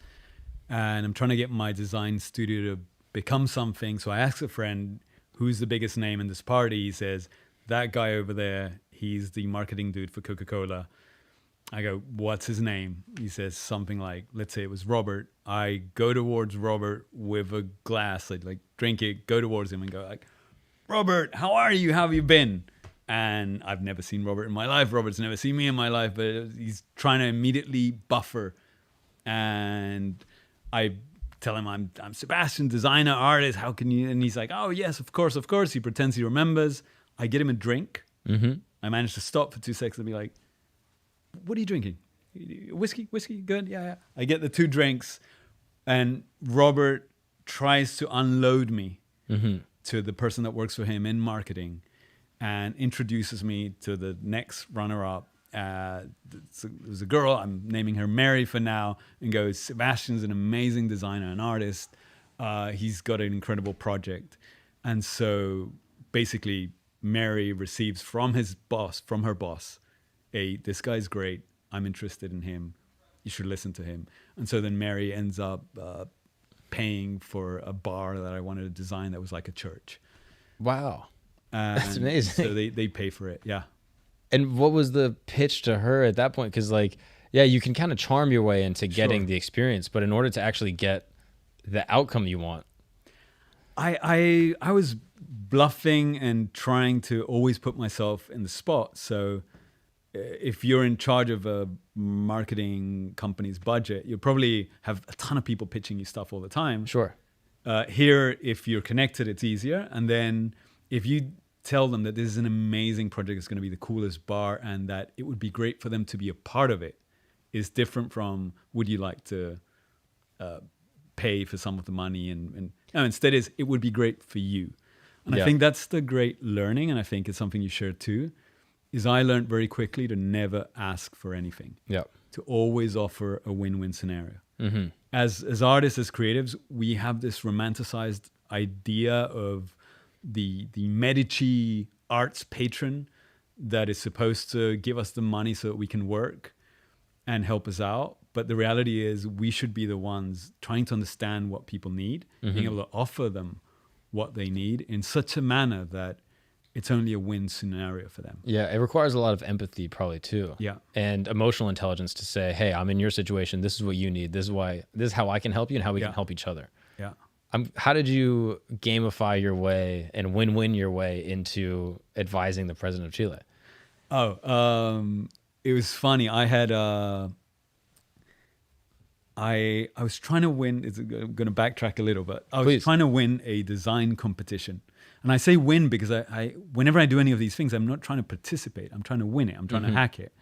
Speaker 2: and I'm trying to get my design studio to become something. So I ask a friend, who's the biggest name in this party? He says, that guy over there, he's the marketing dude for Coca-Cola. I go, what's his name? He says something like, let's say it was Robert. I go towards Robert with a glass. I'd like drink it, go towards him and go like, Robert, how are you? How have you been? And I've never seen Robert in my life. Robert's never seen me in my life, but he's trying to immediately buffer. And I tell him I'm Sebastian, designer, artist. How can you? And he's like, oh yes, of course. He pretends he remembers. I get him a drink.
Speaker 1: Mm-hmm.
Speaker 2: I manage to stop for 2 seconds and be like, what are you drinking? Whiskey? Good? Yeah. I get the 2 drinks, and Robert tries to unload me to the person that works for him in marketing and introduces me to the next runner-up. There's a girl, I'm naming her Mary for now, and goes, Sebastian's an amazing designer and artist. He's got an incredible project. And so basically Mary receives from her boss, this guy's great. I'm interested in him. You should listen to him. And so then Mary ends up paying for a bar that I wanted to design that was like a church.
Speaker 1: Wow. That's amazing.
Speaker 2: So they pay for it. Yeah.
Speaker 1: And what was the pitch to her at that point? Because like, yeah, you can kind of charm your way into getting the experience, but in order to actually get the outcome you want.
Speaker 2: I was bluffing and trying to always put myself in the spot. So if you're in charge of a marketing company's budget, you'll probably have a ton of people pitching you stuff all the time.
Speaker 1: Sure.
Speaker 2: Here, if you're connected, it's easier. And then if you tell them that this is an amazing project, it's going to be the coolest bar, and that it would be great for them to be a part of it, is different from, would you like to pay for some of the money? And no, instead is, it would be great for you. And I think that's the great learning, and I think it's something you share too, is I learned very quickly to never ask for anything. Yeah. To always offer a win-win scenario. Mm-hmm. As artists, as creatives, we have this romanticized idea of the Medici arts patron that is supposed to give us the money so that we can work and help us out. But the reality is we should be the ones trying to understand what people need, being able to offer them what they need in such a manner that it's only a win scenario for them.
Speaker 1: Yeah, it requires a lot of empathy probably too. Yeah. And emotional intelligence to say, hey, I'm in your situation. This is what you need. This is how I can help you and how we can help each other. Yeah. How did you gamify your way and win-win your way into advising the president of Chile?
Speaker 2: It was funny. I had I was trying to win. I'm going to backtrack a little, but I was trying to win a design competition. And I say win because I whenever I do any of these things, I'm not trying to participate. I'm trying to win it. I'm trying to hack it.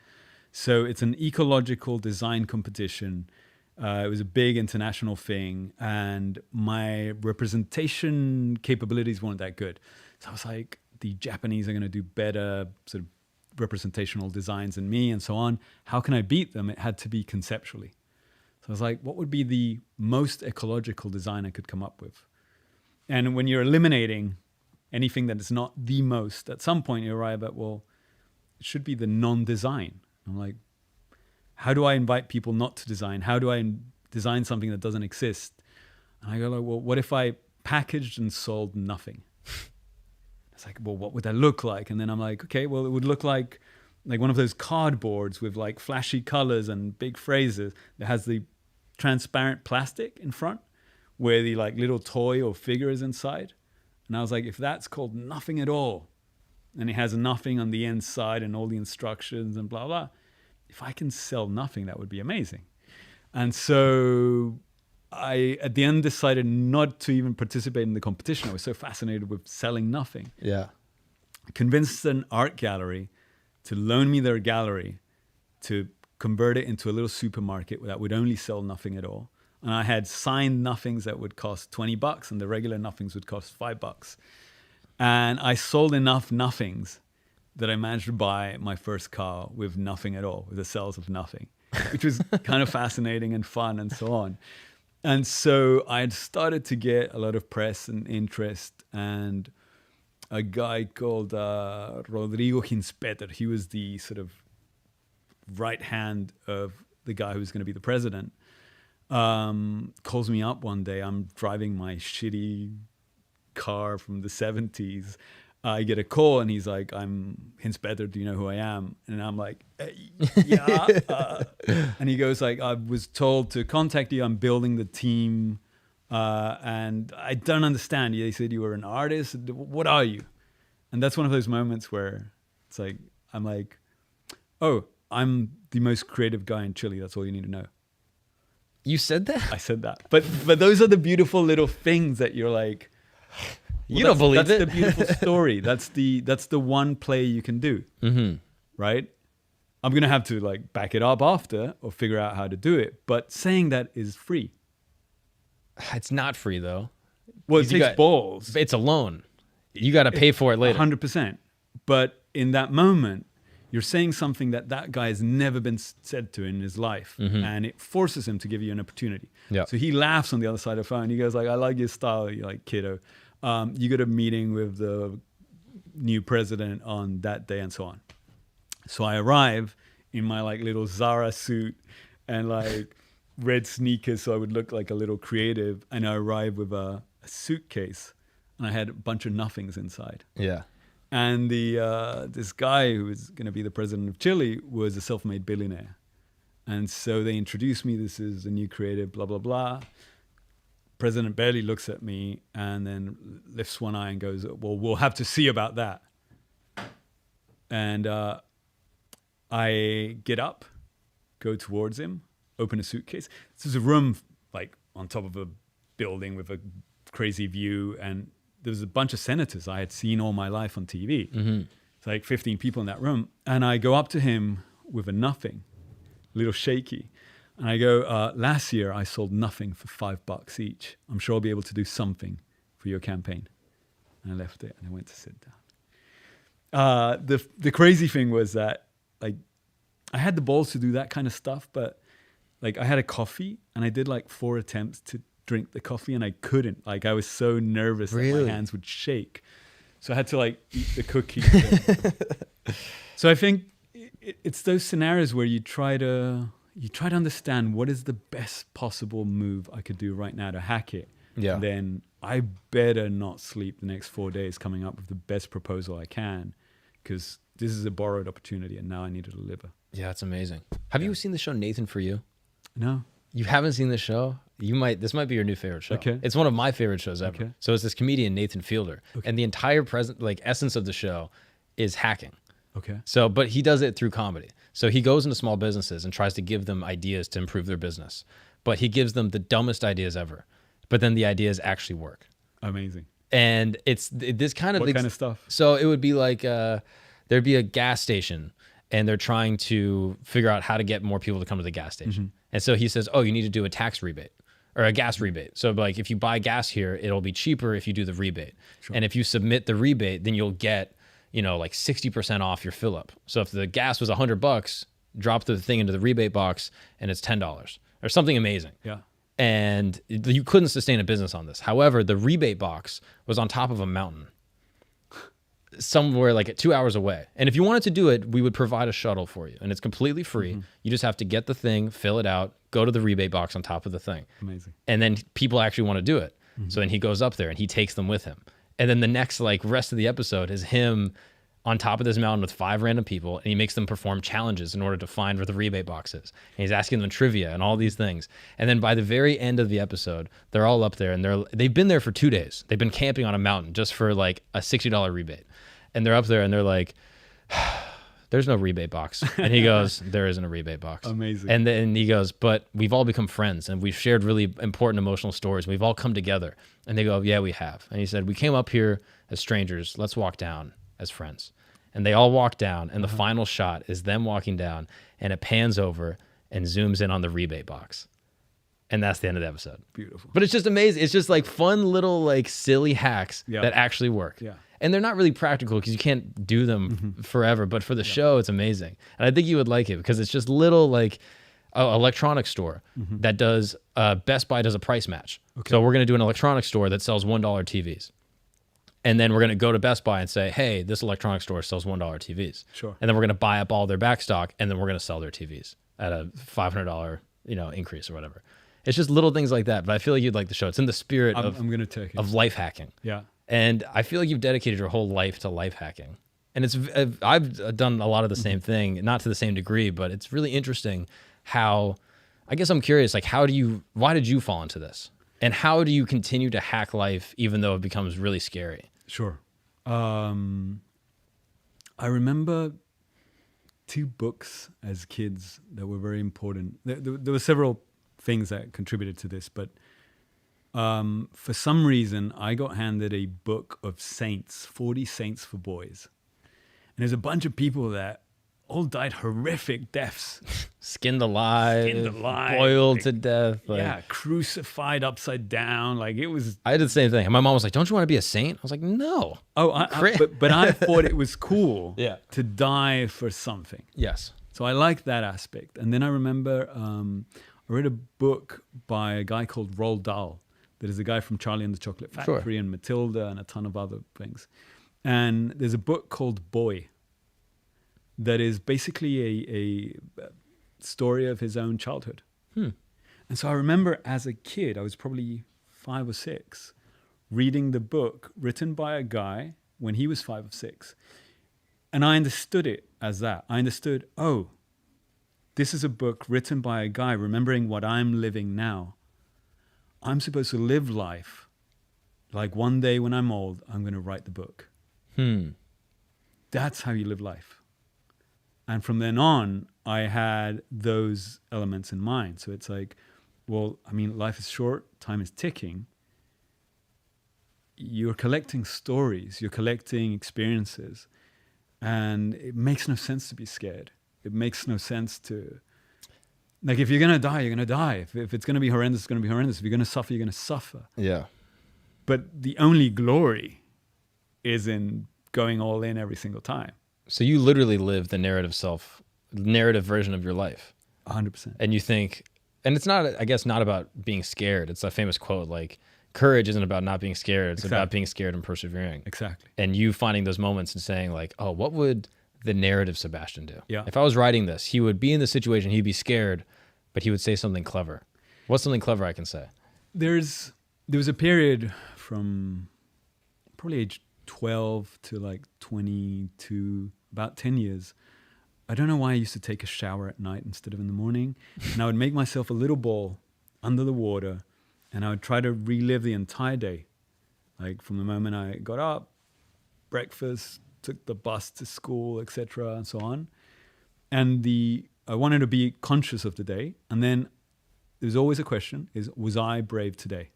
Speaker 2: So it's an ecological design competition. It was a big international thing, and my representation capabilities weren't that good. So I was like, the Japanese are going to do better sort of representational designs than me and so on. How can I beat them? It had to be conceptually. So I was like, what would be the most ecological design I could come up with? And when you're eliminating anything that is not the most, at some point you arrive at, well, it should be the non-design. I'm like, how do I invite people not to design? How do I design something that doesn't exist? And I go like, well, what if I packaged and sold nothing? It's like, well, what would that look like? And then I'm like, okay, well, it would look like one of those cardboards with like flashy colors and big phrases that has the transparent plastic in front where the like little toy or figure is inside. And I was like, if that's called nothing at all, and it has nothing on the inside and all the instructions and blah, blah, if I can sell nothing, that would be amazing. And so I, at the end, decided not to even participate in the competition. I was so fascinated with selling nothing.
Speaker 1: Yeah.
Speaker 2: I convinced an art gallery to loan me their gallery to convert it into a little supermarket that would only sell nothing at all. And I had signed nothings that would cost $20 and the regular nothings would cost $5. And I sold enough nothings that I managed to buy my first car with nothing at all, with the sales of nothing, which was kind of fascinating and fun and so on. And so I had started to get a lot of press and interest, and a guy called Rodrigo Hinspeter, he was the sort of right hand of the guy who was going to be the president, calls me up one day. I'm driving my shitty car from the 70s. I get a call and he's like, I'm Hinspeter, do you know who I am? And I'm like, yeah. And he goes like, I was told to contact you. I'm building the team. And I don't understand. They said you were an artist. What are you? And that's one of those moments where it's like, I'm like, oh, I'm the most creative guy in Chile. That's all you need to know.
Speaker 1: You said that?
Speaker 2: I said that. But those are the beautiful little things that you're like, well,
Speaker 1: you don't believe it.
Speaker 2: That's the beautiful story. That's the one play you can do, right? I'm going to have to like back it up after or figure out how to do it. But saying that is free.
Speaker 1: It's not free though.
Speaker 2: Well, it takes balls.
Speaker 1: It's a loan. You got to pay for it later.
Speaker 2: 100%. But in that moment, you're saying something that guy has never been said to in his life. And it forces him to give you an opportunity.
Speaker 1: Yep.
Speaker 2: So he laughs on the other side of the phone. He goes like, I like your style. You're like, kiddo. You got a meeting with the new president on that day and so on. So I arrive in my like little Zara suit and like red sneakers so I would look like a little creative. And I arrive with a suitcase and I had a bunch of nothings inside.
Speaker 1: Yeah.
Speaker 2: And this guy who was going to be the president of Chile was a self-made billionaire. And so they introduced me. This is a new creative, blah, blah, blah. President barely looks at me and then lifts one eye and goes, well, we'll have to see about that. And I get up, go towards him, open a suitcase. This is a room like on top of a building with a crazy view. And there was a bunch of senators I had seen all my life on TV. It's like 15 people in that room. And I go up to him with a nothing, a little shaky. And I go, last year I sold nothing for $5 each. I'm sure I'll be able to do something for your campaign. And I left it and I went to sit down. The crazy thing was that like I had the balls to do that kind of stuff, but like I had a coffee and I did like 4 attempts to drink the coffee and I couldn't. Like I was so nervous that my hands would shake. So I had to like eat the cookie. So I think it's those scenarios where you try to understand what is the best possible move I could do right now to hack it. Yeah. And then I better not sleep the next 4 days coming up with the best proposal I can, because this is a borrowed opportunity and now I need to deliver.
Speaker 1: Yeah, it's amazing. Have you seen the show Nathan For You?
Speaker 2: No.
Speaker 1: You haven't seen the show? This might be your new favorite show. Okay. It's one of my favorite shows ever. Okay. So it's this comedian, Nathan Fielder. Okay. And the entire essence of the show is hacking.
Speaker 2: Okay.
Speaker 1: So, but he does it through comedy. So he goes into small businesses and tries to give them ideas to improve their business. But he gives them the dumbest ideas ever. But then the ideas actually work.
Speaker 2: Amazing.
Speaker 1: And it's this kind of...
Speaker 2: What kind of stuff?
Speaker 1: So it would be like, there'd be a gas station and they're trying to figure out how to get more people to come to the gas station. And so he says, oh, you need to do a tax rebate or a gas rebate. So like if you buy gas here, it'll be cheaper if you do the rebate. Sure. And if you submit the rebate, then you'll get, like 60% off your fill up. So if the gas was $100, drop the thing into the rebate box and it's $10 or something amazing.
Speaker 2: Yeah.
Speaker 1: And you couldn't sustain a business on this. However, the rebate box was on top of a mountain. somewhere like 2 hours away. And if you wanted to do it, we would provide a shuttle for you, and it's completely free. You just have to get the thing, fill it out, go to the rebate box on top of the thing.
Speaker 2: Amazing.
Speaker 1: And then people actually want to do it. So then he goes up there and he takes them with him. And then the next like rest of the episode is him on top of this mountain with 5 random people, and he makes them perform challenges in order to find where the rebate box is. And he's asking them trivia and all these things. And then by the very end of the episode, they're all up there, and they've been there for 2 days. They've been camping on a mountain just for like a $60 rebate. And they're up there and they're like, there's no rebate box. And he goes, there isn't a rebate box.
Speaker 2: Amazing.
Speaker 1: And then he goes, but we've all become friends and we've shared really important emotional stories. We've all come together. And they go, yeah, we have. And he said, we came up here as strangers. Let's walk down as friends. And they all walk down, and the final shot is them walking down, and it pans over and zooms in on the rebate box. And that's the end of the episode.
Speaker 2: Beautiful.
Speaker 1: But it's just amazing. It's just like fun little like silly hacks that actually work.
Speaker 2: Yeah.
Speaker 1: And they're not really practical because you can't do them forever. But for the show, it's amazing. And I think you would like it because it's just little like electronics store that does, Best Buy does a price match. Okay. So we're going to do an electronics store that sells $1 TVs. And then we're going to go to Best Buy and say, hey, this electronics store sells $1 TVs.
Speaker 2: Sure.
Speaker 1: And then we're going to buy up all their back stock, and then we're going to sell their TVs at a $500, increase or whatever. It's just little things like that. But I feel like you'd like the show. It's in the spirit
Speaker 2: I'm gonna take it.
Speaker 1: of life hacking.
Speaker 2: Yeah.
Speaker 1: And I feel like you've dedicated your whole life to life hacking. And I've done a lot of the same thing, not to the same degree, but it's really interesting how, I guess I'm curious, like why did you fall into this? And how do you continue to hack life even though it becomes really scary?
Speaker 2: Sure. I remember 2 books as kids that were very important. There were several things that contributed to this, but for some reason, I got handed a book of saints, 40 saints for boys. And there's a bunch of people that all died horrific deaths.
Speaker 1: Skinned alive, boiled to death.
Speaker 2: Crucified upside down. Like it was.
Speaker 1: I did the same thing. And my mom was like, don't you want to be a saint? I was like, no.
Speaker 2: But I thought it was cool
Speaker 1: Yeah.
Speaker 2: to die for something.
Speaker 1: Yes.
Speaker 2: So I liked that aspect. And then I remember I read a book by a guy called Roald Dahl. That is a guy from Charlie and the Chocolate Factory and Matilda and a ton of other things. And there's a book called Boy that is basically a story of his own childhood. And so I remember as a kid, I was probably 5 or 6, reading the book written by a guy when he was 5 or 6. And I understood it as that. I understood, oh, this is a book written by a guy remembering what I'm living now. I'm supposed to live life like one day when I'm old, I'm going to write the book. That's how you live life. And from then on, I had those elements in mind. So it's like, well, I mean, life is short, time is ticking. You're collecting stories, you're collecting experiences, and it makes no sense to be scared. It makes no sense to, like, if you're going to die, you're going to die. If it's going to be horrendous, it's going to be horrendous. If you're going to suffer, you're going to suffer.
Speaker 1: Yeah.
Speaker 2: But the only glory is in going all in every single time.
Speaker 1: So you literally live the narrative version of your life.
Speaker 2: 100%.
Speaker 1: And you think, and it's not, I guess, not about being scared. It's a famous quote, like, courage isn't about not being scared. It's about being scared and persevering.
Speaker 2: Exactly.
Speaker 1: And you finding those moments and saying like, oh, what would the narrative Sebastian do?
Speaker 2: Yeah.
Speaker 1: If I was writing this, he would be in the situation, he'd be scared, but he would say something clever. What's something clever I can say? There
Speaker 2: was a period from probably age 12 to like 22, about 10 years. I don't know why I used to take a shower at night instead of in the morning. And I would make myself a little ball under the water, and I would try to relive the entire day. Like from the moment I got up, breakfast, took the bus to school, etc., and so on. And I wanted to be conscious of the day. And then there's always a question, was I brave today?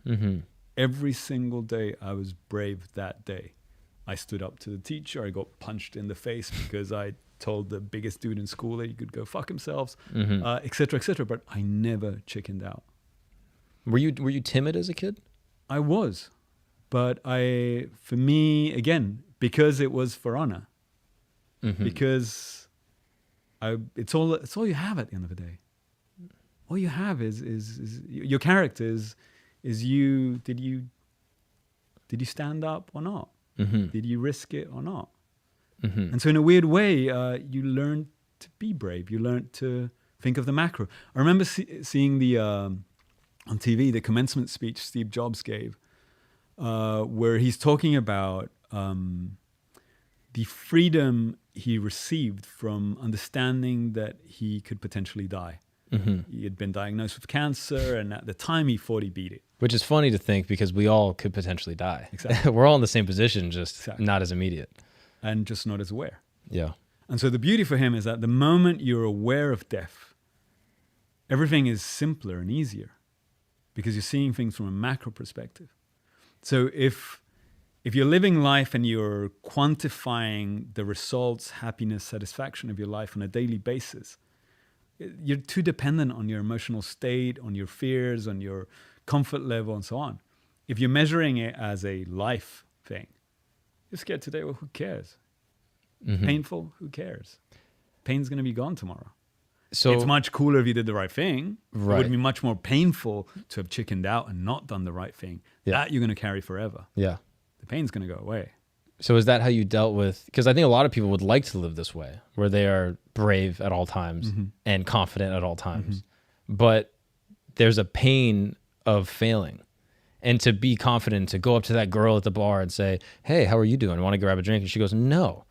Speaker 1: Mm-hmm.
Speaker 2: Every single day I was brave that day. I stood up to the teacher. I got punched in the face because I told the biggest dude in school that he could go fuck himself, et cetera, et cetera. But I never chickened out.
Speaker 1: Were you timid as a kid?
Speaker 2: I was. But for me, again, because it was for honor, because it's all you have at the end of the day. All you have is your character is you. Did you stand up or not? Did you risk it or not? And so in a weird way, you learn to be brave. You learn to think of the macro. I remember seeing on TV, the commencement speech Steve Jobs gave, where he's talking about the freedom he received from understanding that he could potentially die. He had been diagnosed with cancer, and at the time he thought he beat it.
Speaker 1: Which is funny to think because we all could potentially die.
Speaker 2: Exactly.
Speaker 1: We're all in the same position, just not as immediate.
Speaker 2: And just not as aware.
Speaker 1: Yeah.
Speaker 2: And so the beauty for him is that the moment you're aware of death, everything is simpler and easier because you're seeing things from a macro perspective. So if you're living life and you're quantifying the results, happiness, satisfaction of your life on a daily basis, you're too dependent on your emotional state, on your fears, on your comfort level, and so on. If you're measuring it as a life thing, you're scared today, well, who cares? Painful, who cares? Pain's going to be gone tomorrow. So it's much cooler if you did the right thing. Right. It would be much more painful to have chickened out and not done the right thing. Yeah. That you're going to carry forever.
Speaker 1: Yeah.
Speaker 2: The pain's going to go away.
Speaker 1: So is that how you dealt with, because I think a lot of people would like to live this way, where they are brave at all times and confident at all times. But there's a pain of failing. And to be confident, to go up to that girl at the bar and say, hey, how are you doing? Want to grab a drink? And she goes, no.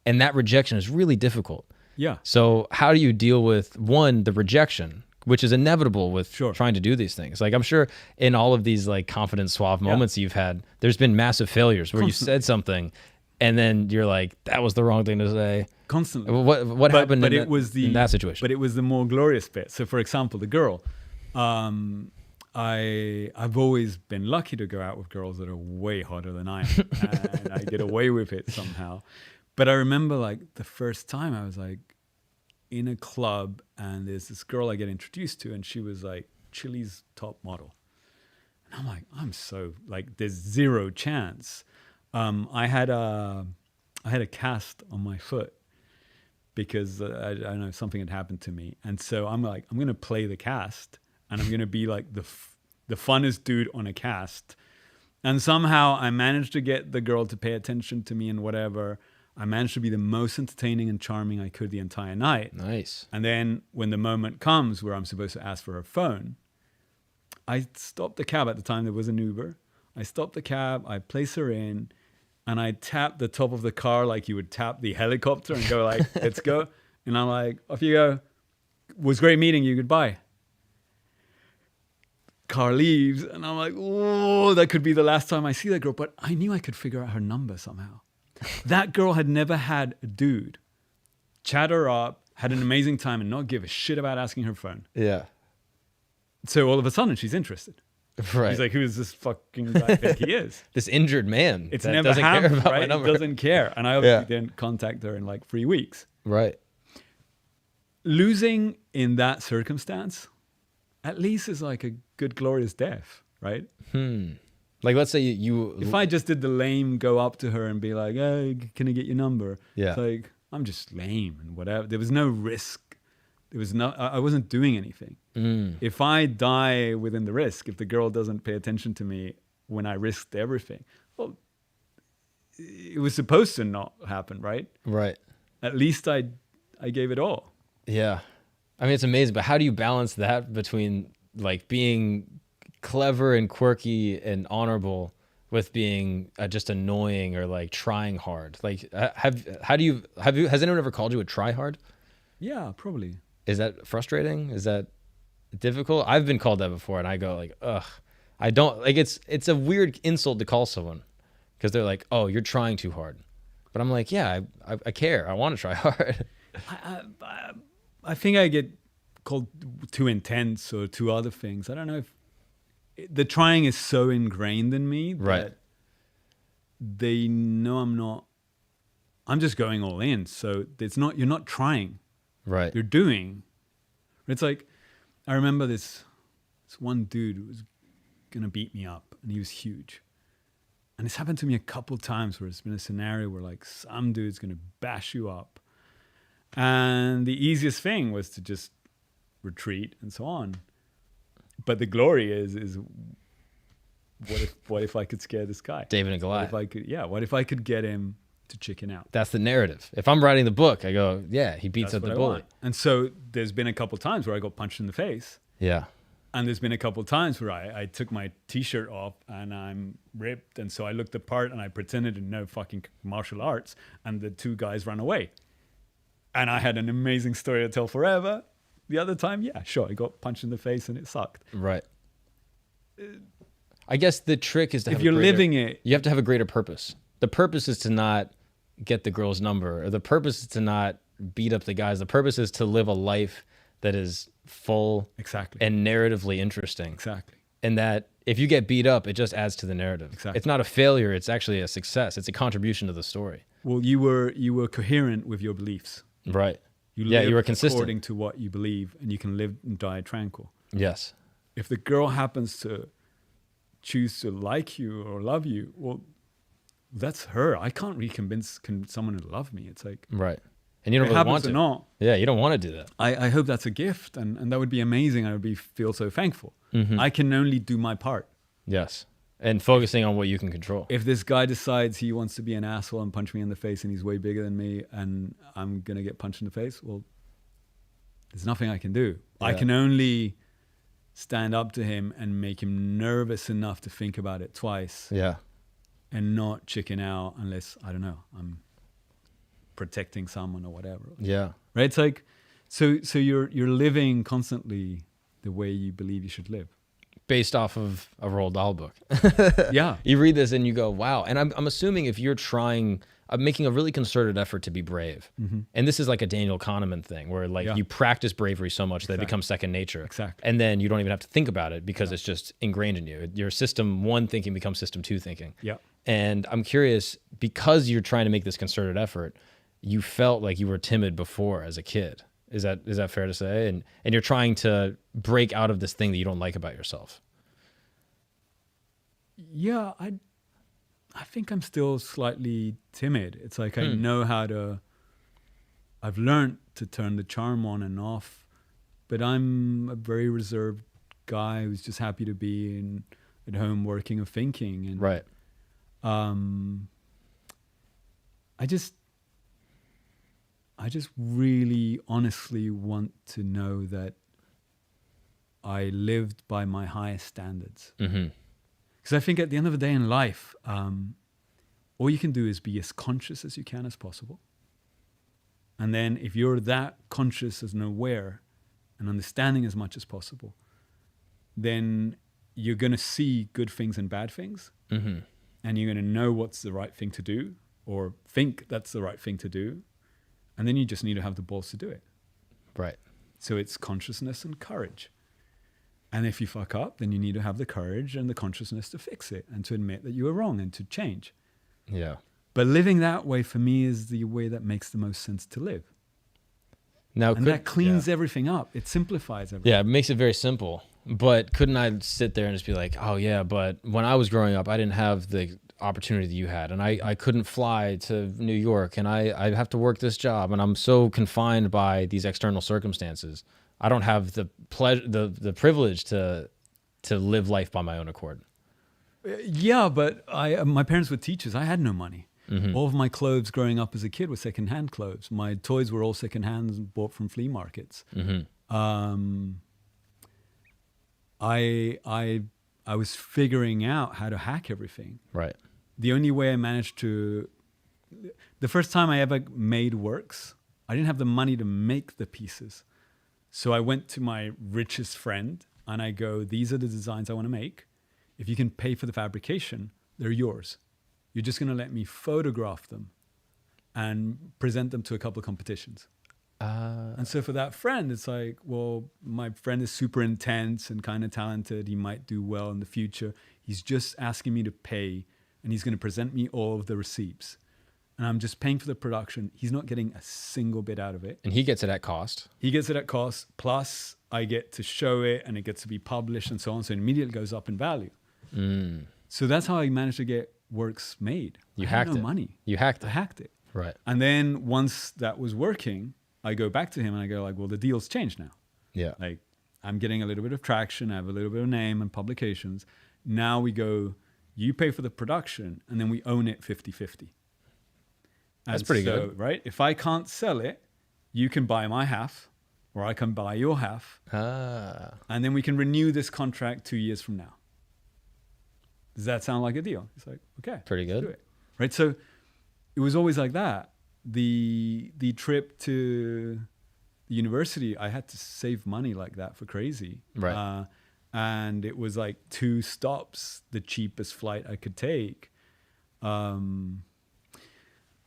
Speaker 1: And that rejection is really difficult.
Speaker 2: Yeah.
Speaker 1: So how do you deal with, one, the rejection, which is inevitable with trying to do these things? Like, I'm sure in all of these like confident, suave moments you've had, there's been massive failures where you said something and then you're like, that was the wrong thing to say.
Speaker 2: Constantly.
Speaker 1: What happened in that situation?
Speaker 2: But it was the more glorious bit. So for example, the girl, I've always been lucky to go out with girls that are way hotter than I am. And I get away with it somehow. But I remember like the first time I was like in a club and there's this girl I get introduced to and she was like Chile's top model. And I'm like, I'm so like, there's zero chance. I had a cast on my foot because I don't know, something had happened to me. And so I'm like, I'm going to play the cast and I'm going to be like the funnest dude on a cast. And somehow I managed to get the girl to pay attention to me and whatever. I managed to be the most entertaining and charming I could the entire night.
Speaker 1: Nice.
Speaker 2: And then when the moment comes where I'm supposed to ask for her phone, I stopped the cab. At the time there was an Uber. I stopped the cab, I place her in, and I tap the top of the car like you would tap the helicopter and go like, let's go. And I'm like, off you go. Was great meeting you, goodbye. Car leaves and I'm like, oh, that could be the last time I see that girl. But I knew I could figure out her number somehow. That girl had never had a dude chat her up, had an amazing time and not give a shit about asking her phone.
Speaker 1: Yeah.
Speaker 2: So all of a sudden she's interested.
Speaker 1: Right.
Speaker 2: He's like, who is this fucking guy think he is?
Speaker 1: This injured man.
Speaker 2: It's never happened, right? It doesn't care. And I obviously didn't contact her in like 3 weeks.
Speaker 1: Right.
Speaker 2: Losing in that circumstance, at least is like a good, glorious death, right?
Speaker 1: Like, let's say you...
Speaker 2: If I just did the lame go up to her and be like, hey, can I get your number?
Speaker 1: Yeah.
Speaker 2: It's like, I'm just lame and whatever. There was no risk. There was no... I wasn't doing anything. If I die within the risk, if the girl doesn't pay attention to me when I risked everything, well, it was supposed to not happen, right?
Speaker 1: Right.
Speaker 2: At least I gave it all.
Speaker 1: Yeah. I mean, it's amazing, but how do you balance that between like being clever and quirky and honorable with being just annoying or like trying hard? Like, has anyone ever called you a tryhard?
Speaker 2: Yeah, probably.
Speaker 1: Is that frustrating? Is that difficult? I've been called that before and I go like, ugh, I don't like, it's a weird insult to call someone because they're like, oh, you're trying too hard. But I'm like, yeah, I care. I want to try hard.
Speaker 2: I think I get called too intense or too other things. I don't know if the trying is so ingrained in me that they know I'm just going all in. So you're not trying.
Speaker 1: Right.
Speaker 2: You're doing. It's like, I remember this one dude who was going to beat me up and he was huge. And it's happened to me a couple times where it's been a scenario where like some dude's going to bash you up. And the easiest thing was to just retreat and so on. But the glory is what if I could scare this guy?
Speaker 1: David and Goliath.
Speaker 2: What if I could get him to chicken out?
Speaker 1: That's the narrative. If I'm writing the book, I go, yeah, he beats up the bully.
Speaker 2: And so there's been a couple times where I got punched in the face.
Speaker 1: Yeah.
Speaker 2: And there's been a couple times where I took my t-shirt off and I'm ripped. And so I looked the part and I pretended to know fucking martial arts. And the two guys ran away. And I had an amazing story to tell forever. The other time, yeah, sure, I got punched in the face and it sucked.
Speaker 1: Right. I guess the trick is to
Speaker 2: if you're living it,
Speaker 1: you have to have a greater purpose. The purpose is to not get the girl's number, or the purpose is to not beat up the guys. The purpose is to live a life that is full and narratively interesting.
Speaker 2: Exactly.
Speaker 1: And that if you get beat up, it just adds to the narrative.
Speaker 2: Exactly.
Speaker 1: It's not a failure. It's actually a success. It's a contribution to the story.
Speaker 2: Well, you were coherent with your beliefs.
Speaker 1: Right.
Speaker 2: You
Speaker 1: were consistent.
Speaker 2: According to what you believe, and you can live and die tranquil.
Speaker 1: Yes.
Speaker 2: If the girl happens to choose to like you or love you, well, that's her. I can't really convince someone to love me. It's like...
Speaker 1: Right. And you don't really want to.
Speaker 2: Not,
Speaker 1: yeah, you don't want to do that.
Speaker 2: I hope that's a gift, and that would be amazing. I would feel so thankful.
Speaker 1: Mm-hmm.
Speaker 2: I can only do my part.
Speaker 1: Yes. And focusing on what you can control.
Speaker 2: If this guy decides he wants to be an asshole and punch me in the face and he's way bigger than me and I'm going to get punched in the face, well, there's nothing I can do. Yeah. I can only stand up to him and make him nervous enough to think about it twice.
Speaker 1: Yeah.
Speaker 2: And not chicken out unless, I don't know, I'm protecting someone or whatever.
Speaker 1: Yeah.
Speaker 2: Right? It's like, so you're living constantly the way you believe you should live.
Speaker 1: Based off of a Roald Dahl book.
Speaker 2: Yeah.
Speaker 1: You read this and you go, wow. And I'm assuming if you're making a really concerted effort to be brave, and this is like a Daniel Kahneman thing where you practice bravery so much that it becomes second nature.
Speaker 2: Exactly.
Speaker 1: And then you don't even have to think about it because it's just ingrained in you. Your system 1 thinking becomes system 2 thinking.
Speaker 2: Yeah.
Speaker 1: And I'm curious, because you're trying to make this concerted effort, you felt like you were timid before as a kid. Is that fair to say? And you're trying to break out of this thing that you don't like about yourself.
Speaker 2: Yeah, I think I'm still slightly timid. It's like I know I've learned to turn the charm on and off, but I'm a very reserved guy who's just happy to be at home working or thinking. And
Speaker 1: right.
Speaker 2: I just really honestly want to know that I lived by my highest standards. Because I think at the end of the day in life, all you can do is be as conscious as you can as possible. And then if you're that conscious and aware and understanding as much as possible, then you're going to see good things and bad things. And you're going to know what's the right thing to do or think that's the right thing to do. And then you just need to have the balls to do it.
Speaker 1: Right.
Speaker 2: So it's consciousness and courage. And if you fuck up, then you need to have the courage and the consciousness to fix it and to admit that you were wrong and to change.
Speaker 1: Yeah.
Speaker 2: But living that way for me is the way that makes the most sense to live.
Speaker 1: Now,
Speaker 2: that cleans everything up. It simplifies everything.
Speaker 1: Yeah, it makes it very simple. But couldn't I sit there and just be like, oh yeah, but when I was growing up, I didn't have the opportunity that you had, and I couldn't fly to New York, and I have to work this job, and I'm so confined by these external circumstances. I don't have the pleasure, the privilege to live life by my own accord.
Speaker 2: Yeah, but my parents were teachers. I had no money. All of my clothes growing up as a kid were secondhand clothes. My toys were all secondhand and bought from flea markets. I was figuring out how to hack everything.
Speaker 1: Right.
Speaker 2: The only way I managed to... The first time I ever made works, I didn't have the money to make the pieces. So I went to my richest friend and I go, these are the designs I want to make. If you can pay for the fabrication, they're yours. You're just going to let me photograph them and present them to a couple of competitions. And so for that friend, it's like, well, my friend is super intense and kind of talented. He might do well in the future. He's just asking me to pay, and he's going to present me all of the receipts. And I'm just paying for the production. He's not getting a single bit out of it.
Speaker 1: And he gets it at cost.
Speaker 2: He gets it at cost. Plus, I get to show it, and it gets to be published and so on. So it immediately goes up in value. So that's how I managed to get works made.
Speaker 1: You
Speaker 2: I
Speaker 1: hacked
Speaker 2: had no
Speaker 1: it.
Speaker 2: money.
Speaker 1: You hacked it.
Speaker 2: I hacked it.
Speaker 1: Right.
Speaker 2: And then once that was working, I go back to him and I go like, well, the deal's changed now.
Speaker 1: Yeah.
Speaker 2: Like, I'm getting a little bit of traction. I have a little bit of name and publications. Now we go, you pay for the production, and then we own it 50-50.
Speaker 1: That's pretty good.
Speaker 2: Right? If I can't sell it, you can buy my half, or I can buy your half. And then we can renew this contract 2 years from now. Does that sound like a deal? It's like, okay.
Speaker 1: Pretty good.
Speaker 2: Do it. Right? So it was always like that. The trip to the university, I had to save money like that for crazy.
Speaker 1: Right.
Speaker 2: And it was like 2 stops, the cheapest flight I could take. I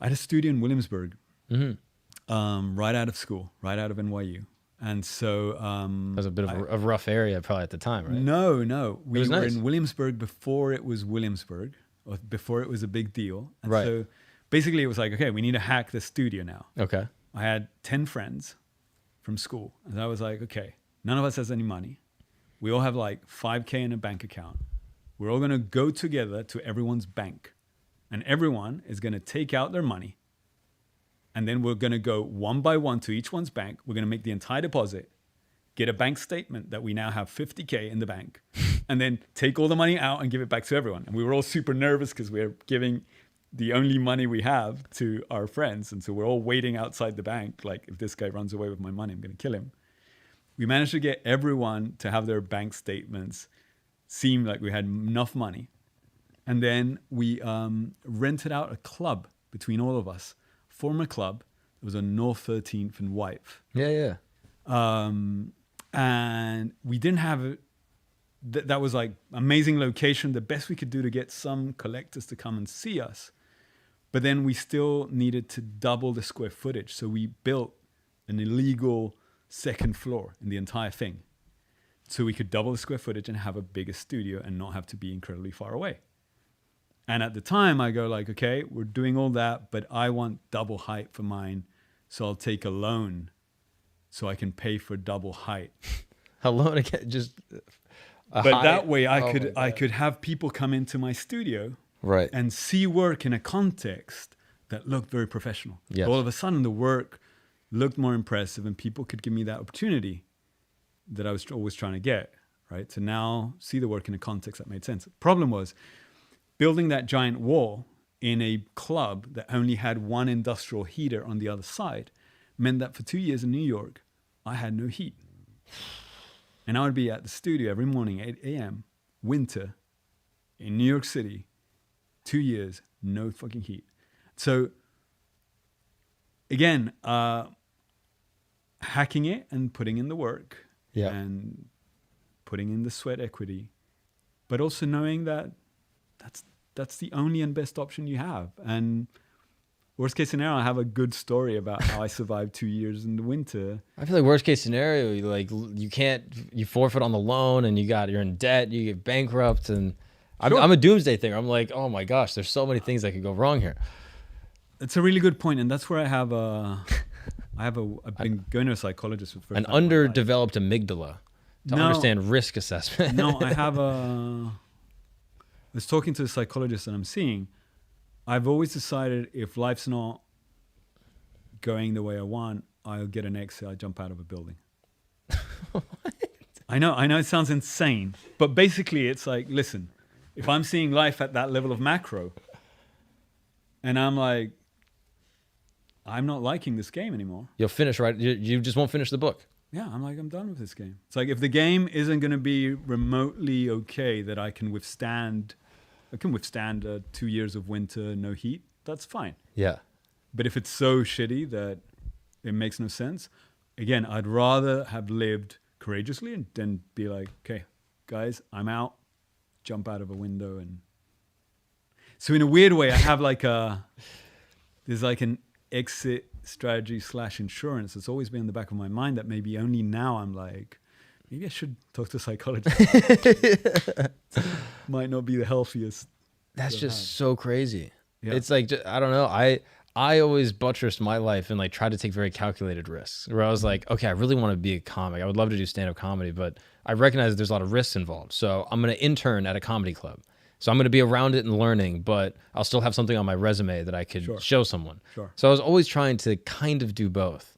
Speaker 2: had a studio in Williamsburg, right out of school, right out of NYU. And so...
Speaker 1: that was a bit of a rough area probably at the time, right?
Speaker 2: No. We were
Speaker 1: nice.
Speaker 2: in Williamsburg before it was Williamsburg, or before it was a big deal. And
Speaker 1: right.
Speaker 2: So basically it was like, okay, we need to hack the studio now.
Speaker 1: Okay.
Speaker 2: I had 10 friends from school. And I was like, okay, none of us has any money. We all have like $5K in a bank account. We're all going to go together to everyone's bank. And everyone is going to take out their money. And then we're going to go one by one to each one's bank. We're going to make the entire deposit, get a bank statement that we now have 50K in the bank, and then take all the money out and give it back to everyone. And we were all super nervous because we're giving the only money we have to our friends. And so we're all waiting outside the bank. Like, if this guy runs away with my money, I'm going to kill him. We managed to get everyone to have their bank statements seem like we had enough money. And then we rented out a club between all of us. Former club. It was on North 13th and Wythe.
Speaker 1: Yeah.
Speaker 2: And we didn't have it. That was like amazing location. The best we could do to get some collectors to come and see us. But then we still needed to double the square footage. So we built an illegal second floor in the entire thing. So we could double the square footage and have a bigger studio and not have to be incredibly far away. And at the time, I go like, okay, we're doing all that, but I want double height for mine. So I'll take a loan so I can pay for double height.
Speaker 1: A loan again, just...
Speaker 2: But that way I could have people come into my studio
Speaker 1: right.
Speaker 2: and see work in a context that looked very professional.
Speaker 1: Yes.
Speaker 2: All of a sudden, the work looked more impressive and people could give me that opportunity that I was always trying to get, right? To now see the work in a context that made sense. The problem was... building that giant wall in a club that only had one industrial heater on the other side meant that for 2 years in New York, I had no heat. And I would be at the studio every morning, 8 a.m., winter, in New York City, 2 years, no fucking heat. So, again, hacking it and putting in the work and putting in the sweat equity, but also knowing that that's the only and best option you have. And worst case scenario, I have a good story about how I survived 2 years in the winter.
Speaker 1: I feel like worst case scenario, you forfeit on the loan and you're in debt, you get bankrupt, and
Speaker 2: Sure.
Speaker 1: I'm a doomsday thinker. I'm like, oh my gosh, there's so many things that could go wrong here.
Speaker 2: It's a really good point, and that's where I've been going to a psychologist for the first
Speaker 1: An
Speaker 2: time in my life.
Speaker 1: underdeveloped amygdala to understand risk assessment.
Speaker 2: No, I was talking to a psychologist that I'm seeing. I've always decided if life's not going the way I want, I'll get an exit. I jump out of a building. What? I know it sounds insane, but basically it's like, listen, if I'm seeing life at that level of macro and I'm like, I'm not liking this game anymore.
Speaker 1: You'll finish, right? You just won't finish the book.
Speaker 2: Yeah, I'm like, I'm done with this game. It's like, if the game isn't going to be remotely okay that I can withstand 2 years of winter, no heat, that's fine.
Speaker 1: Yeah.
Speaker 2: But if it's so shitty that it makes no sense, again, I'd rather have lived courageously and then be like, okay, guys, I'm out, jump out of a window. And so in a weird way, I have there's like an exit strategy / insurance. It's always been in the back of my mind that maybe only now I'm like, maybe I should talk to a psychologist. Might not be the healthiest.
Speaker 1: That's just so crazy.
Speaker 2: Yeah.
Speaker 1: It's like, I don't know. I always buttressed my life and like tried to take very calculated risks where I was like, okay, I really want to be a comic. I would love to do stand-up comedy, but I recognize that there's a lot of risks involved. So I'm going to intern at a comedy club. So I'm going to be around it and learning, but I'll still have something on my resume that I could show someone.
Speaker 2: Sure.
Speaker 1: So I was always trying to kind of do both.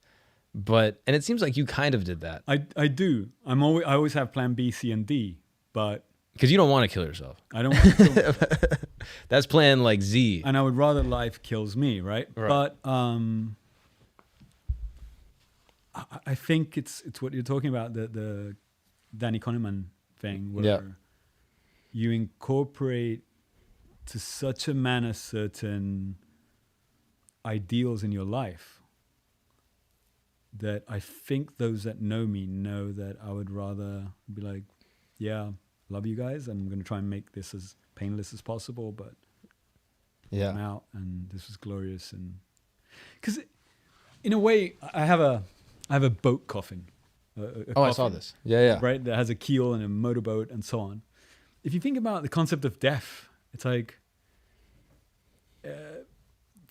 Speaker 1: And it seems like you kind of did that.
Speaker 2: I do. I always have plan B, C, and D, but
Speaker 1: Because you don't want to kill yourself.
Speaker 2: I don't want to kill myself.
Speaker 1: That's plan like Z.
Speaker 2: And I would rather life kills me, right? But I think it's what you're talking about, the Danny Kahneman thing, where you incorporate to such a manner certain ideals in your life that I think those that know me know that I would rather be like, yeah, love you guys. I'm going to try and make this as painless as possible, but I'm out, and this was glorious. And because in a way, I have a boat coffin.
Speaker 1: Coffin,
Speaker 2: I
Speaker 1: saw this. Yeah.
Speaker 2: Right, that has a keel and a motorboat and so on. If you think about the concept of death, it's like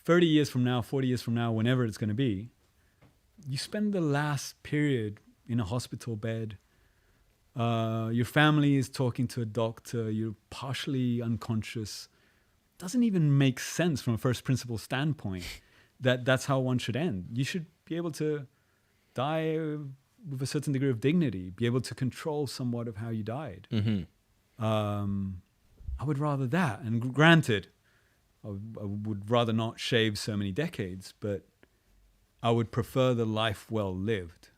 Speaker 2: 30 years from now, 40 years from now, whenever it's going to be, you spend the last period in a hospital bed. Your family is talking to a doctor. You're partially unconscious. Doesn't even make sense from a first principle standpoint that that's how one should end. You should be able to die with a certain degree of dignity, be able to control somewhat of how you died. I would rather that. And granted, I would rather not shave so many decades, but I would prefer the life well lived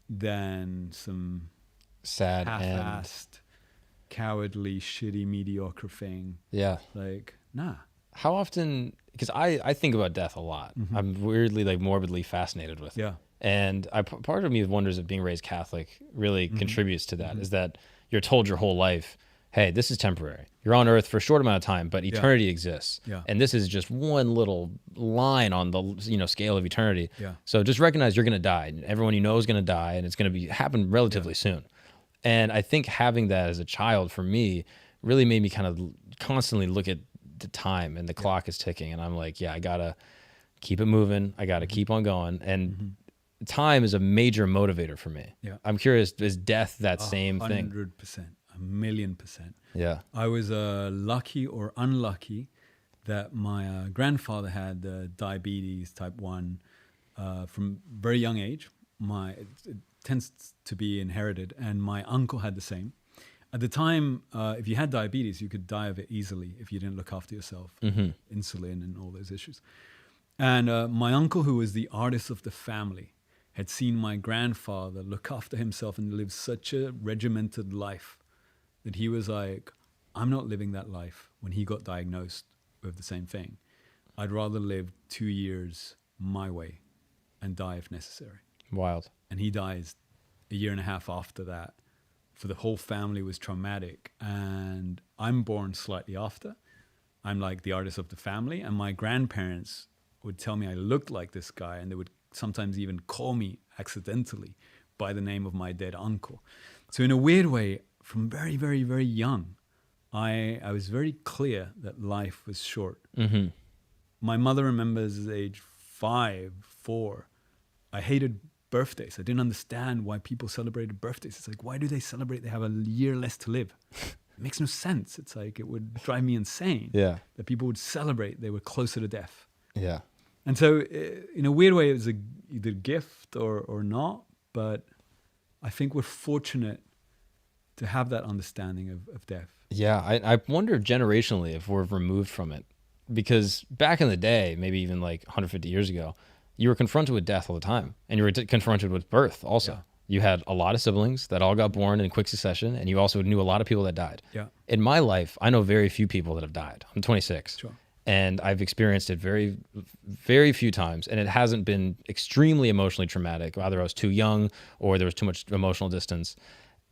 Speaker 2: than some
Speaker 1: sad
Speaker 2: half-assed, cowardly, shitty, mediocre thing.
Speaker 1: Yeah.
Speaker 2: Like, nah.
Speaker 1: How often, because I think about death a lot. I'm weirdly, like, morbidly fascinated with it.
Speaker 2: Yeah.
Speaker 1: And part of me wonders if being raised Catholic really contributes to that, is that you're told your whole life, hey, this is temporary. You're on earth for a short amount of time, but eternity exists.
Speaker 2: Yeah.
Speaker 1: And this is just one little line on the scale of eternity.
Speaker 2: Yeah.
Speaker 1: So just recognize you're going to die. And everyone you know is going to die, and it's going to happen relatively soon. And I think having that as a child for me really made me kind of constantly look at the time, and the clock is ticking. And I'm like, I got to keep it moving. I got to keep on going. And time is a major motivator for me.
Speaker 2: Yeah.
Speaker 1: I'm curious, is death that same thing?
Speaker 2: 100%, 1,000,000%.
Speaker 1: Yeah.
Speaker 2: I was lucky or unlucky that my grandfather had diabetes type 1 from very young age. It tends to be inherited, and my uncle had the same. At the time, if you had diabetes, you could die of it easily if you didn't look after yourself, insulin and all those issues. And my uncle, who was the artist of the family, had seen my grandfather look after himself and live such a regimented life that he was like, I'm not living that life when he got diagnosed with the same thing. I'd rather live 2 years my way and die if necessary.
Speaker 1: Wild.
Speaker 2: And he dies a year and a half after that. For the whole family was traumatic. And I'm born slightly after. I'm like the artist of the family. And my grandparents would tell me I looked like this guy, and they would sometimes even call me accidentally by the name of my dead uncle. So in a weird way, from very, very, very young, I was very clear that life was short. My mother remembers at age 5, 4, I hated birthdays. I didn't understand why people celebrated birthdays. It's like, why do they celebrate? They have a year less to live. It makes no sense. It's like, it would drive me insane that people would celebrate they were closer to death.
Speaker 1: Yeah.
Speaker 2: And so in a weird way, it was either a gift or not, but I think we're fortunate to have that understanding of death.
Speaker 1: Yeah, I wonder generationally if we're removed from it. Because back in the day, maybe even like 150 years ago, you were confronted with death all the time. And you were confronted with birth also. Yeah. You had a lot of siblings that all got born in quick succession, and you also knew a lot of people that died. Yeah. In my life, I know very few people that have died. I'm 26. Sure. And I've experienced it very, very few times. And it hasn't been extremely emotionally traumatic. Either I was too young or there was too much emotional distance.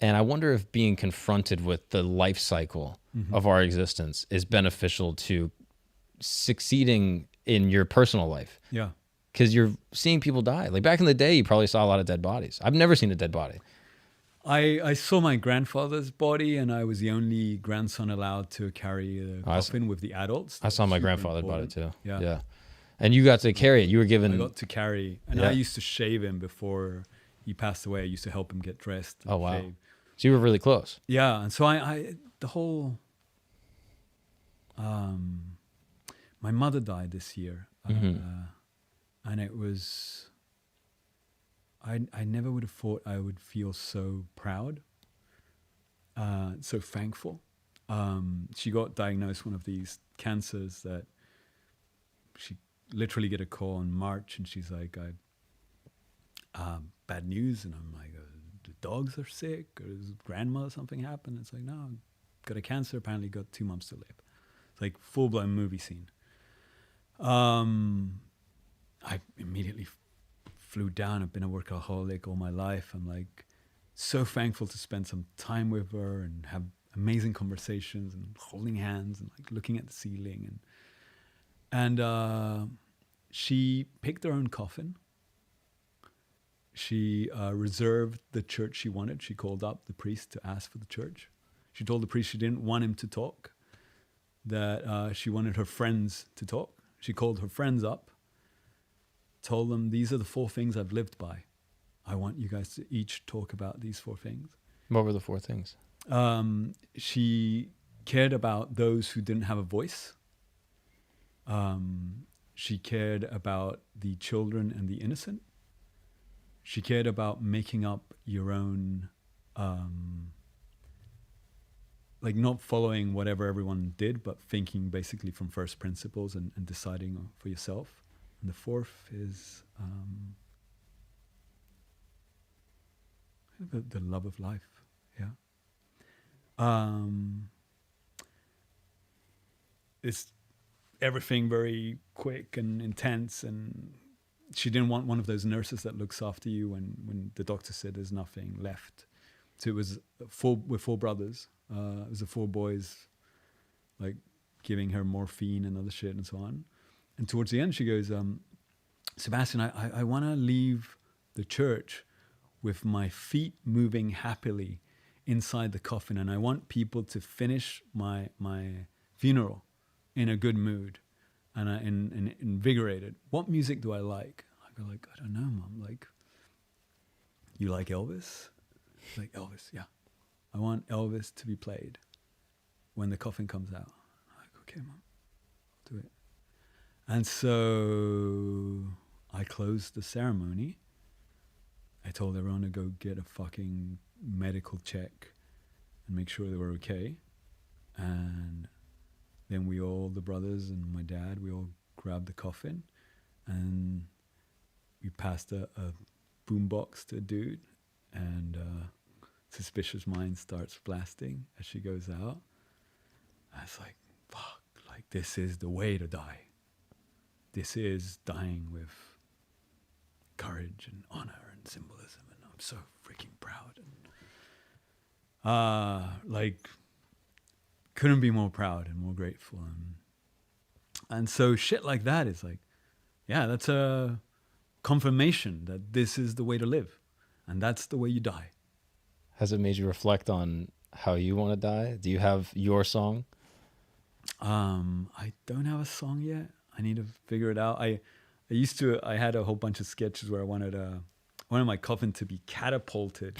Speaker 1: And I wonder if being confronted with the life cycle of our existence is beneficial to succeeding in your personal life. Yeah. Because you're seeing people die. Like back in the day, you probably saw a lot of dead bodies. I've never seen a dead body.
Speaker 2: I saw my grandfather's body, and I was the only grandson allowed to carry a coffin with the adults.
Speaker 1: I saw my grandfather's body too. Yeah. Yeah. And you got to carry it. You were given...
Speaker 2: I got to carry. And I used to shave him before he passed away. I used to help him get dressed.
Speaker 1: Oh, wow. Shave. So you were really close.
Speaker 2: Yeah. And so the whole... my mother died this year. And it was... I never would have thought I would feel so proud. so thankful. She got diagnosed one of these cancers that she literally get a call in March, and she's like, bad news. And I'm like, the dogs are sick, or is grandma something happened? It's like, no, got a cancer, apparently got 2 months to live. It's like full-blown movie scene. I immediately flew down. I've been a workaholic all my life. I'm like so thankful to spend some time with her and have amazing conversations and holding hands and like looking at the ceiling. And she picked her own coffin. She reserved the church she wanted. She called up the priest to ask for the church. She told the priest she didn't want him to talk, that she wanted her friends to talk. She called her friends up, told them, these are the 4 things I've lived by. I want you guys to each talk about these 4 things.
Speaker 1: What were the 4 things?
Speaker 2: She cared about those who didn't have a voice. She cared about the children and the innocent. She cared about making up your own, like not following whatever everyone did, but thinking basically from first principles and deciding for yourself. And the 4th is the love of life. Yeah. It's everything very quick and intense, and she didn't want one of those nurses that looks after you when the doctor said there's nothing left. So it was with 4 brothers. It was the 4 boys, like giving her morphine and other shit and so on. And towards the end, she goes, Sebastian, I want to leave the church with my feet moving happily inside the coffin, and I want people to finish my funeral in a good mood and invigorated. What music do I like? I go like, I don't know, Mom. Like, you like Elvis? Like, Elvis, yeah. I want Elvis to be played when the coffin comes out. I'm like, okay, Mom, I'll do it. And so I closed the ceremony. I told everyone to go get a fucking medical check and make sure they were okay. And then we all, the brothers and my dad, we all grabbed the coffin and we passed a boombox to a dude, and Suspicious Mind starts blasting as she goes out. I was like, fuck, like this is the way to die. This is dying with courage and honor and symbolism, and I'm so freaking proud. And like, couldn't be more proud and more grateful. And so shit like that is like, yeah, that's a confirmation that this is the way to live, and that's the way you die.
Speaker 1: Has it made you reflect on how you want to die? Do you have your song?
Speaker 2: I don't have a song yet. I need to figure it out. I had a whole bunch of sketches where I wanted my coffin to be catapulted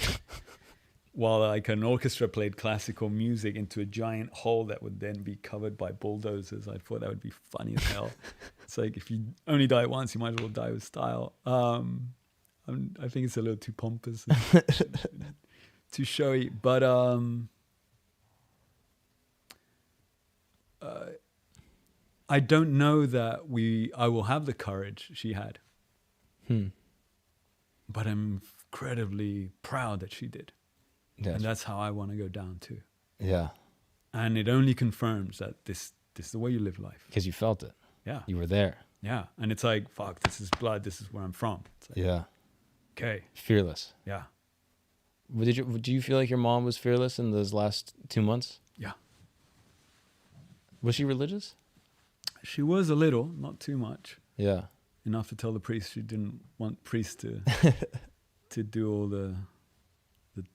Speaker 2: while like an orchestra played classical music into a giant hole that would then be covered by bulldozers. I thought that would be funny as hell. It's like, if you only die once, you might as well die with style. I think it's a little too pompous, too showy, but I don't know that I will have the courage she had. But I'm incredibly proud that she did. Yes. And that's how I want to go down too.
Speaker 1: Yeah.
Speaker 2: And it only confirms that this is the way you live life.
Speaker 1: Because you felt it.
Speaker 2: Yeah.
Speaker 1: You were there.
Speaker 2: Yeah. And it's like, fuck, this is blood. This is where I'm from. It's like,
Speaker 1: yeah.
Speaker 2: Okay.
Speaker 1: Fearless.
Speaker 2: Yeah.
Speaker 1: Do you feel like your mom was fearless in those last 2 months?
Speaker 2: Yeah.
Speaker 1: Was she religious?
Speaker 2: She was a little, not too much.
Speaker 1: Yeah.
Speaker 2: Enough to tell the priest she didn't want priests to to do all the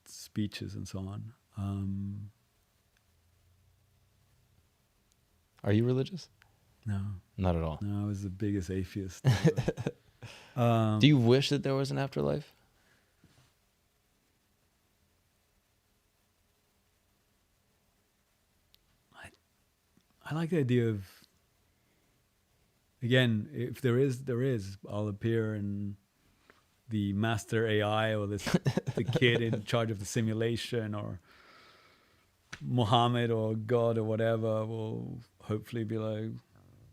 Speaker 2: speeches and so on.
Speaker 1: Are you religious?
Speaker 2: No.
Speaker 1: Not at all.
Speaker 2: No, I was the biggest atheist.
Speaker 1: Do you wish that there was an afterlife?
Speaker 2: I like the idea of, again, if there is, there is. I'll appear in the master AI or the kid in charge of the simulation, or Muhammad or God or whatever will hopefully be like,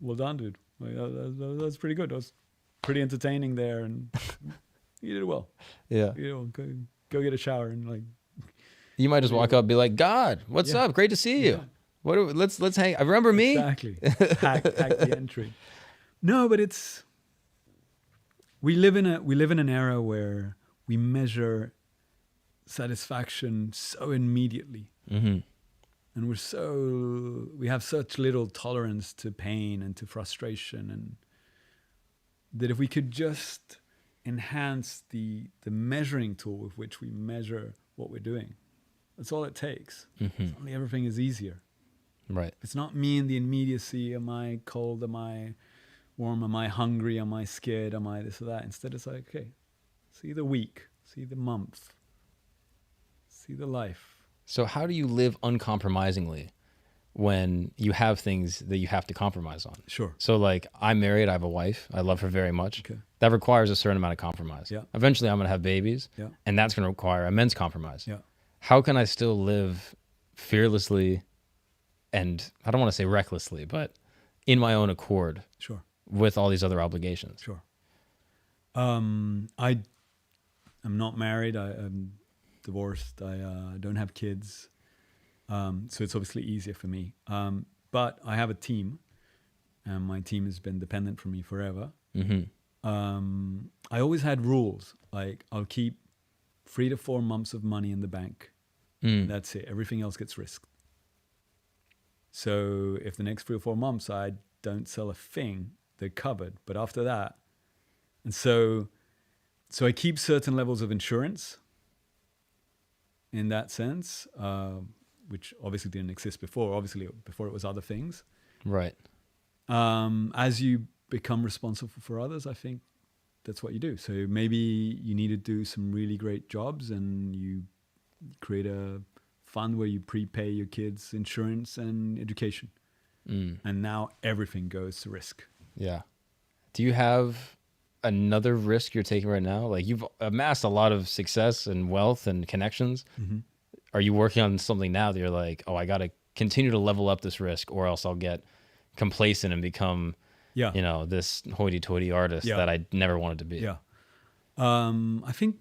Speaker 2: well done, dude. Like, that's pretty good. That was pretty entertaining there, and you did well.
Speaker 1: Yeah.
Speaker 2: You know, go get a shower and like.
Speaker 1: You might just walk up and be like, God, what's up? Great to see you.
Speaker 2: Yeah.
Speaker 1: Let's hang. Remember me?
Speaker 2: Exactly. hack the entry. No, but we live in an era where we measure satisfaction so immediately.
Speaker 1: Mm-hmm.
Speaker 2: And we have such little tolerance to pain and to frustration, and that if we could just enhance the measuring tool with which we measure what we're doing, that's all it takes.
Speaker 1: Mm-hmm.
Speaker 2: Suddenly everything is easier.
Speaker 1: Right.
Speaker 2: It's not me in the immediacy. Am I cold? Am I warm? Am I hungry? Am I scared? Am I this or that? Instead, it's like, okay, see the week, see the month, see the life.
Speaker 1: So how do you live uncompromisingly when you have things that you have to compromise on?
Speaker 2: Sure.
Speaker 1: So like, I'm married, I have a wife, I love her very much.
Speaker 2: Okay.
Speaker 1: That requires a certain amount of compromise.
Speaker 2: Yeah.
Speaker 1: Eventually I'm going to have babies,
Speaker 2: Yeah.
Speaker 1: and that's going to require immense compromise.
Speaker 2: Yeah.
Speaker 1: How can I still live fearlessly, and I don't want to say recklessly, but in my own accord?
Speaker 2: Sure.
Speaker 1: With all these other obligations?
Speaker 2: Sure. I'm not married. I'm divorced. I don't have kids. So it's obviously easier for me. But I have a team, and my team has been dependent from me forever.
Speaker 1: Mm-hmm.
Speaker 2: I always had rules. Like, I'll keep 3 to 4 months of money in the bank. That's it. Everything else gets risked. So if the next 3 or 4 months I don't sell a thing, they're covered. But after that, and so I keep certain levels of insurance in that sense, which obviously didn't exist before. Obviously, before it was other things.
Speaker 1: Right.
Speaker 2: As you become responsible for others, I think that's what you do. So maybe you need to do some really great jobs, and you create a fund where you prepay your kids' insurance and education. And now everything goes to risk.
Speaker 1: Yeah. Do you have another risk you're taking right now? Like, you've amassed a lot of success and wealth and connections. Mm-hmm. Are you working on something now that you're like, oh, I got to continue to level up this risk, or else I'll get complacent and become, this hoity-toity artist that I never wanted to be?
Speaker 2: Yeah. I think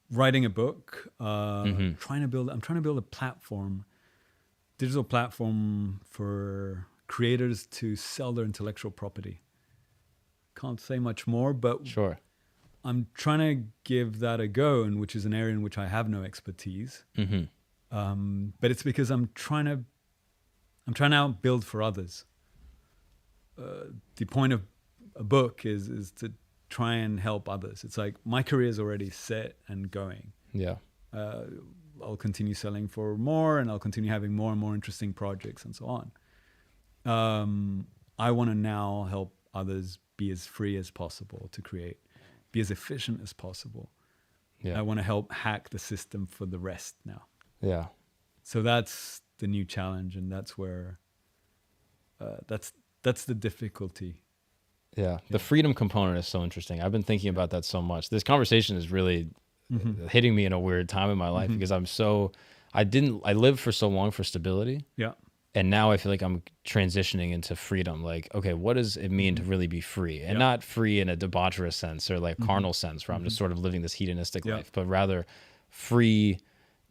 Speaker 2: writing a book, I'm trying to build a platform, digital platform for creators to sell their intellectual property. Can't say much more, but
Speaker 1: sure.
Speaker 2: I'm trying to give that a go, and which is an area in which I have no expertise. Mm-hmm. But it's because I'm trying to build for others. The point of a book is to try and help others. It's like, my career is already set and going.
Speaker 1: Yeah.
Speaker 2: I'll continue selling for more, and I'll continue having more and more interesting projects and so on. I want to now help others be as free as possible to create, be as efficient as possible. Yeah. I want to help hack the system for the rest now.
Speaker 1: Yeah.
Speaker 2: So that's the new challenge, and that's where that's the difficulty.
Speaker 1: Yeah. The freedom component is so interesting. I've been thinking about that so much. This conversation is really hitting me in a weird time in my life, because I lived for so long for stability. Yeah. And now I feel like I'm transitioning into freedom. Like, okay, what does it mean to really be free? And not free in a debaucherous sense or like carnal sense, where I'm just sort of living this hedonistic life, but rather free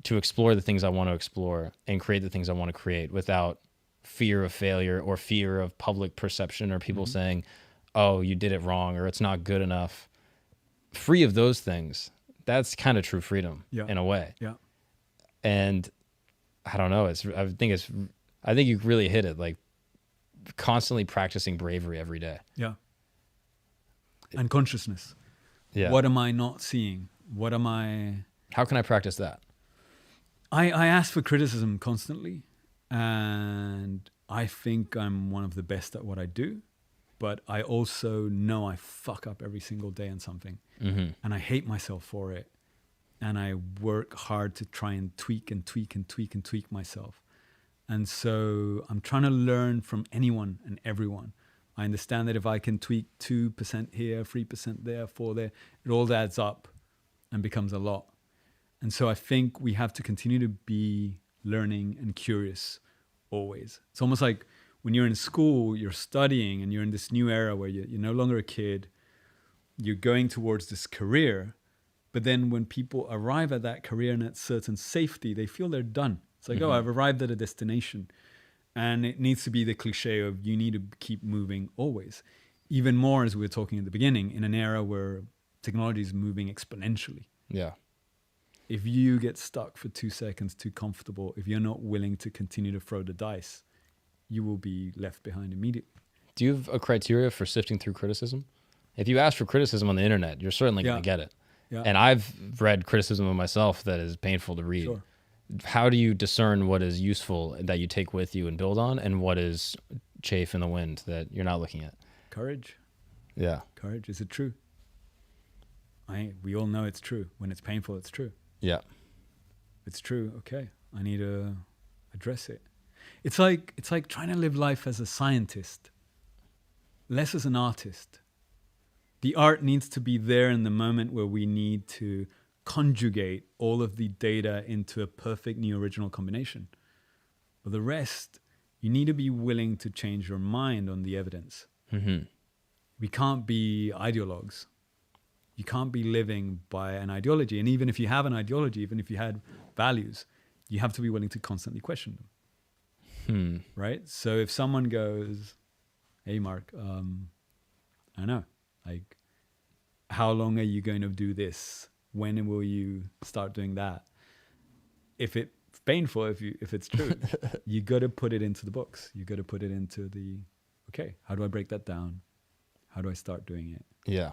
Speaker 1: to explore the things I want to explore and create the things I want to create without fear of failure or fear of public perception or people saying, oh, you did it wrong, or it's not good enough. Free of those things. That's kind of true freedom in a way. Yeah. And I don't know. I think you really hit it, like constantly practicing bravery every day.
Speaker 2: Yeah. And consciousness.
Speaker 1: Yeah.
Speaker 2: What am I not seeing?
Speaker 1: How can I practice that?
Speaker 2: I ask for criticism constantly, and I think I'm one of the best at what I do, but I also know I fuck up every single day on something, and I hate myself for it. And I work hard to try and tweak myself. And so I'm trying to learn from anyone and everyone. I understand that if I can tweak 2% here, 3% there, 4% there, it all adds up and becomes a lot. And so I think we have to continue to be learning and curious always. It's almost like when you're in school, you're studying and you're in this new era where you're no longer a kid, you're going towards this career, but then when people arrive at that career and at certain safety, they feel they're done. It's like, oh, I've arrived at a destination. And it needs to be the cliche of you need to keep moving always. Even more, as we were talking at the beginning, in an era where technology is moving exponentially.
Speaker 1: Yeah.
Speaker 2: If you get stuck for 2 seconds, too comfortable, if you're not willing to continue to throw the dice, you will be left behind immediately.
Speaker 1: Do you have a criteria for sifting through criticism? If you ask for criticism on the internet, you're certainly going to get it.
Speaker 2: Yeah.
Speaker 1: And I've read criticism of myself that is painful to read.
Speaker 2: Sure.
Speaker 1: How do you discern what is useful that you take with you and build on, and what is chaff in the wind that you're not looking at?
Speaker 2: Courage.
Speaker 1: Yeah.
Speaker 2: Courage. Is it true? We all know it's true. When it's painful, it's true.
Speaker 1: Yeah.
Speaker 2: It's true. Okay. I need to address it. It's like trying to live life as a scientist, less as an artist. The art needs to be there in the moment where we need to conjugate all of the data into a perfect new original combination. But the rest, you need to be willing to change your mind on the evidence.
Speaker 1: Mm-hmm.
Speaker 2: We can't be ideologues. You can't be living by an ideology. And even if you have an ideology, even if you had values, you have to be willing to constantly question them. Right? So if someone goes, hey, Mark, I don't know, like, how long are you going to do this? When will you start doing that? If it's painful, if it's true, you got to put it into the books. You got to put it into the, okay, how do I break that down? How do I start doing it?
Speaker 1: Yeah.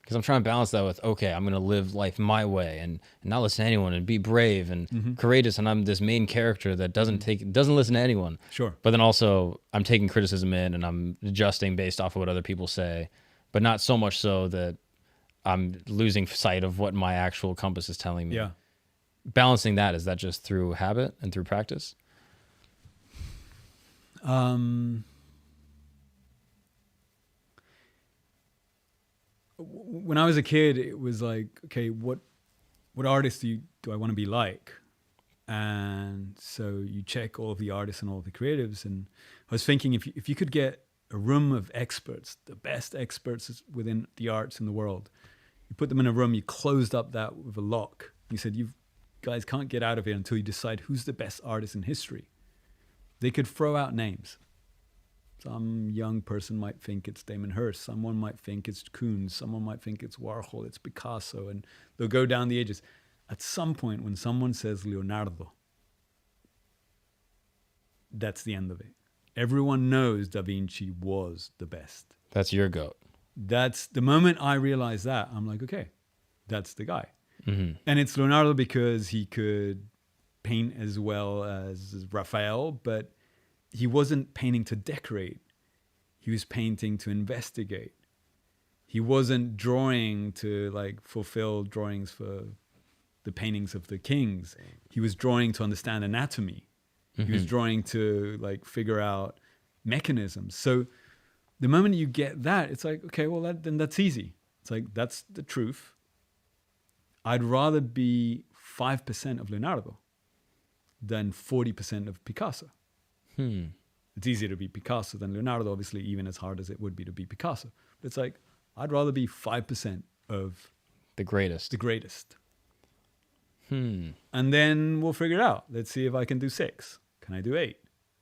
Speaker 1: Because I'm trying to balance that with, okay, I'm going to live life my way and not listen to anyone and be brave and courageous. And I'm this main character that doesn't listen to anyone.
Speaker 2: Sure.
Speaker 1: But then also I'm taking criticism in and I'm adjusting based off of what other people say, but not so much so that I'm losing sight of what my actual compass is telling me.
Speaker 2: Yeah.
Speaker 1: Balancing that, is that just through habit and through practice?
Speaker 2: When I was a kid, it was like, okay, what artist do I want to be like? And so you check all of the artists and all of the creatives. And I was thinking, if you could get a room of experts, the best experts within the arts in the world, you put them in a room, you closed up that with a lock. You said, you guys can't get out of here until you decide who's the best artist in history. They could throw out names. Some young person might think it's Damon Hirst. Someone might think it's Koons. Someone might think it's Warhol, it's Picasso. And they'll go down the ages. At some point, when someone says Leonardo, that's the end of it. Everyone knows Da Vinci was the best.
Speaker 1: That's your goat.
Speaker 2: That's the moment I realized that, I'm like, okay, that's the guy.
Speaker 1: Mm-hmm.
Speaker 2: And it's Leonardo because he could paint as well as Raphael, but he wasn't painting to decorate. He was painting to investigate. He wasn't drawing to like fulfill drawings for the paintings of the kings. He was drawing to understand anatomy. He was drawing to like figure out mechanisms. So the moment you get that, it's like, okay, well, then that's easy. It's like, that's the truth. I'd rather be 5% of Leonardo than 40% of Picasso. It's easier to be Picasso than Leonardo, obviously, even as hard as it would be to be Picasso. But it's like, I'd rather be 5% of
Speaker 1: the greatest.
Speaker 2: The greatest. And then we'll figure it out. Let's see if I can do 6. Can I do 8?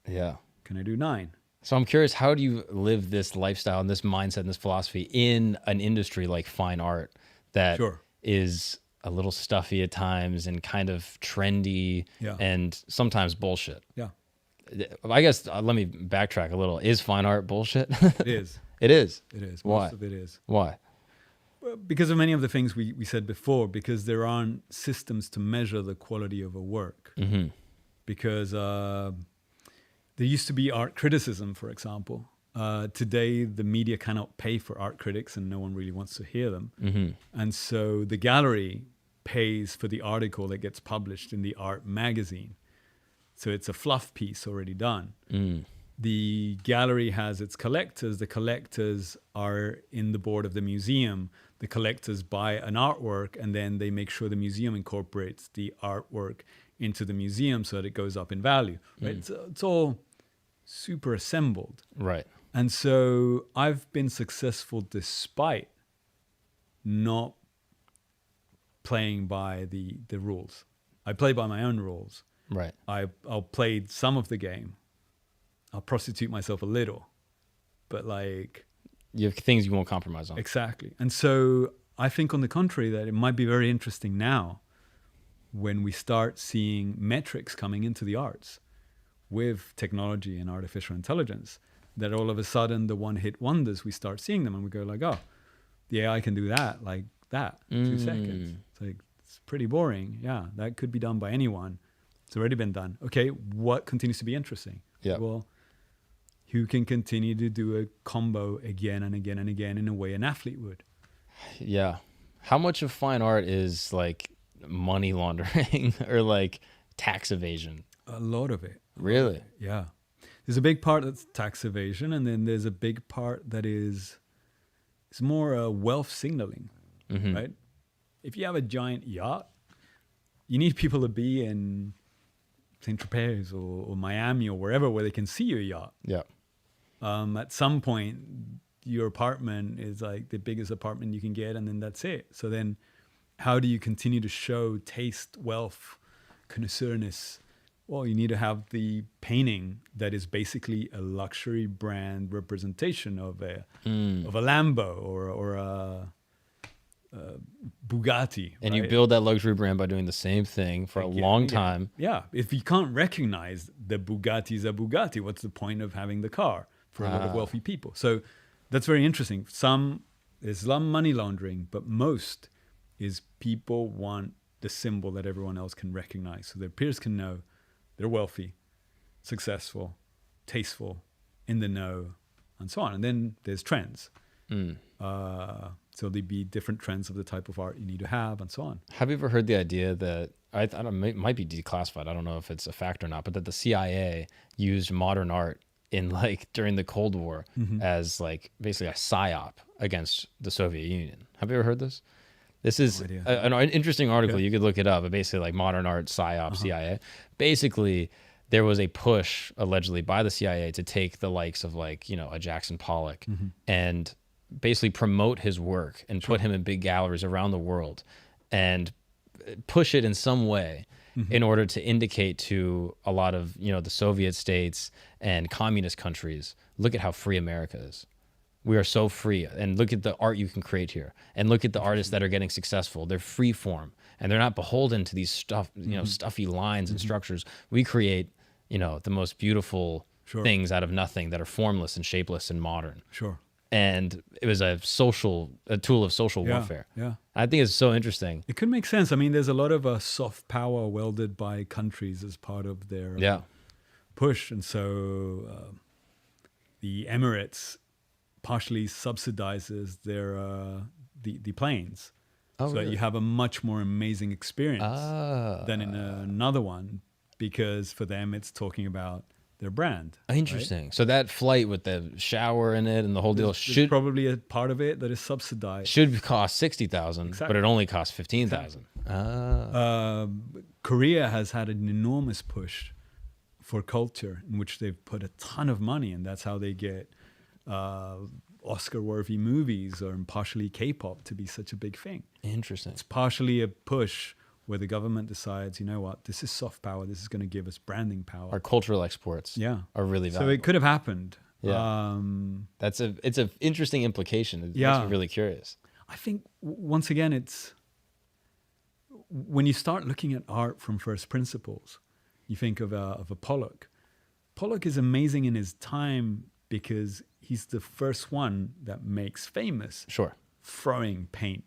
Speaker 1: Yeah.
Speaker 2: Can I do 9?
Speaker 1: So I'm curious, how do you live this lifestyle and this mindset and this philosophy in an industry like fine art that is a little stuffy at times and kind of trendy and sometimes bullshit?
Speaker 2: Yeah.
Speaker 1: I guess, let me backtrack a little. Is fine art bullshit?
Speaker 2: It is.
Speaker 1: It is?
Speaker 2: It is.
Speaker 1: Why?
Speaker 2: Most of it is.
Speaker 1: Why?
Speaker 2: Because of many of the things we said before, because there aren't systems to measure the quality of a work. Because there used to be art criticism, for example. Today, the media cannot pay for art critics and no one really wants to hear them. And so the gallery pays for the article that gets published in the art magazine. So it's a fluff piece already done. The gallery has its collectors. The collectors are in the board of the museum. The collectors buy an artwork and then they make sure the museum incorporates the artwork into the museum so that it goes up in value. Right? It's all super assembled.
Speaker 1: Right.
Speaker 2: And so I've been successful despite not playing by the rules. I play by my own rules.
Speaker 1: Right.
Speaker 2: I'll play some of the game. I'll prostitute myself a little, but like...
Speaker 1: You have things you won't compromise on.
Speaker 2: Exactly. And so I think on the contrary that it might be very interesting now when we start seeing metrics coming into the arts with technology and artificial intelligence, that all of a sudden the one-hit wonders, we start seeing them and we go like, oh, the AI can do that like that, 2 seconds. It's like, it's pretty boring. Yeah, that could be done by anyone. It's already been done. Okay, what continues to be interesting?
Speaker 1: Yeah.
Speaker 2: Well, who can continue to do a combo again and again and again in a way an athlete would?
Speaker 1: Yeah. How much of fine art is like money laundering or like tax evasion?
Speaker 2: A lot of it.
Speaker 1: Really?
Speaker 2: Yeah. There's a big part that's tax evasion, and then there's a big part that is it's more wealth signaling, right? If you have a giant yacht, you need people to be in St. Tropez or Miami or wherever where they can see your yacht.
Speaker 1: Yeah.
Speaker 2: At some point, your apartment is like the biggest apartment you can get, and then that's it. So then how do you continue to show taste, wealth, connoisseurness? Well, you need to have the painting that is basically a luxury brand representation of a Lambo or a Bugatti.
Speaker 1: And
Speaker 2: right?
Speaker 1: you build that luxury brand by doing the same thing for a long time.
Speaker 2: Yeah. If you can't recognize the Bugatti is a Bugatti, what's the point of having the car for a lot of wealthy people? So that's very interesting. There's some money laundering, but most is people want the symbol that everyone else can recognize. So their peers can know they're wealthy, successful, tasteful, in the know, and so on. And then there's trends. So there'd be different trends of the type of art you need to have, and so on.
Speaker 1: Have you ever heard the idea that, I don't know, it might be declassified, I don't know if it's a fact or not, but that the CIA used modern art in like during the Cold War as like basically a psyop against the Soviet Union? Have you ever heard this? This is an interesting article. You could look it up. But basically, like modern art, psyop, CIA. Basically, there was a push allegedly by the CIA to take the likes of like, you know, a Jackson Pollock and basically promote his work and put him in big galleries around the world and push it in some way in order to indicate to a lot of, you know, the Soviet states and communist countries, look at how free America is. We are so free, and look at the art you can create here, and look at the artists that are getting successful. They're free form, and they're not beholden to these stuffy lines and structures. We create, you know, the most beautiful things out of nothing that are formless and shapeless and modern. And it was a tool of social warfare. I think it's so interesting.
Speaker 2: It could make sense. I mean, there's a lot of soft power welded by countries as part of their push, and so the Emirates partially subsidizes their the planes, so that you have a much more amazing experience than in another one, because for them it's talking about their brand.
Speaker 1: Interesting. Right? So that flight with the shower in it and the whole deal
Speaker 2: should probably a part of it that is subsidized.
Speaker 1: Should cost $60,000, but it only costs $15,000.
Speaker 2: Korea has had an enormous push for culture in which they've put a ton of money, and that's how they get Oscar-worthy movies or partially K-pop to be such a big thing.
Speaker 1: Interesting.
Speaker 2: It's partially a push where the government decides, you know what, this is soft power. This is going to give us branding power.
Speaker 1: Our cultural exports are really valuable.
Speaker 2: So it could have happened.
Speaker 1: Yeah. It's an interesting implication. It makes me really curious.
Speaker 2: I think, once again, it's when you start looking at art from first principles, you think of a Pollock. Pollock is amazing in his time because he's the first one that makes famous throwing paint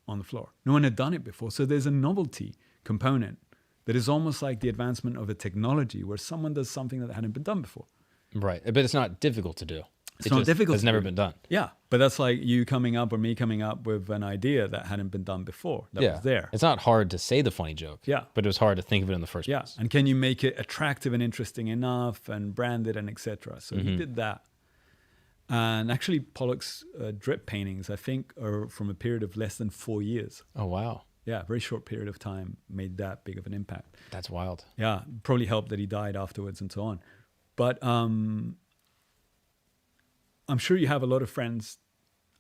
Speaker 2: on the floor. No one had done it before. So there's a novelty component that is almost like the advancement of a technology where someone does something that hadn't been done before.
Speaker 1: Right. But it's not difficult to do.
Speaker 2: It's not difficult.
Speaker 1: It's never been done.
Speaker 2: Yeah. But that's like you coming up or me coming up with an idea that hadn't been done before. That was there.
Speaker 1: It's not hard to say the funny joke.
Speaker 2: Yeah.
Speaker 1: But it was hard to think of it in the first place.
Speaker 2: And can you make it attractive and interesting enough and branded and etc. So he did that. And actually, Pollock's drip paintings, I think, are from a period of less than 4 years.
Speaker 1: Oh, wow.
Speaker 2: Yeah, very short period of time made that big of an impact.
Speaker 1: That's wild.
Speaker 2: Yeah, probably helped that he died afterwards and so on. But I'm sure you have a lot of friends.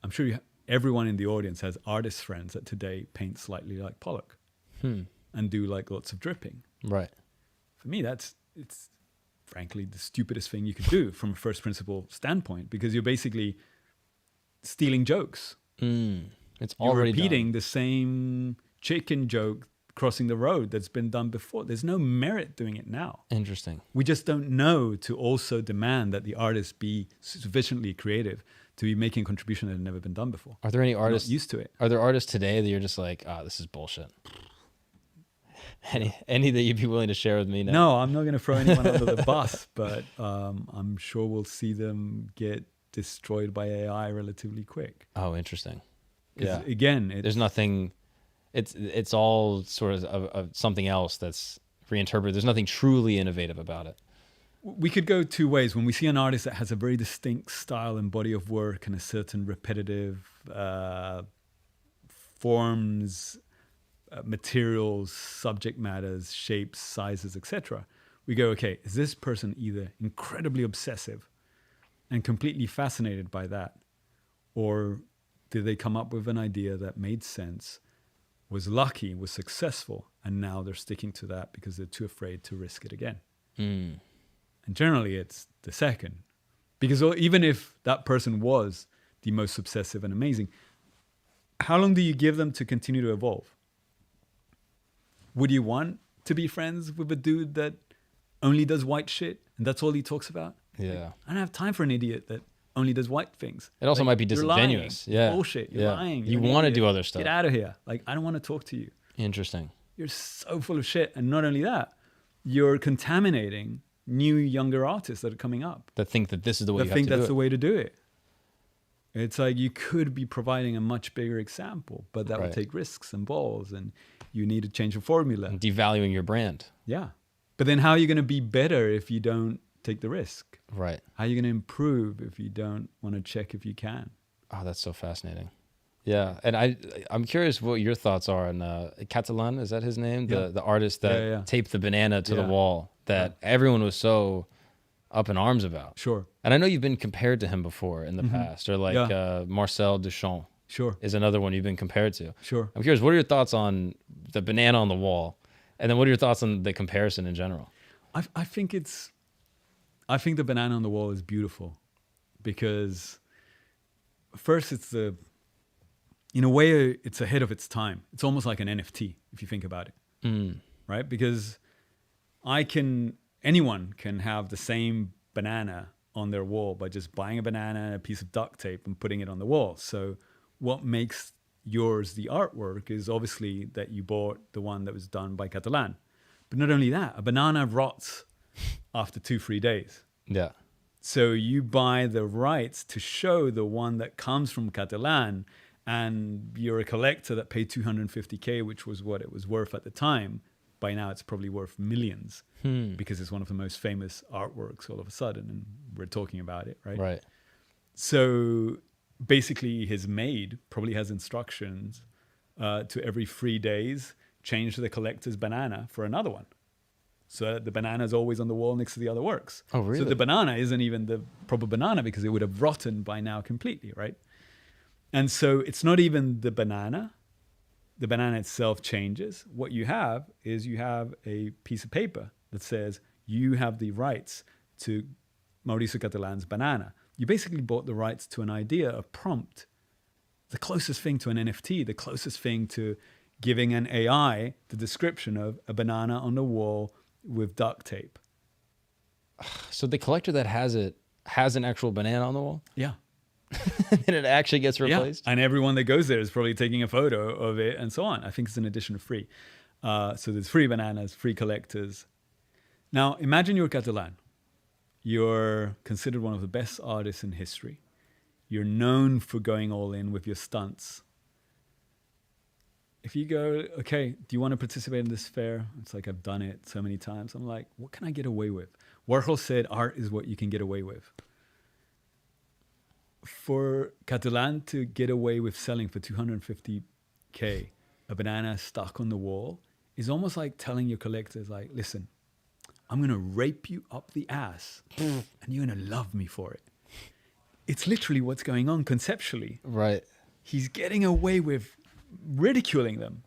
Speaker 2: I'm sure everyone in the audience has artist friends that today paint slightly like Pollock and do like lots of dripping.
Speaker 1: Right.
Speaker 2: For me, it's frankly the stupidest thing you could do from a first principle standpoint, because you're basically stealing jokes.
Speaker 1: It's
Speaker 2: You're
Speaker 1: already
Speaker 2: repeating
Speaker 1: done.
Speaker 2: the same chicken joke crossing the road that's been done before. There's no merit doing it now.
Speaker 1: Interesting.
Speaker 2: We just don't know to also demand that the artist be sufficiently creative to be making a contribution that had never been done before.
Speaker 1: Are there any artists
Speaker 2: Not used to it?
Speaker 1: Are there artists today that you're just like, this is bullshit? Any that you'd be willing to share with me now?
Speaker 2: No, I'm not going to throw anyone under the bus, but I'm sure we'll see them get destroyed by AI relatively quick.
Speaker 1: Oh, interesting.
Speaker 2: 'Cause
Speaker 1: Yeah.
Speaker 2: again,
Speaker 1: There's nothing. It's all sort of something else that's reinterpreted. There's nothing truly innovative about it.
Speaker 2: we could go two ways. When we see an artist that has a very distinct style and body of work and a certain repetitive forms, materials, subject matters, shapes, sizes, etc., we go, okay, is this person either incredibly obsessive and completely fascinated by that, or did they come up with an idea that made sense, was lucky, was successful, and now they're sticking to that because they're too afraid to risk it again? And generally it's the second, because even if that person was the most obsessive and amazing, how long do you give them to continue to evolve? Would you want to be friends with a dude that only does white shit and that's all he talks about?
Speaker 1: Yeah.
Speaker 2: I don't have time for an idiot that only does white things.
Speaker 1: It also might be
Speaker 2: you're lying.
Speaker 1: disingenuous. Yeah.
Speaker 2: Bullshit. You're lying.
Speaker 1: You
Speaker 2: You're an
Speaker 1: want to
Speaker 2: idiot.
Speaker 1: do other stuff.
Speaker 2: Get out of here. Like, I don't want to talk to you.
Speaker 1: Interesting.
Speaker 2: You're so full of shit. And not only that, you're contaminating new, younger artists that are coming up.
Speaker 1: That think that this is the way
Speaker 2: That
Speaker 1: you have
Speaker 2: think
Speaker 1: to do
Speaker 2: that's
Speaker 1: it.
Speaker 2: the way to do it. It's like you could be providing a much bigger example, but that would
Speaker 1: Right.
Speaker 2: take risks and balls, and you need to change the formula.
Speaker 1: And devaluing your brand.
Speaker 2: Yeah. But then how are you going to be better if you don't take the risk?
Speaker 1: Right.
Speaker 2: How are you going to improve if you don't want to check if you can?
Speaker 1: Oh, that's so fascinating. Yeah, and I'm curious what your thoughts are on Cattelan. Is that his name?
Speaker 2: Yeah.
Speaker 1: The artist that
Speaker 2: Yeah.
Speaker 1: taped the banana to the
Speaker 2: Yeah.
Speaker 1: wall that everyone was so up in arms about.
Speaker 2: Sure.
Speaker 1: And I know you've been compared to him before in the past, or like
Speaker 2: Yeah.
Speaker 1: Marcel Duchamp
Speaker 2: Sure.
Speaker 1: is another one you've been compared to.
Speaker 2: Sure.
Speaker 1: I'm curious, what are your thoughts on the banana on the wall, and then what are your thoughts on the comparison in general?
Speaker 2: I think the banana on the wall is beautiful because first in a way it's ahead of its time. It's almost like an NFT if you think about it, right? Because anyone can have the same banana on their wall by just buying a banana and a piece of duct tape and putting it on the wall. So what makes yours the artwork is obviously that you bought the one that was done by Cattelan. But not only that, a banana rots after 2-3 days.
Speaker 1: Yeah.
Speaker 2: So you buy the rights to show the one that comes from Cattelan, and you're a collector that paid $250K, which was what it was worth at the time. By now it's probably worth millions because it's one of the most famous artworks all of a sudden, and we're talking about it, right?
Speaker 1: Right.
Speaker 2: So basically his maid probably has instructions to every 3 days change the collector's banana for another one. So that the banana is always on the wall next to the other works.
Speaker 1: Oh, really?
Speaker 2: So the banana isn't even the proper banana because it would have rotten by now completely, right? And so it's not even the banana. The banana itself changes. What you have is you have a piece of paper that says you have the rights to Maurizio Cattelan's banana. You basically bought the rights to an idea, a prompt, the closest thing to an NFT, the closest thing to giving an AI the description of a banana on the wall with duct tape.
Speaker 1: So the collector that has it has an actual banana on the wall,
Speaker 2: Yeah.
Speaker 1: and it actually gets replaced.
Speaker 2: Yeah. And everyone that goes there is probably taking a photo of it and so on. I think it's an edition of free. So there's free bananas, free collectors. Now, imagine you're Cattelan. You're considered one of the best artists in history. You're known for going all in with your stunts. If you go, okay, do you want to participate in this fair? It's like, I've done it so many times. I'm like, what can I get away with? Warhol said, art is what you can get away with. For Cattelan to get away with selling for $250K a banana stuck on the wall is almost like telling your collectors, like, listen, I'm going to rape you up the ass and you're going to love me for it. It's literally what's going on conceptually.
Speaker 1: Right.
Speaker 2: He's getting away with ridiculing them,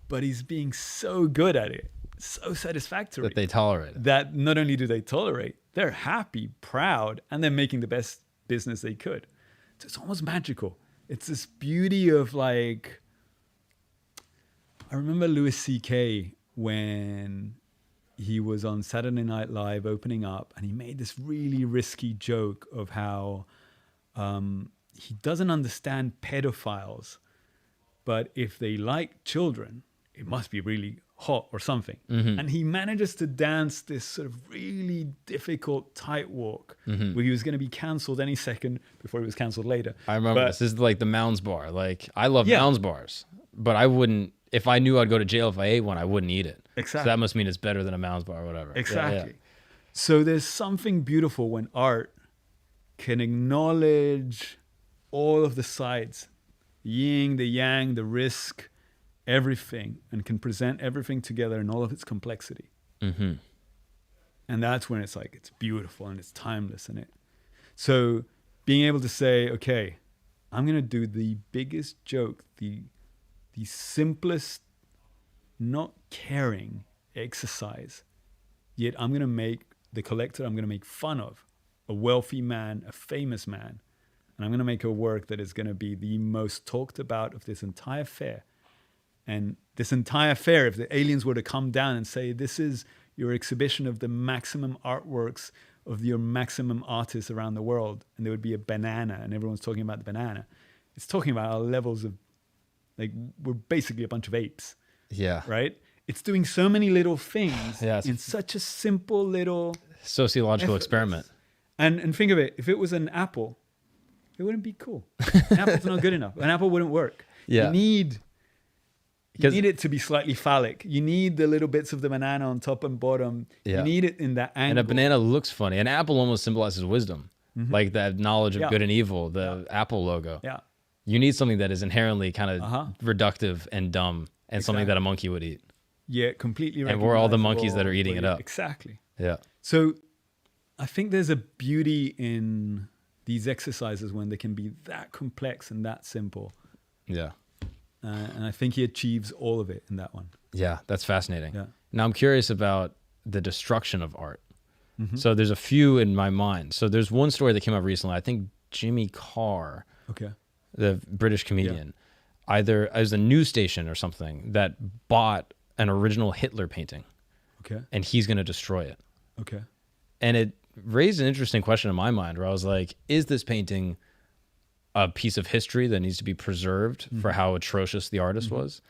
Speaker 2: but he's being so good at it, so satisfactory.
Speaker 1: That they tolerate it.
Speaker 2: That not only do they tolerate, they're happy, proud, and they're making the best business they could. So it's almost magical. It's this beauty of like, I remember Louis C.K. when he was on Saturday Night Live opening up, and he made this really risky joke of how he doesn't understand pedophiles, but if they like children, it must be really hot or something. Mm-hmm. And he manages to dance this sort of really difficult tight walk where he was going to be cancelled any second before he was cancelled later.
Speaker 1: I remember this is like the Mounds bar. Like, I love Mounds bars, but I wouldn't, if I knew I'd go to jail if I ate one, I wouldn't eat it.
Speaker 2: Exactly.
Speaker 1: So that must mean it's better than a Mounds bar or whatever.
Speaker 2: Exactly.
Speaker 1: Yeah.
Speaker 2: So there's something beautiful when art can acknowledge all of the sides, the yin, the yang, the risk, everything, and can present everything together in all of its complexity. Mm-hmm. And that's when it's like, it's beautiful and it's timeless in it. So being able to say, okay, I'm going to do the biggest joke, the simplest, not caring exercise, yet I'm going to make the collector, I'm going to make fun of a wealthy man, a famous man, and I'm going to make a work that is going to be the most talked about of this entire fair. And this entire fair, if the aliens were to come down and say, this is your exhibition of the maximum artworks of your maximum artists around the world, and there would be a banana, and everyone's talking about the banana, it's talking about our levels of, like, we're basically a bunch of apes.
Speaker 1: Yeah.
Speaker 2: Right? It's doing so many little things in such a simple little
Speaker 1: sociological experiment.
Speaker 2: And think of it, if it was an apple, it wouldn't be cool. An apple's not good enough. An apple wouldn't work.
Speaker 1: Yeah.
Speaker 2: You need it to be slightly phallic. You need the little bits of the banana on top and bottom. Yeah. You need it in that angle.
Speaker 1: And a banana looks funny. An apple almost symbolizes wisdom, like that knowledge of good and evil, the Apple logo.
Speaker 2: Yeah.
Speaker 1: You need something that is inherently kind of reductive and dumb and something that a monkey would eat.
Speaker 2: Yeah, completely.
Speaker 1: And we're all the monkeys that are eating it up.
Speaker 2: Exactly.
Speaker 1: Yeah.
Speaker 2: So I think there's a beauty in these exercises when they can be that complex and that simple.
Speaker 1: Yeah.
Speaker 2: And I think he achieves all of it in that one.
Speaker 1: Yeah, that's fascinating.
Speaker 2: Yeah.
Speaker 1: Now I'm curious about the destruction of art. Mm-hmm. So there's a few in my mind. So there's one story that came out recently. I think Jimmy Carr, the British comedian, either as a news station or something, that bought an original Hitler painting. Okay. And he's going to destroy it.
Speaker 2: Okay.
Speaker 1: And it raised an interesting question in my mind where I was like, is this painting a piece of history that needs to be preserved for how atrocious the artist was?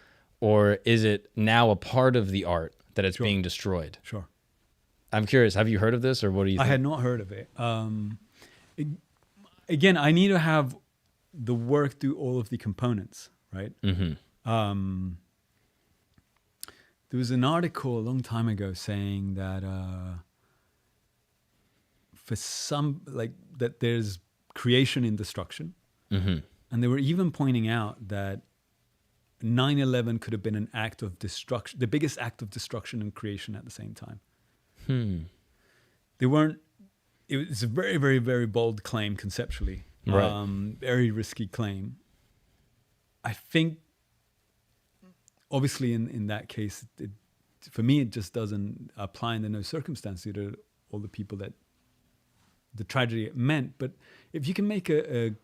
Speaker 1: Or is it now a part of the art that it's being destroyed?
Speaker 2: Sure.
Speaker 1: I'm curious, have you heard of this, or what do you think?
Speaker 2: I had not heard of it. Again, I need to have the work do all of the components, right? Mm-hmm. There was an article a long time ago saying that for some, like, that there's creation in destruction. Mm-hmm. And they were even pointing out that 9/11 could have been an act of destruction, the biggest act of destruction and creation at the same time. They weren't, it was a very, very, very bold claim conceptually. Right. Very risky claim. I think, obviously, in that case, for me, it just doesn't apply under no circumstance due to all the people that the tragedy it meant. But if you can make a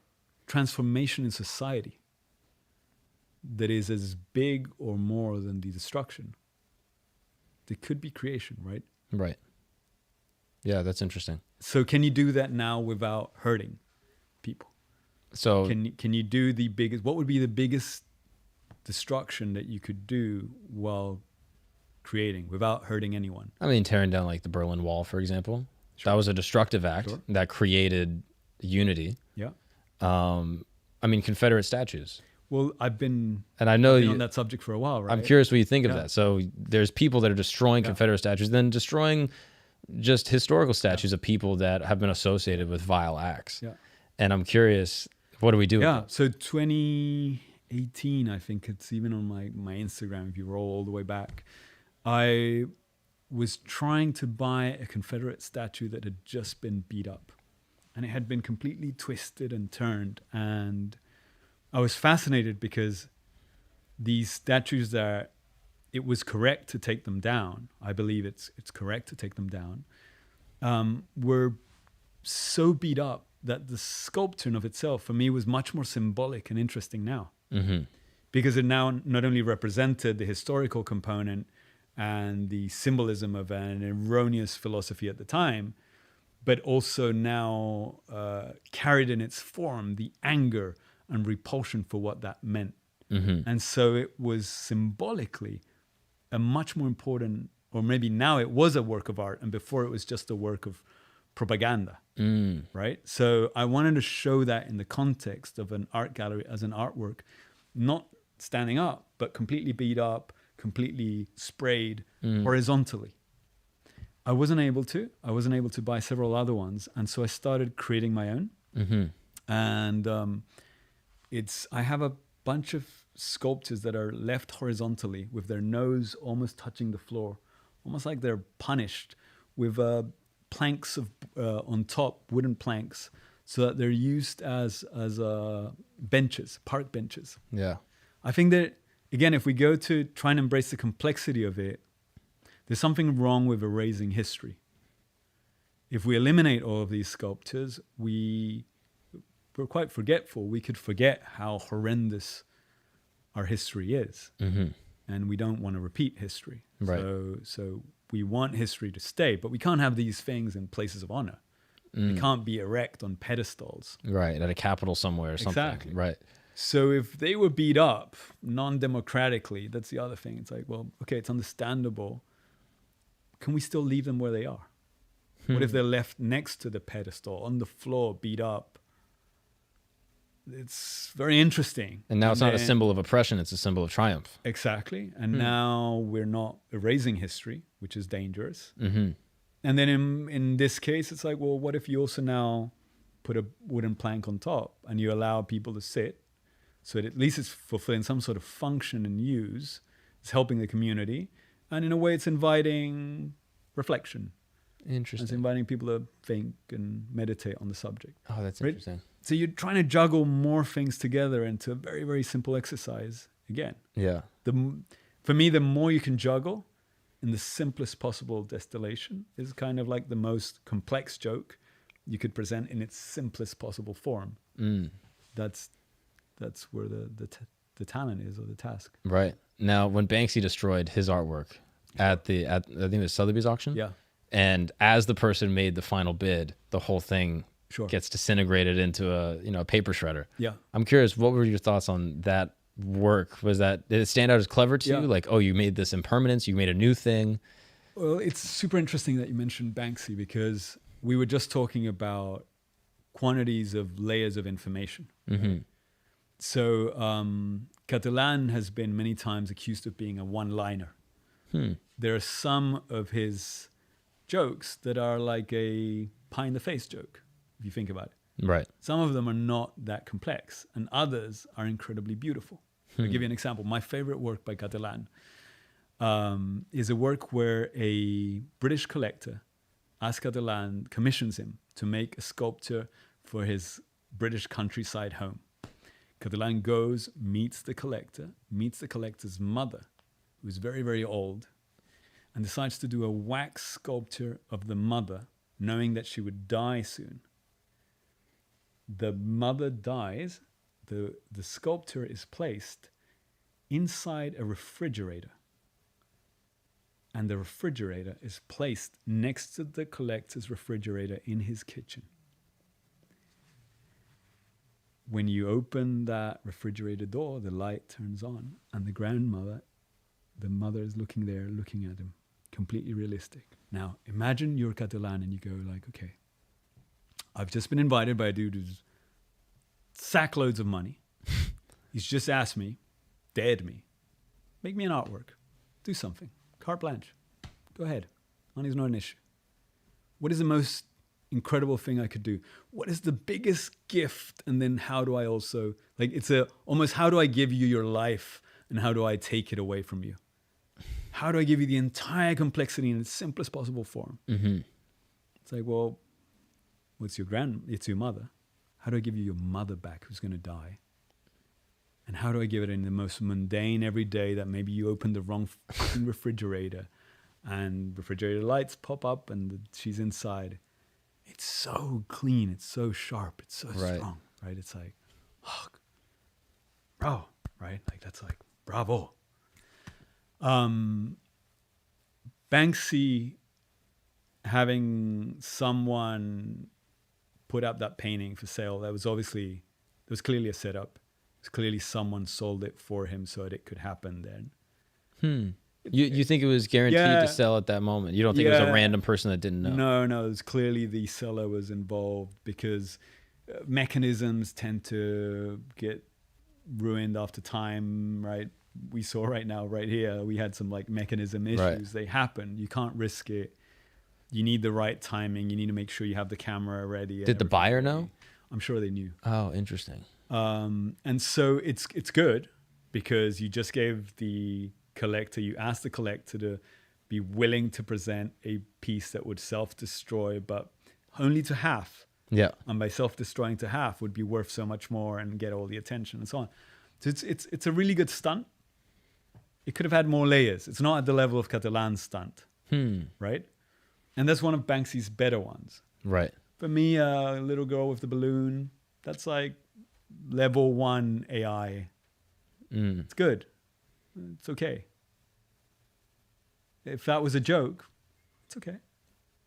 Speaker 2: transformation in society that is as big or more than the destruction, there could be creation, right?
Speaker 1: Right. Yeah, that's interesting.
Speaker 2: So can you do that now without hurting people? So can you do the biggest, what would be the biggest destruction that you could do while creating without hurting anyone?
Speaker 1: I mean, tearing down like the Berlin Wall, for example. Sure. That was a destructive act that created unity. Yeah. I mean, Confederate statues.
Speaker 2: Well, I've been
Speaker 1: I know
Speaker 2: on that subject for a while, right?
Speaker 1: I'm curious what you think of that. So there's people that are destroying Confederate statues, then destroying just historical statues of people that have been associated with vile acts. Yeah. And I'm curious, what do we do?
Speaker 2: Yeah. So 2018, 18, I think it's even on my Instagram, if you roll all the way back, I was trying to buy a Confederate statue that had just been beat up. And it had been completely twisted and turned. And I was fascinated because these statues that it was correct to take them down, I believe it's correct to take them down, were so beat up that the sculpture in of itself for me was much more symbolic and interesting now. Mm-hmm. Because it now not only represented the historical component and the symbolism of an erroneous philosophy at the time, but also now carried in its form the anger and repulsion for what that meant. Mm-hmm. And so it was symbolically a much more important, or maybe now it was a work of art, and before it was just a work of propaganda, right? So I wanted to show that in the context of an art gallery as an artwork, not standing up, but completely beat up, completely sprayed horizontally. I wasn't able to buy several other ones. And so I started creating my own. Mm-hmm. And I have a bunch of sculptures that are left horizontally with their nose almost touching the floor, almost like they're punished, with planks of on top, wooden planks, so that they're used as benches, park benches.
Speaker 1: Yeah.
Speaker 2: I think that, again, if we go to try and embrace the complexity of it, there's something wrong with erasing history. If we eliminate all of these sculptures, we're quite forgetful. We could forget how horrendous our history is. Mm-hmm. And we don't want to repeat history. Right. So we want history to stay, but we can't have these things in places of honor. They can't be erect on pedestals.
Speaker 1: Right, at a capitol somewhere or something.
Speaker 2: Exactly.
Speaker 1: Right.
Speaker 2: So if they were beat up non-democratically, that's the other thing. It's like, well, okay, it's understandable. Can we still leave them where they are? What if they're left next to the pedestal, on the floor, beat up? It's very interesting.
Speaker 1: And now it's not a symbol of oppression, it's a symbol of triumph.
Speaker 2: Exactly. And now we're not erasing history, which is dangerous. Mm-hmm. And then in this case, it's like, well, what if you also now put a wooden plank on top and you allow people to sit, so that at least it's fulfilling some sort of function and use. It's helping the community. And in a way, it's inviting reflection.
Speaker 1: Interesting.
Speaker 2: It's inviting people to think and meditate on the subject.
Speaker 1: Oh, that's interesting.
Speaker 2: So you're trying to juggle more things together into a very, very simple exercise again.
Speaker 1: Yeah.
Speaker 2: For me, the more you can juggle in the simplest possible distillation is kind of like the most complex joke you could present in its simplest possible form. That's where the talent is, or the task.
Speaker 1: Right. Now, when Banksy destroyed his artwork at I think it was Sotheby's auction.
Speaker 2: Yeah.
Speaker 1: And as the person made the final bid, the whole thing gets disintegrated into a paper shredder.
Speaker 2: Yeah.
Speaker 1: I'm curious, what were your thoughts on that work? Did it stand out as clever to you? Like, oh, you made this impermanence, you made a new thing.
Speaker 2: Well, it's super interesting that you mentioned Banksy, because we were just talking about quantities of layers of information. Mm-hmm. Right? So Cattelan has been many times accused of being a one-liner. There are some of his jokes that are like a pie-in-the-face joke, if you think about it.
Speaker 1: Right.
Speaker 2: Some of them are not that complex, and others are incredibly beautiful. I'll give you an example. My favorite work by Cattelan is a work where a British collector asks Cattelan, commissions him to make a sculpture for his British countryside home. Cattelan goes, meets the collector's mother, who's very, very old, and decides to do a wax sculpture of the mother, knowing that she would die soon. The mother dies, the sculpture is placed inside a refrigerator, and the refrigerator is placed next to the collector's refrigerator in his kitchen. When you open that refrigerator door, the light turns on, and the mother is looking there, looking at him, completely realistic. Now, imagine you're Cattelan and you go like, okay, I've just been invited by a dude who's sack loads of money. He's just asked me, dared me, make me an artwork, do something, carte blanche, go ahead. Money's not an issue. What is the most incredible thing I could do? What is the biggest gift? And then how do I also, like, it's almost how do I give you your life and how do I take it away from you? How do I give you the entire complexity in the simplest possible form?
Speaker 1: Mm-hmm.
Speaker 2: It's like, well, it's your mother. How do I give you your mother back who's going to die? And how do I give it in the most mundane every day that maybe you open the wrong refrigerator and refrigerator lights pop up and she's inside. It's so clean. It's so sharp. It's so strong, right? It's like, oh, bro, right? Like that's like, bravo. Banksy, having someone put up that painting for sale, there was clearly a setup. It was clearly someone sold it for him so that it could happen then.
Speaker 1: You think it was guaranteed to sell at that moment? You don't think it was a random person that didn't know?
Speaker 2: No, it was clearly the seller was involved because mechanisms tend to get ruined after time, right? We saw right here, we had some like mechanism issues. Right. They happen. You can't risk it. You need the right timing. You need to make sure you have the camera ready.
Speaker 1: Did the buyer know?
Speaker 2: I'm sure they knew.
Speaker 1: Oh, interesting.
Speaker 2: And so it's good because you just gave the collector, you asked the collector to be willing to present a piece that would self-destroy, but only to half.
Speaker 1: Yeah.
Speaker 2: And by self-destroying to half would be worth so much more and get all the attention and so on. So it's a really good stunt. It could have had more layers. It's not at the level of Cattelan's stunt, right? And that's one of Banksy's better ones.
Speaker 1: Right.
Speaker 2: For me, little girl with the balloon, that's like level 1 AI. It's good. It's okay. If that was a joke, it's okay.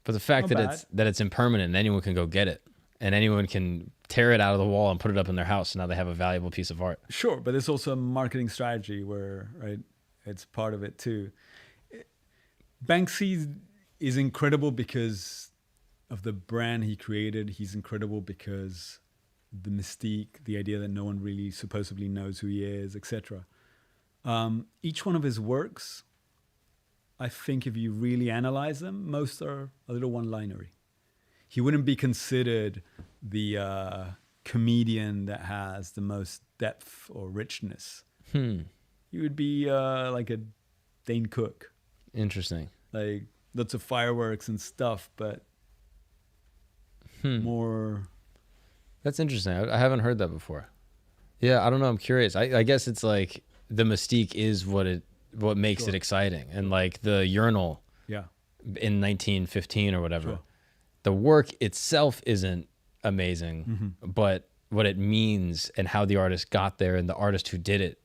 Speaker 1: But the fact that it's impermanent and anyone can go get it and anyone can tear it out of the wall and put it up in their house, and now they have a valuable piece of art.
Speaker 2: Sure, but there's also a marketing strategy where, right, it's part of it too. Banksy is incredible because of the brand he created. He's incredible because the mystique, the idea that no one really supposedly knows who he is, etc. Each one of his works, I think if you really analyze them, most are a little one-linery. He wouldn't be considered the comedian that has the most depth or richness. He would be like a Dane Cook.
Speaker 1: Interesting.
Speaker 2: Like lots of fireworks and stuff, but more...
Speaker 1: That's interesting. I haven't heard that before. Yeah, I don't know. I'm curious. I guess it's like the mystique is what makes it exciting. And like the urinal in 1915 or whatever, the work itself isn't amazing, but what it means and how the artist got there and the artist who did it,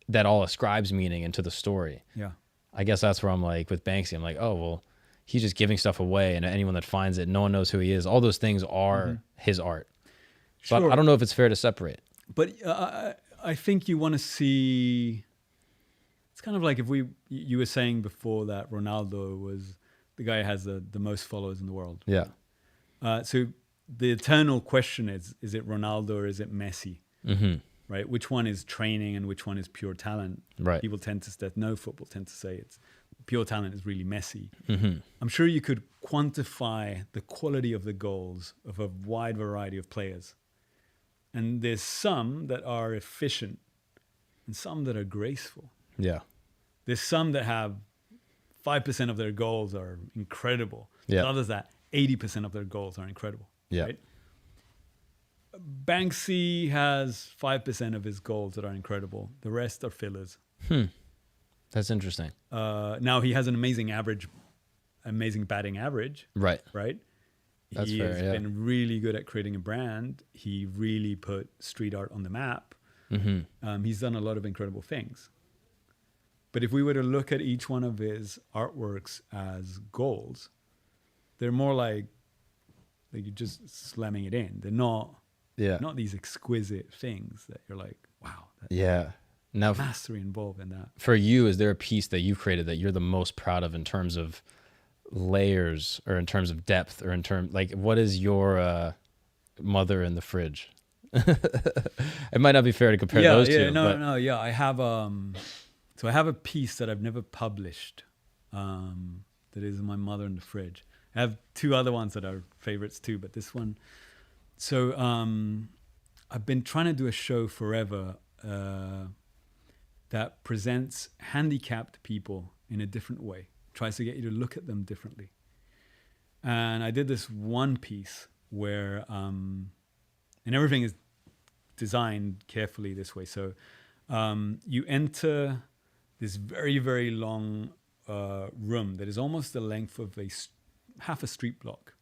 Speaker 1: that all ascribes meaning into the story. Yeah. I guess that's where I'm like, with Banksy, I'm like, oh, well, he's just giving stuff away, and anyone that finds it, no one knows who he is. All those things are his art. But I don't know if it's fair to separate.
Speaker 2: But I think you want to see... It's kind of like if you were saying before that Ronaldo was the guy who has the most followers in the world. Yeah. So the eternal question is it Ronaldo or is it Messi? Right? Which one is training and which one is pure talent? Right. People tend to that know football tend to say it's pure talent is really Messi. I'm sure you could quantify the quality of the goals of a wide variety of players. And there's some that are efficient and some that are graceful. Yeah. There's some that have 5% of their goals are incredible. Yeah. Others that 80% of their goals are incredible. Yeah. Right? Banksy has 5% of his goals that are incredible. The rest are fillers.
Speaker 1: That's interesting.
Speaker 2: Now he has an amazing batting average. Right. Right.
Speaker 1: That's
Speaker 2: he
Speaker 1: fair,
Speaker 2: has been really good at creating a brand. He really put street art on the map. He's done a lot of incredible things. But if we were to look at each one of his artworks as goals, they're more like you're just slamming it in. They're not these exquisite things that you're like, wow. Now, mastery involved in that.
Speaker 1: For you, is there a piece that you've created that you're the most proud of in terms of layers or in terms of depth or in terms, like, what is your mother in the fridge? It might not be fair to compare those two.
Speaker 2: No. I have I have a piece that I've never published that is my mother in the fridge. I have two other ones that are favorites too, but this one. So I've been trying to do a show forever that presents handicapped people in a different way, tries to get you to look at them differently. And I did this one piece where, and everything is designed carefully this way. So you enter this very, very long room that is almost the length of half a street block.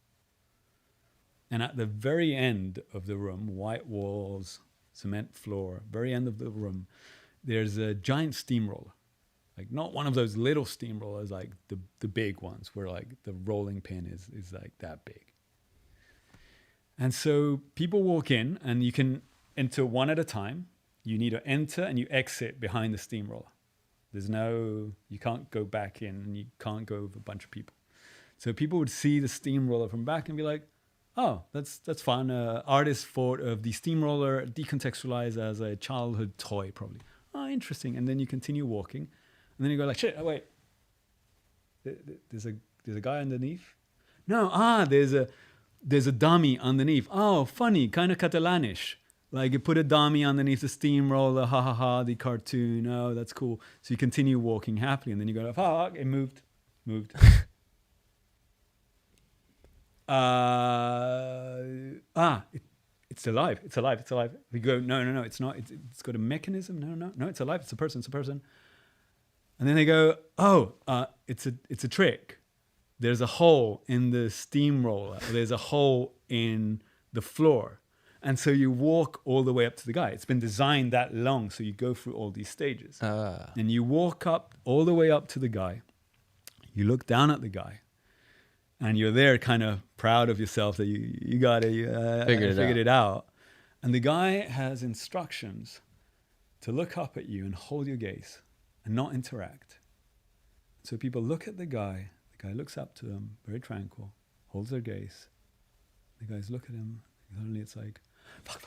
Speaker 2: And at the very end of the room, white walls, cement floor, very end of the room, there's a giant steamroller. Like not one of those little steamrollers, like the big ones where like the rolling pin is like that big. And so people walk in and you can enter one at a time. You need to enter and you exit behind the steamroller. You can't go back in and you can't go with a bunch of people. So people would see the steamroller from back and be like, oh, that's fun. Artists thought of the steamroller decontextualized as a childhood toy, probably. Oh, interesting. And then you continue walking. And then you go like, shit, oh, wait. There's a guy underneath? No, there's a dummy underneath. Oh, funny, kind of Catalanish. Like you put a dummy underneath the steamroller, ha ha ha, the cartoon. Oh, that's cool. So you continue walking happily. And then you go like, oh, it moved. It's alive. We go, no, it's not. It's got a mechanism. No, it's alive. It's a person. And then they go, it's a trick. There's a hole in the steamroller. There's a hole in the floor. And so you walk all the way up to the guy. It's been designed that long, so you go through all these stages. And you walk up all the way up to the guy. You look down at the guy. And you're there kind of proud of yourself that you got it, figured it out. And the guy has instructions to look up at you and hold your gaze and not interact. So people look at the guy looks up to them, very tranquil, holds their gaze. The guys look at him, suddenly it's like, fuck.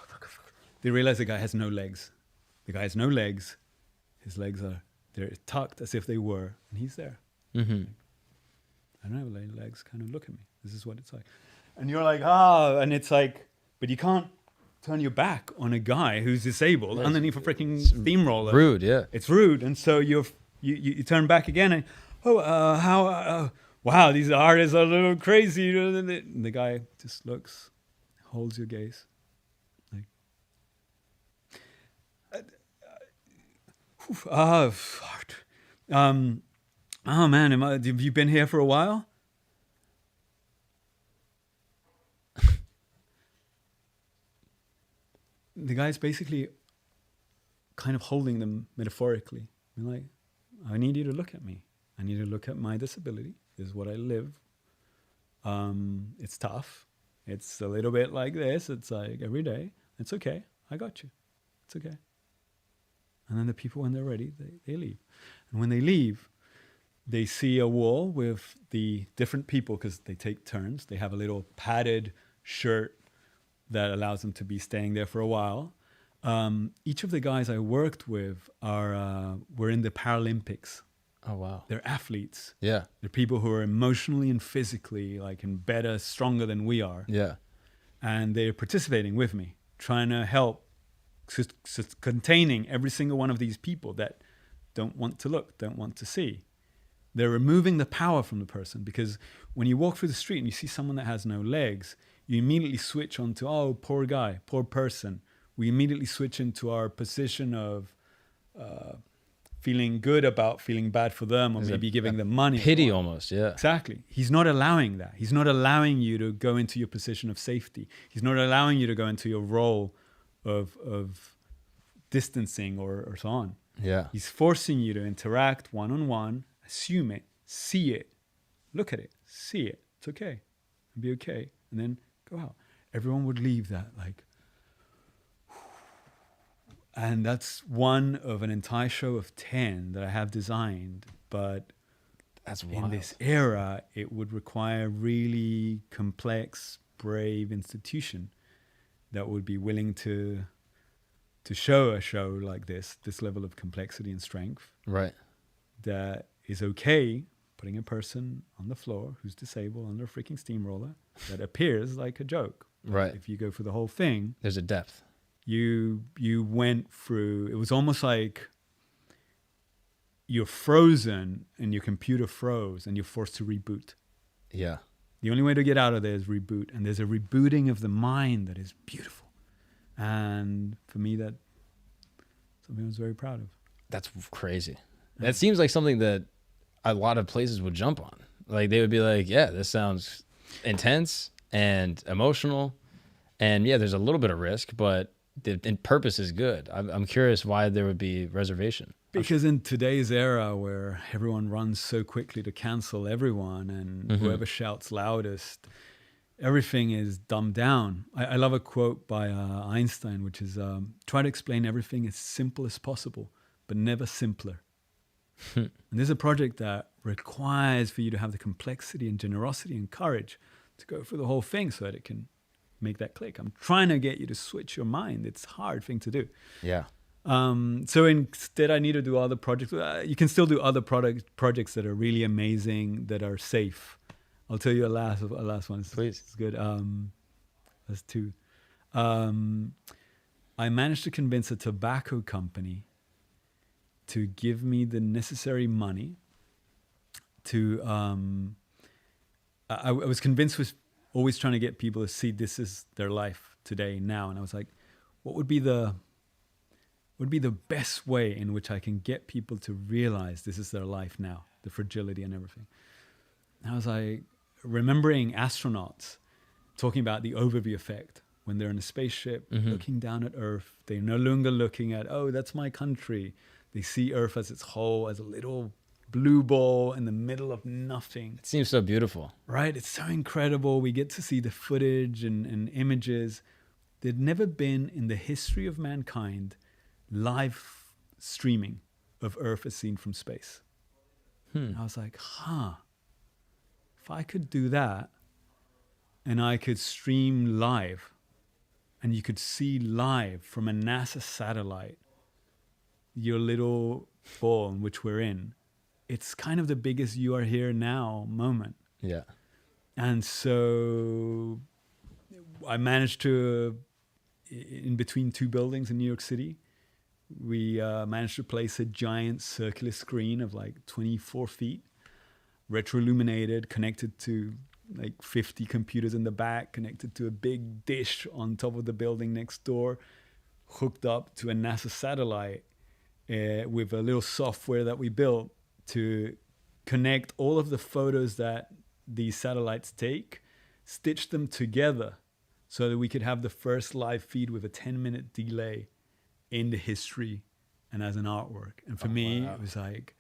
Speaker 2: They realize the guy has no legs. His legs they're tucked as if they were, and he's there.
Speaker 1: Mm-hmm.
Speaker 2: I don't have any legs, kind of look at me. This is what it's like. And you're like, and it's like, but you can't turn your back on a guy who's disabled underneath a freaking steamroller.
Speaker 1: Rude, yeah.
Speaker 2: It's rude. And so you turn back again and, wow, these artists are a little crazy. And the guy just looks, holds your gaze. Oh man, have you been here for a while? The guy's basically kind of holding them metaphorically. They're like, I need you to look at me. I need you to look at my disability. This is what I live. It's tough. It's a little bit like this. It's like every day. It's okay. I got you. It's okay. And then the people, when they're ready, they leave. And when they leave, they see a wall with the different people because they take turns. They have a little padded shirt that allows them to be staying there for a while. Each of the guys I worked with were in the Paralympics.
Speaker 1: Oh, wow.
Speaker 2: They're athletes.
Speaker 1: Yeah.
Speaker 2: They're people who are emotionally and physically and better, stronger than we are.
Speaker 1: Yeah.
Speaker 2: And they're participating with me, trying to help containing every single one of these people that don't want to look, don't want to see. They're removing the power from the person because when you walk through the street and you see someone that has no legs, you immediately switch onto, oh, poor guy, poor person. We immediately switch into our position of feeling good about feeling bad for them or maybe giving them money.
Speaker 1: Pity almost, yeah.
Speaker 2: Exactly. He's not allowing that. He's not allowing you to go into your position of safety. He's not allowing you to go into your role of distancing or so on.
Speaker 1: Yeah.
Speaker 2: He's forcing you to interact one-on-one, assume it, see it, look at it, see it. It's okay. It'll be okay. And then go out. Everyone would leave that like, and that's one of an entire show of 10 that I have designed. But
Speaker 1: that's wild.
Speaker 2: In this era, it would require a really complex, brave institution that would be willing to show a show like this level of complexity and strength.
Speaker 1: Right.
Speaker 2: That is okay, putting a person on the floor who's disabled under a freaking steamroller that appears like a joke.
Speaker 1: Right.
Speaker 2: If you go through the whole thing,
Speaker 1: There's a depth.
Speaker 2: you went through, it was almost like you're frozen and your computer froze and you're forced to reboot.
Speaker 1: Yeah.
Speaker 2: The only way to get out of there is reboot. And there's a rebooting of the mind that is beautiful. And for me, that something I was very proud of.
Speaker 1: That's crazy. That seems like something that a lot of places would jump on. Like they would be like, yeah, this sounds intense and emotional. And yeah, there's a little bit of risk, but the purpose is good. I'm curious why there would be reservation.
Speaker 2: Because in today's era where everyone runs so quickly to cancel everyone and whoever shouts loudest, everything is dumbed down. I love a quote by Einstein, which is, try to explain everything as simple as possible, but never simpler. And this is a project that requires for you to have the complexity and generosity and courage to go through the whole thing so that it can make that click. I'm trying to get you to switch your mind. It's a hard thing to do.
Speaker 1: Yeah.
Speaker 2: So instead, I need to do other projects. You can still do other projects that are really amazing, that are safe. I'll tell you a last one.
Speaker 1: Please.
Speaker 2: It's good. That's two. I managed to convince a tobacco company to give me the necessary money to... I was convinced with always trying to get people to see this is their life today, now. And I was like, what would be the best way in which I can get people to realize this is their life now, the fragility and everything. And I was like, remembering astronauts talking about the overview effect when they're in a spaceship looking down at Earth. They're no longer looking at, oh, that's my country. They see Earth as its whole, as a little blue ball in the middle of nothing.
Speaker 1: It seems so beautiful.
Speaker 2: Right? It's so incredible. We get to see the footage and images. There'd never been in the history of mankind live streaming of Earth as seen from space. I was like, if I could do that and I could stream live and you could see live from a NASA satellite your little ball in which we're in, it's kind of the biggest you are here now moment.
Speaker 1: Yeah.
Speaker 2: And so I managed to, in between two buildings in New York City, we managed to place a giant circular screen of like 24 feet, retroilluminated, connected to like 50 computers in the back, connected to a big dish on top of the building next door, hooked up to a NASA satellite with a little software that we built to connect all of the photos that these satellites take, stitch them together so that we could have the first live feed with a 10-minute delay in the history and as an artwork. And for me, it was like...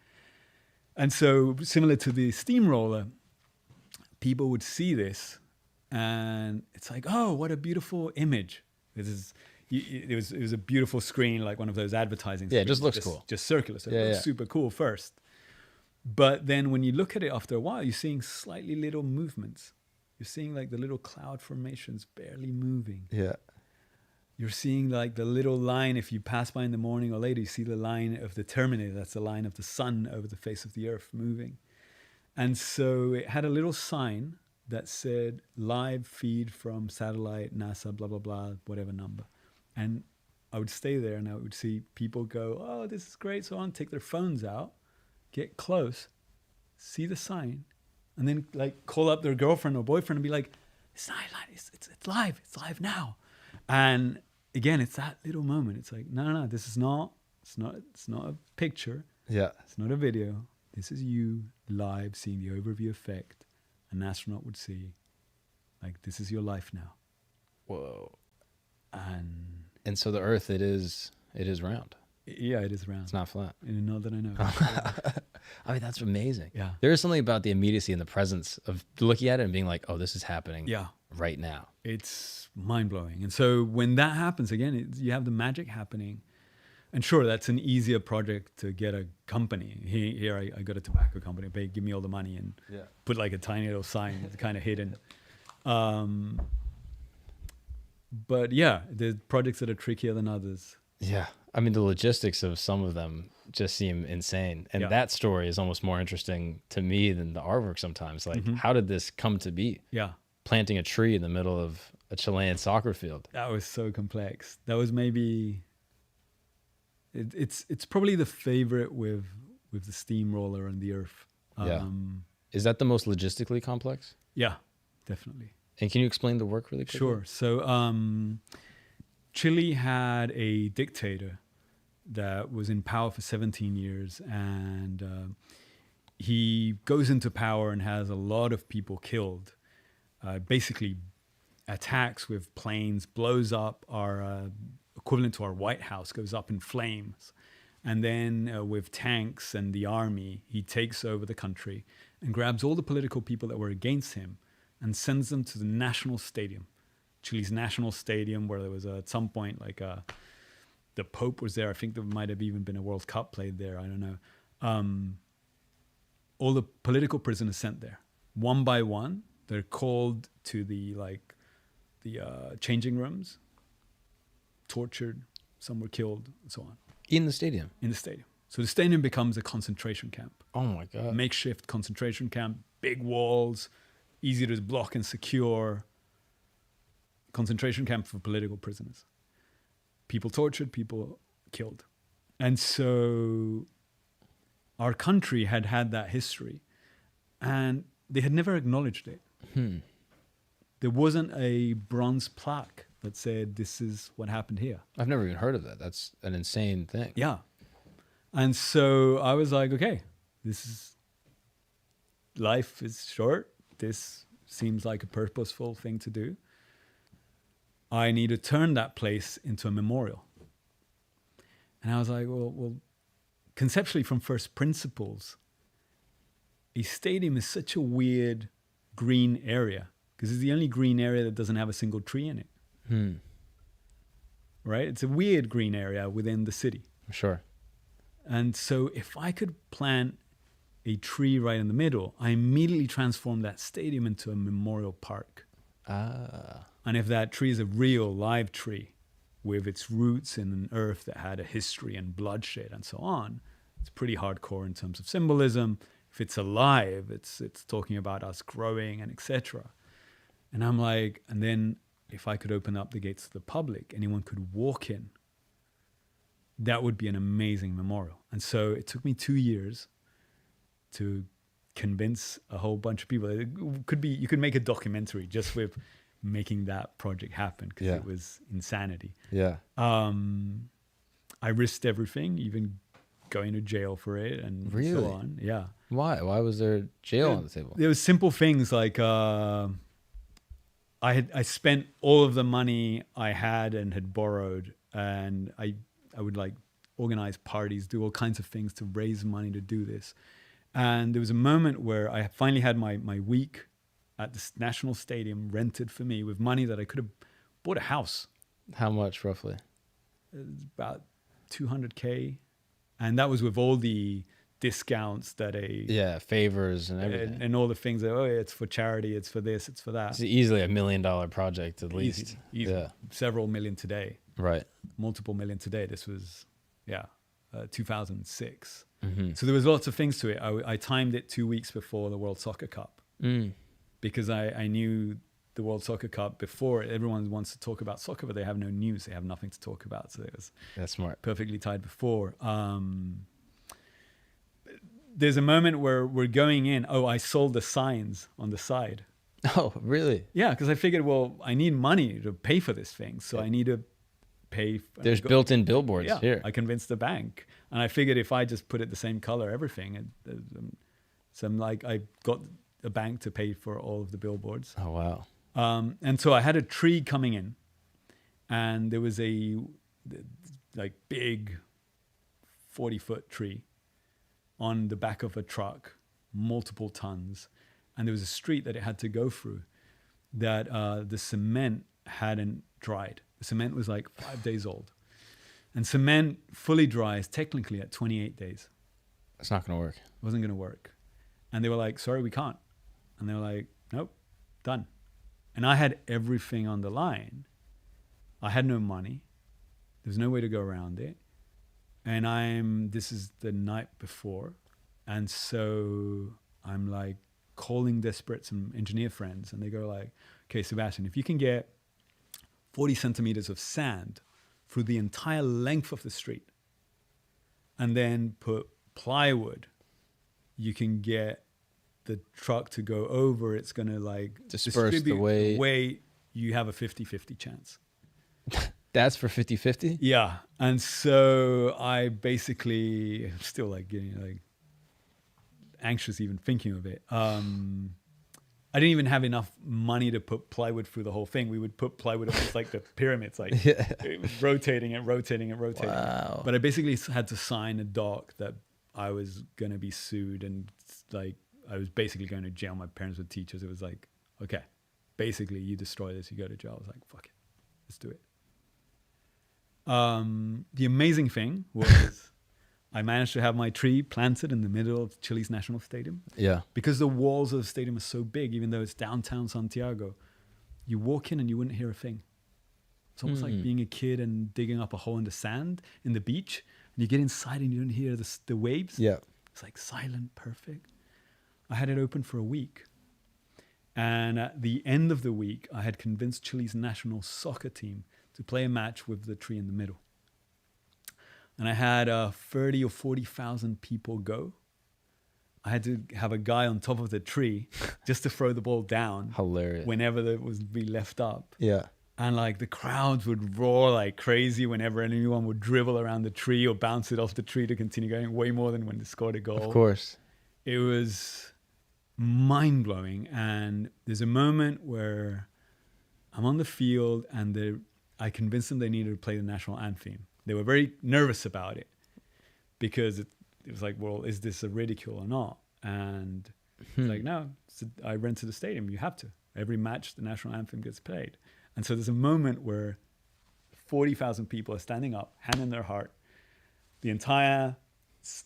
Speaker 2: And so similar to the steamroller, people would see this and it's like, oh, what a beautiful image. It was a beautiful screen, like one of those advertising screens.
Speaker 1: Yeah, it just looks cool.
Speaker 2: Just circular. So it looks super cool first. But then when you look at it after a while, you're seeing slightly little movements. You're seeing like the little cloud formations barely moving.
Speaker 1: Yeah.
Speaker 2: You're seeing like the little line, if you pass by in the morning or later, you see the line of the Terminator. That's the line of the sun over the face of the earth moving. And so it had a little sign that said live feed from satellite, NASA, blah, blah, blah, whatever number. And I would stay there and I would see people go, oh, this is great. So on, take their phones out, get close, see the sign, and then like call up their girlfriend or boyfriend and be like, it's not live, it's live now. And again, it's that little moment. It's like, no, it's not a picture.
Speaker 1: Yeah.
Speaker 2: It's not a video. This is you live seeing the overview effect an astronaut would see. Like, this is your life now.
Speaker 1: Whoa.
Speaker 2: And
Speaker 1: so the Earth, it is round.
Speaker 2: Yeah, it is round.
Speaker 1: It's not flat.
Speaker 2: Not that I know.
Speaker 1: I mean, that's amazing.
Speaker 2: Yeah.
Speaker 1: There is something about the immediacy and the presence of looking at it and being like, oh, this is happening right now.
Speaker 2: It's mind-blowing. And so when that happens, again, you have the magic happening. And sure, that's an easier project to get a company. Here I got a tobacco company. They give me all the money and put like a tiny little sign that's kind of hidden. But yeah, there's projects that are trickier than others.
Speaker 1: Yeah. I mean, the logistics of some of them just seem insane. And that story is almost more interesting to me than the artwork sometimes. Like, how did this come to be?
Speaker 2: Yeah.
Speaker 1: Planting a tree in the middle of a Chilean soccer field.
Speaker 2: That was so complex. That was maybe... It's probably the favorite with the steamroller and the earth.
Speaker 1: Is that the most logistically complex?
Speaker 2: Yeah, definitely.
Speaker 1: And can you explain the work really quickly?
Speaker 2: Sure. So Chile had a dictator that was in power for 17 years, and he goes into power and has a lot of people killed. Basically attacks with planes, blows up our equivalent to our White House, goes up in flames. And then with tanks and the army, he takes over the country and grabs all the political people that were against him and sends them to the national stadium, Chile's national stadium, where there was at some point like the Pope was there. I think there might have even been a World Cup played there. I don't know. All the political prisoners sent there, one by one. They're called to the changing rooms, tortured, some were killed, and so on.
Speaker 1: In the stadium?
Speaker 2: In the stadium. So the stadium becomes a concentration camp.
Speaker 1: Oh my God.
Speaker 2: Makeshift concentration camp, big walls, easy to block and secure. Concentration camp for political prisoners. People tortured, people killed. And so our country had that history, and they had never acknowledged it. There wasn't a bronze plaque that said, this is what happened here.
Speaker 1: I've never even heard of that. That's an insane thing.
Speaker 2: Yeah. And so I was like, okay, life is short. This seems like a purposeful thing to do. I need to turn that place into a memorial. And I was like, well, conceptually from first principles, a stadium is such a weird green area because it's the only green area that doesn't have a single tree in it. Right? It's a weird green area within the city.
Speaker 1: Sure.
Speaker 2: And so if I could plant a tree right in the middle, I immediately transformed that stadium into a memorial park. And if that tree is a real live tree with its roots in an earth that had a history and bloodshed and so on, it's pretty hardcore in terms of symbolism. If it's alive, it's talking about us growing and etc. And I'm like, and then if I could open up the gates to the public, anyone could walk in, that would be an amazing memorial. And so it took me 2 years to convince a whole bunch of people. It could be, you could make a documentary just with making that project happen because it was insanity.
Speaker 1: Yeah.
Speaker 2: I risked everything, even going to jail for it and so on. Yeah.
Speaker 1: Why? Why was there jail on the table?
Speaker 2: There was simple things like I spent all of the money I had and had borrowed, and I would like organize parties, do all kinds of things to raise money to do this. And there was a moment where I finally had my week at the national stadium rented for me with money that I could have bought a house.
Speaker 1: How much roughly?
Speaker 2: It was about 200K. And that was with all the discounts that
Speaker 1: favors and everything.
Speaker 2: And all the things that, it's for charity, it's for this, it's for that.
Speaker 1: It's easily $1 million project at least.
Speaker 2: Easy.
Speaker 1: Yeah.
Speaker 2: Several million today.
Speaker 1: Right.
Speaker 2: Multiple million today. This was, 2006. Mm-hmm. So there was lots of things to it. I timed it 2 weeks before the World Soccer Cup because I knew the World Soccer Cup before. Everyone wants to talk about soccer, but they have no news. They have nothing to talk about. So it was
Speaker 1: that's smart.
Speaker 2: Perfectly timed before. There's a moment where we're going in. Oh, I sold the signs on the side.
Speaker 1: Oh, really?
Speaker 2: Yeah, because I figured, well, I need money to pay for this thing. So I need to pay.
Speaker 1: There's built-in billboards here.
Speaker 2: I convinced the bank. And I figured if I just put it the same color, everything. I got a bank to pay for all of the billboards.
Speaker 1: Oh, wow.
Speaker 2: And so I had a tree coming in. And there was a big 40-foot tree on the back of a truck, multiple tons. And there was a street that it had to go through that the cement hadn't dried. The cement was like 5 days old. And cement fully dries technically at 28 days.
Speaker 1: It's not going to work.
Speaker 2: It wasn't going to work. And they were like, sorry, we can't. And they were like, nope, done. And I had everything on the line. I had no money. There was no way to go around it. And this is the night before. And so I'm like calling desperate some engineer friends, and they go like, okay, Sebastian, if you can get 40 centimeters of sand through the entire length of the street and then put plywood, you can get the truck to go over. It's going to like
Speaker 1: disperse the weight.
Speaker 2: You have a 50-50 chance.
Speaker 1: That's for 50-50?
Speaker 2: Yeah. And so I basically am still like getting like anxious even thinking of it. I didn't even have enough money to put plywood through the whole thing. We would put plywood up like the pyramids, like it was rotating.
Speaker 1: Wow.
Speaker 2: But I basically had to sign a doc that I was going to be sued, and like I was basically going to jail. My parents were teachers. It was like, okay, basically you destroy this, you go to jail. I was like, fuck it, let's do it. The amazing thing was I managed to have my tree planted in the middle of Chile's national stadium.
Speaker 1: Yeah.
Speaker 2: Because the walls of the stadium are so big, even though it's downtown Santiago, you walk in and you wouldn't hear a thing. It's almost like being a kid and digging up a hole in the sand in the beach, and you get inside and you don't hear the waves.
Speaker 1: Yeah.
Speaker 2: It's like silent, perfect. I had it open for a week. And at the end of the week, I had convinced Chile's national soccer team to play a match with the tree in the middle. And I had 30 or 40,000 people go. I had to have a guy on top of the tree just to throw the ball down.
Speaker 1: Hilarious.
Speaker 2: Whenever there was be left up.
Speaker 1: Yeah.
Speaker 2: And like the crowds would roar like crazy whenever anyone would dribble around the tree or bounce it off the tree to continue going, way more than when they scored a goal.
Speaker 1: Of course.
Speaker 2: It was mind-blowing. And there's a moment where I'm on the field and I convinced them they needed to play the national anthem. They were very nervous about it because it was like, well, is this a ridicule or not? And it's like, no, I rented the stadium. You have to. Every match, the national anthem gets played. And so there's a moment where 40,000 people are standing up, hand in their heart. The entire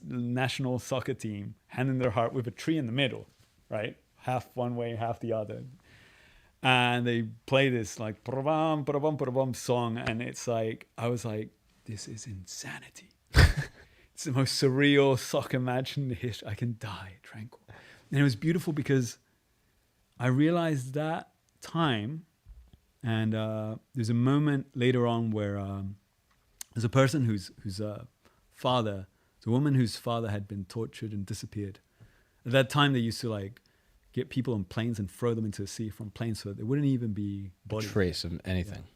Speaker 2: national soccer team, hand in their heart with a tree in the middle, right? Half one way, half the other. And they play this like "Parabam, parabam, parabam" song, and it's like, I was like, this is insanity. It's the most surreal soccer match in the history. I can die tranquil. And it was beautiful because I realized that time, and there's a moment later on where there's a person whose father, it's a woman whose father had been tortured and disappeared. At that time, they used to like get people on planes and throw them into the sea from planes so that there wouldn't even be bodies.
Speaker 1: A trace of anything.
Speaker 2: Yeah.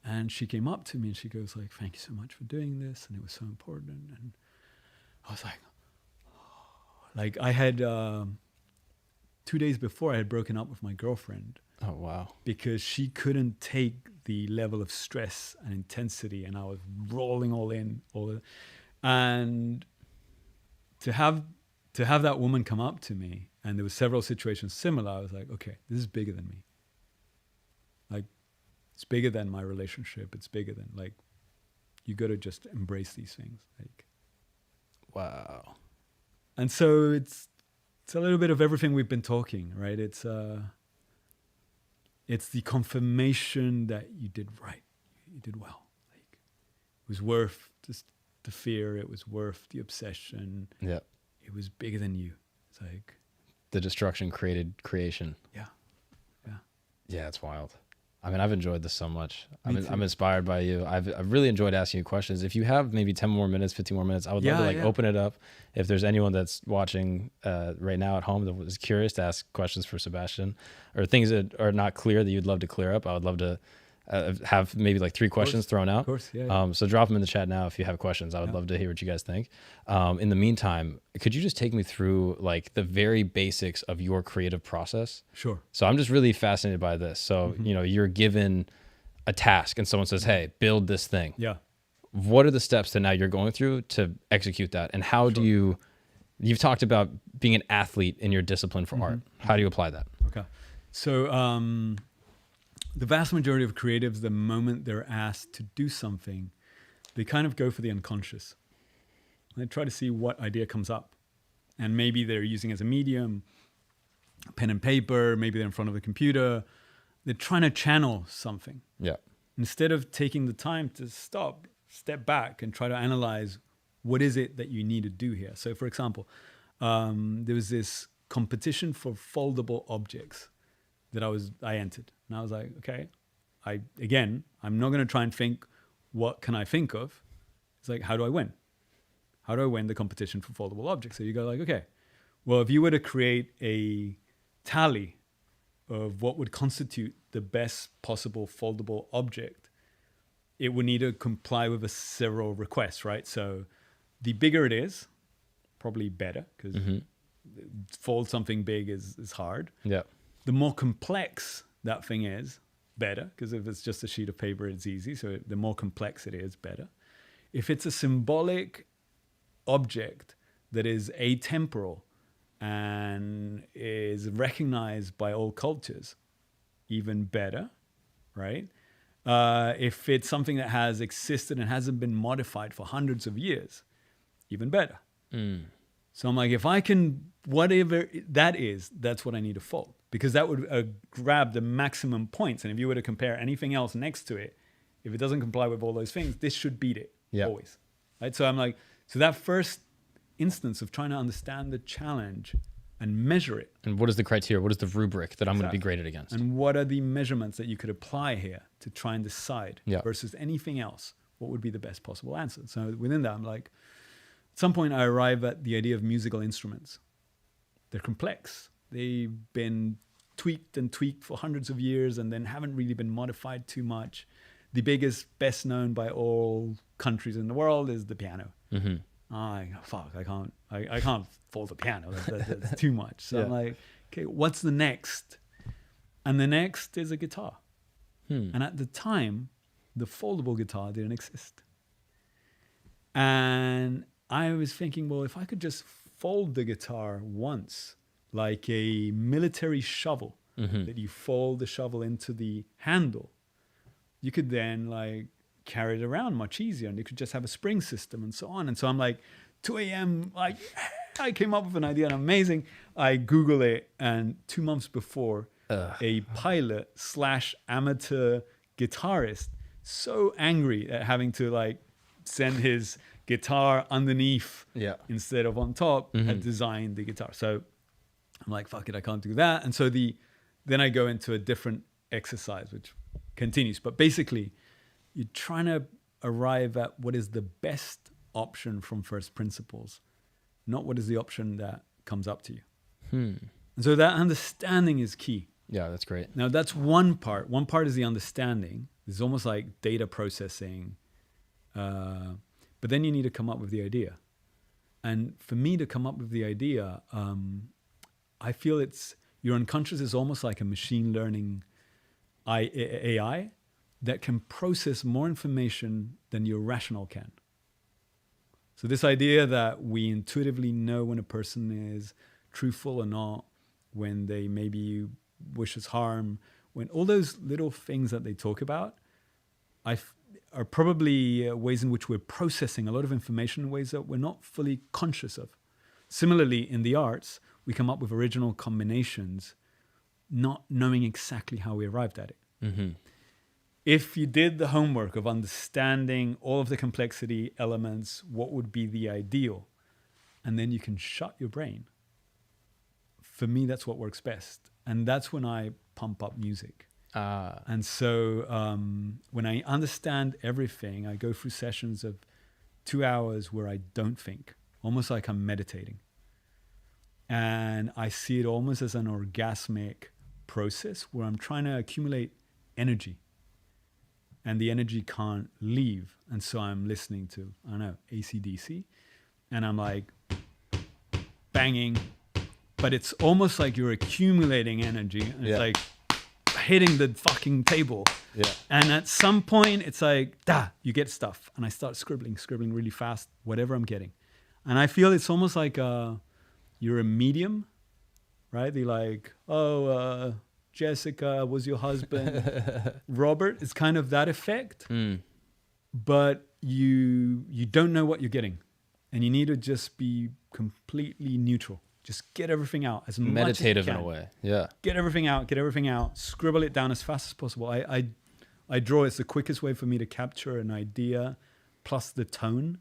Speaker 2: And she came up to me and she goes like, thank you so much for doing this. And it was so important. And I was like, oh. Like I had, 2 days before I had broken up with my girlfriend.
Speaker 1: Oh, wow.
Speaker 2: Because she couldn't take the level of stress and intensity, and I was rolling all in. And to have that woman come up to me, and there were several situations similar, I was like, okay, this is bigger than me. Like, it's bigger than my relationship. It's bigger than, like, you got to just embrace these things. Like,
Speaker 1: wow.
Speaker 2: And so it's a little bit of everything we've been talking, right? It's the confirmation that you did right. You did well. Like, it was worth just the fear. It was worth the obsession.
Speaker 1: Yeah.
Speaker 2: It was bigger than you. It's like
Speaker 1: the destruction created creation.
Speaker 2: Yeah. Yeah.
Speaker 1: Yeah, it's wild. I mean, I've enjoyed this so much. I'm inspired by you. I've really enjoyed asking you questions. If you have maybe 10 more minutes, 15 more minutes, I would love to open it up. If there's anyone that's watching right now at home that was curious to ask questions for Sebastian, or things that are not clear that you'd love to clear up, I would love to have maybe like 3 questions thrown out.
Speaker 2: Of course, yeah.
Speaker 1: So drop them in the chat now if you have questions. I would love to hear what you guys think. In the meantime, could you just take me through like the very basics of your creative process?
Speaker 2: Sure.
Speaker 1: So I'm just really fascinated by this. So, you know, you're given a task and someone says, hey, build this thing.
Speaker 2: Yeah.
Speaker 1: What are the steps that now you're going through to execute that? And how do you've talked about being an athlete in your discipline for art. How do you apply that?
Speaker 2: Okay. So, the vast majority of creatives, the moment they're asked to do something, they kind of go for the unconscious. They try to see what idea comes up. And maybe they're using as a medium, pen and paper, maybe they're in front of a computer. They're trying to channel something.
Speaker 1: Yeah.
Speaker 2: Instead of taking the time to stop, step back and try to analyze what is it that you need to do here. So for example, there was this competition for foldable objects that I entered. And I was like, okay, I'm not going to try and think, what can I think of? It's like, how do I win? How do I win the competition for foldable objects? So you go like, okay, well, if you were to create a tally of what would constitute the best possible foldable object, it would need to comply with several requests, right? So the bigger it is, probably better, because fold something big is hard.
Speaker 1: Yeah.
Speaker 2: The more complex that thing is, better, because if it's just a sheet of paper, it's easy. So the more complex it is, better. If it's a symbolic object that is atemporal and is recognized by all cultures, even better, right? If it's something that has existed and hasn't been modified for hundreds of years, even better. So I'm like, if I can, whatever that is, that's what I need to fold, because that would grab the maximum points. And if you were to compare anything else next to it, if it doesn't comply with all those things, this should beat it always, right? So I'm like, so that first instance of trying to understand the challenge and measure it.
Speaker 1: And what is the criteria? What is the rubric that I'm going to be graded against?
Speaker 2: And what are the measurements that you could apply here to try and decide versus anything else, what would be the best possible answer? So within that, I'm like, at some point I arrive at the idea of musical instruments. They're complex. They've been tweaked and tweaked for hundreds of years and then haven't really been modified too much. The biggest, best known by all countries in the world is the piano. I can't fold a piano. That's too much. So I'm like, okay, what's the next? And the next is a guitar. And at the time, the foldable guitar didn't exist. And I was thinking, well, if I could just fold the guitar once, like a military shovel, that you fold the shovel into the handle, you could then like carry it around much easier, and you could just have a spring system and so on. And so I'm like, 2 a.m., like, I came up with an idea, and amazing. I Google it, and 2 months before, a pilot / amateur guitarist, so angry at having to like send his guitar underneath instead of on top, had designed the guitar. So I'm like, fuck it, I can't do that. And so then I go into a different exercise, which continues. But basically, you're trying to arrive at what is the best option from first principles, not what is the option that comes up to you. And so that understanding is key.
Speaker 1: Yeah, that's great.
Speaker 2: Now, that's one part. One part is the understanding. It's almost like data processing. But then you need to come up with the idea. And for me to come up with the idea, I feel your unconscious is almost like a machine learning AI that can process more information than your rational can. So this idea that we intuitively know when a person is truthful or not, when they maybe wish us harm, when all those little things that they talk about are probably ways in which we're processing a lot of information in ways that we're not fully conscious of. Similarly, in the arts, we come up with original combinations, not knowing exactly how we arrived at it. If you did the homework of understanding all of the complexity elements, what would be the ideal, and then you can shut your brain, for me, that's what works best. And that's when I pump up music. And so when I understand everything, I go through sessions of 2 hours where I don't think, almost like I'm meditating. And I see it almost as an orgasmic process where I'm trying to accumulate energy. And the energy can't leave. And so I'm listening to, I don't know, AC/DC. And I'm like banging. But it's almost like you're accumulating energy. And it's like hitting the fucking table. And at some point, it's like, you get stuff. And I start scribbling really fast, whatever I'm getting. And I feel it's almost like you're a medium, right? They're like, Jessica was your husband. Robert, it's kind of that effect. But you don't know what you're getting. And you need to just be completely neutral. Just get everything out as much as you can.
Speaker 1: Meditative in a way. Yeah.
Speaker 2: Get everything out. Scribble it down as fast as possible. I draw. It's the quickest way for me to capture an idea plus the tone.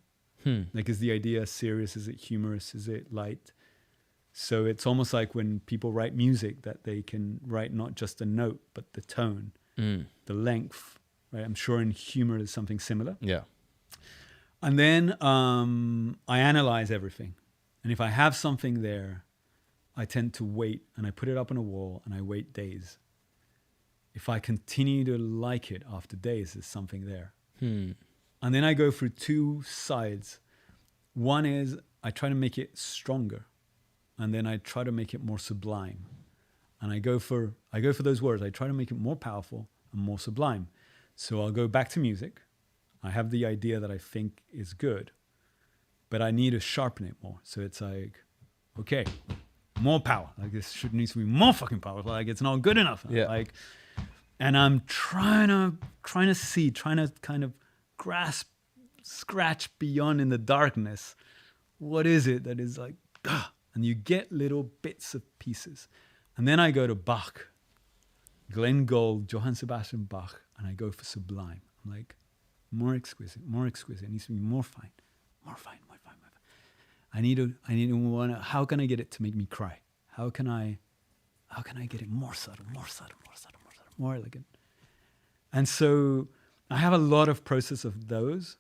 Speaker 2: Like, is the idea serious? Is it humorous? Is it light? So it's almost like when people write music, that they can write not just a note, but the tone, the length, right? I'm sure in humor there's something similar.
Speaker 1: Yeah.
Speaker 2: And then I analyze everything. And if I have something there, I tend to wait, and I put it up on a wall, and I wait days. If I continue to like it after days, there's something there. And then I go through two sides. One is I try to make it stronger, and then I try to make it more sublime. And I go for those words. I try to make it more powerful and more sublime. So I'll go back to music. I have the idea that I think is good, but I need to sharpen it more. So it's like, okay, more power. Like, this needs to be more fucking powerful. Like, it's not good enough.
Speaker 1: Yeah.
Speaker 2: Like, and I'm trying to kind of grasp, scratch beyond in the darkness. What is it that is like, and you get little bits of pieces. And then I go to Bach, Glenn Gould, Johann Sebastian Bach, and I go for sublime. I'm like, more exquisite. It needs to be more fine. I need to want to, how can I get it to make me cry? How can I get it more subtle, more elegant? And so I have a lot of process of those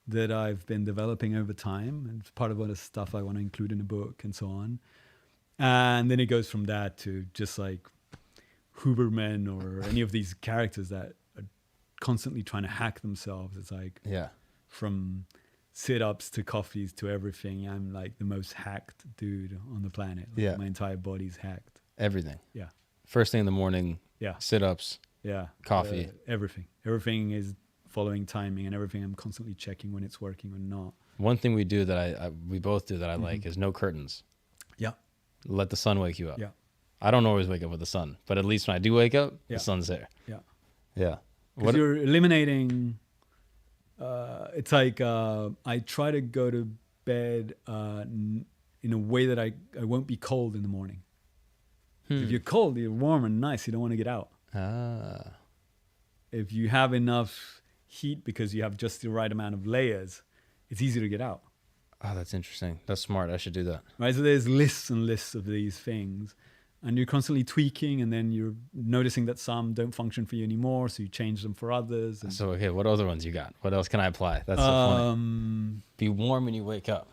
Speaker 2: that I've been developing over time, and it's part of what the stuff I want to include in the book and so on. And then it goes from that to just like Huberman or any of these characters that are constantly trying to hack themselves. It's like, from sit-ups to coffees to everything, I'm like the most hacked dude on the planet. Like, my entire body's hacked.
Speaker 1: Everything.
Speaker 2: Yeah.
Speaker 1: First thing in the morning.
Speaker 2: Yeah.
Speaker 1: Sit-ups.
Speaker 2: Yeah.
Speaker 1: Coffee.
Speaker 2: Everything is following timing, and everything I'm constantly checking when it's working or not.
Speaker 1: One thing we do that we both do that I like is no curtains.
Speaker 2: Yeah.
Speaker 1: Let the sun wake you up.
Speaker 2: Yeah.
Speaker 1: I don't always wake up with the sun, but at least when I do wake up, the sun's there.
Speaker 2: Yeah.
Speaker 1: Yeah.
Speaker 2: Because you're eliminating, it's like I try to go to bed in a way that I won't be cold in the morning. If you're cold, you're warm and nice. You don't want to get out. If you have enough heat because you have just the right amount of layers, it's easy to get out.
Speaker 1: Oh, that's interesting. That's smart. I should do that.
Speaker 2: Right. So there's lists and lists of these things, and you're constantly tweaking, and then you're noticing that some don't function for you anymore, so you change them for others.
Speaker 1: So, okay, what other ones you got? What else can I apply? That's so funny. Be warm when you wake up.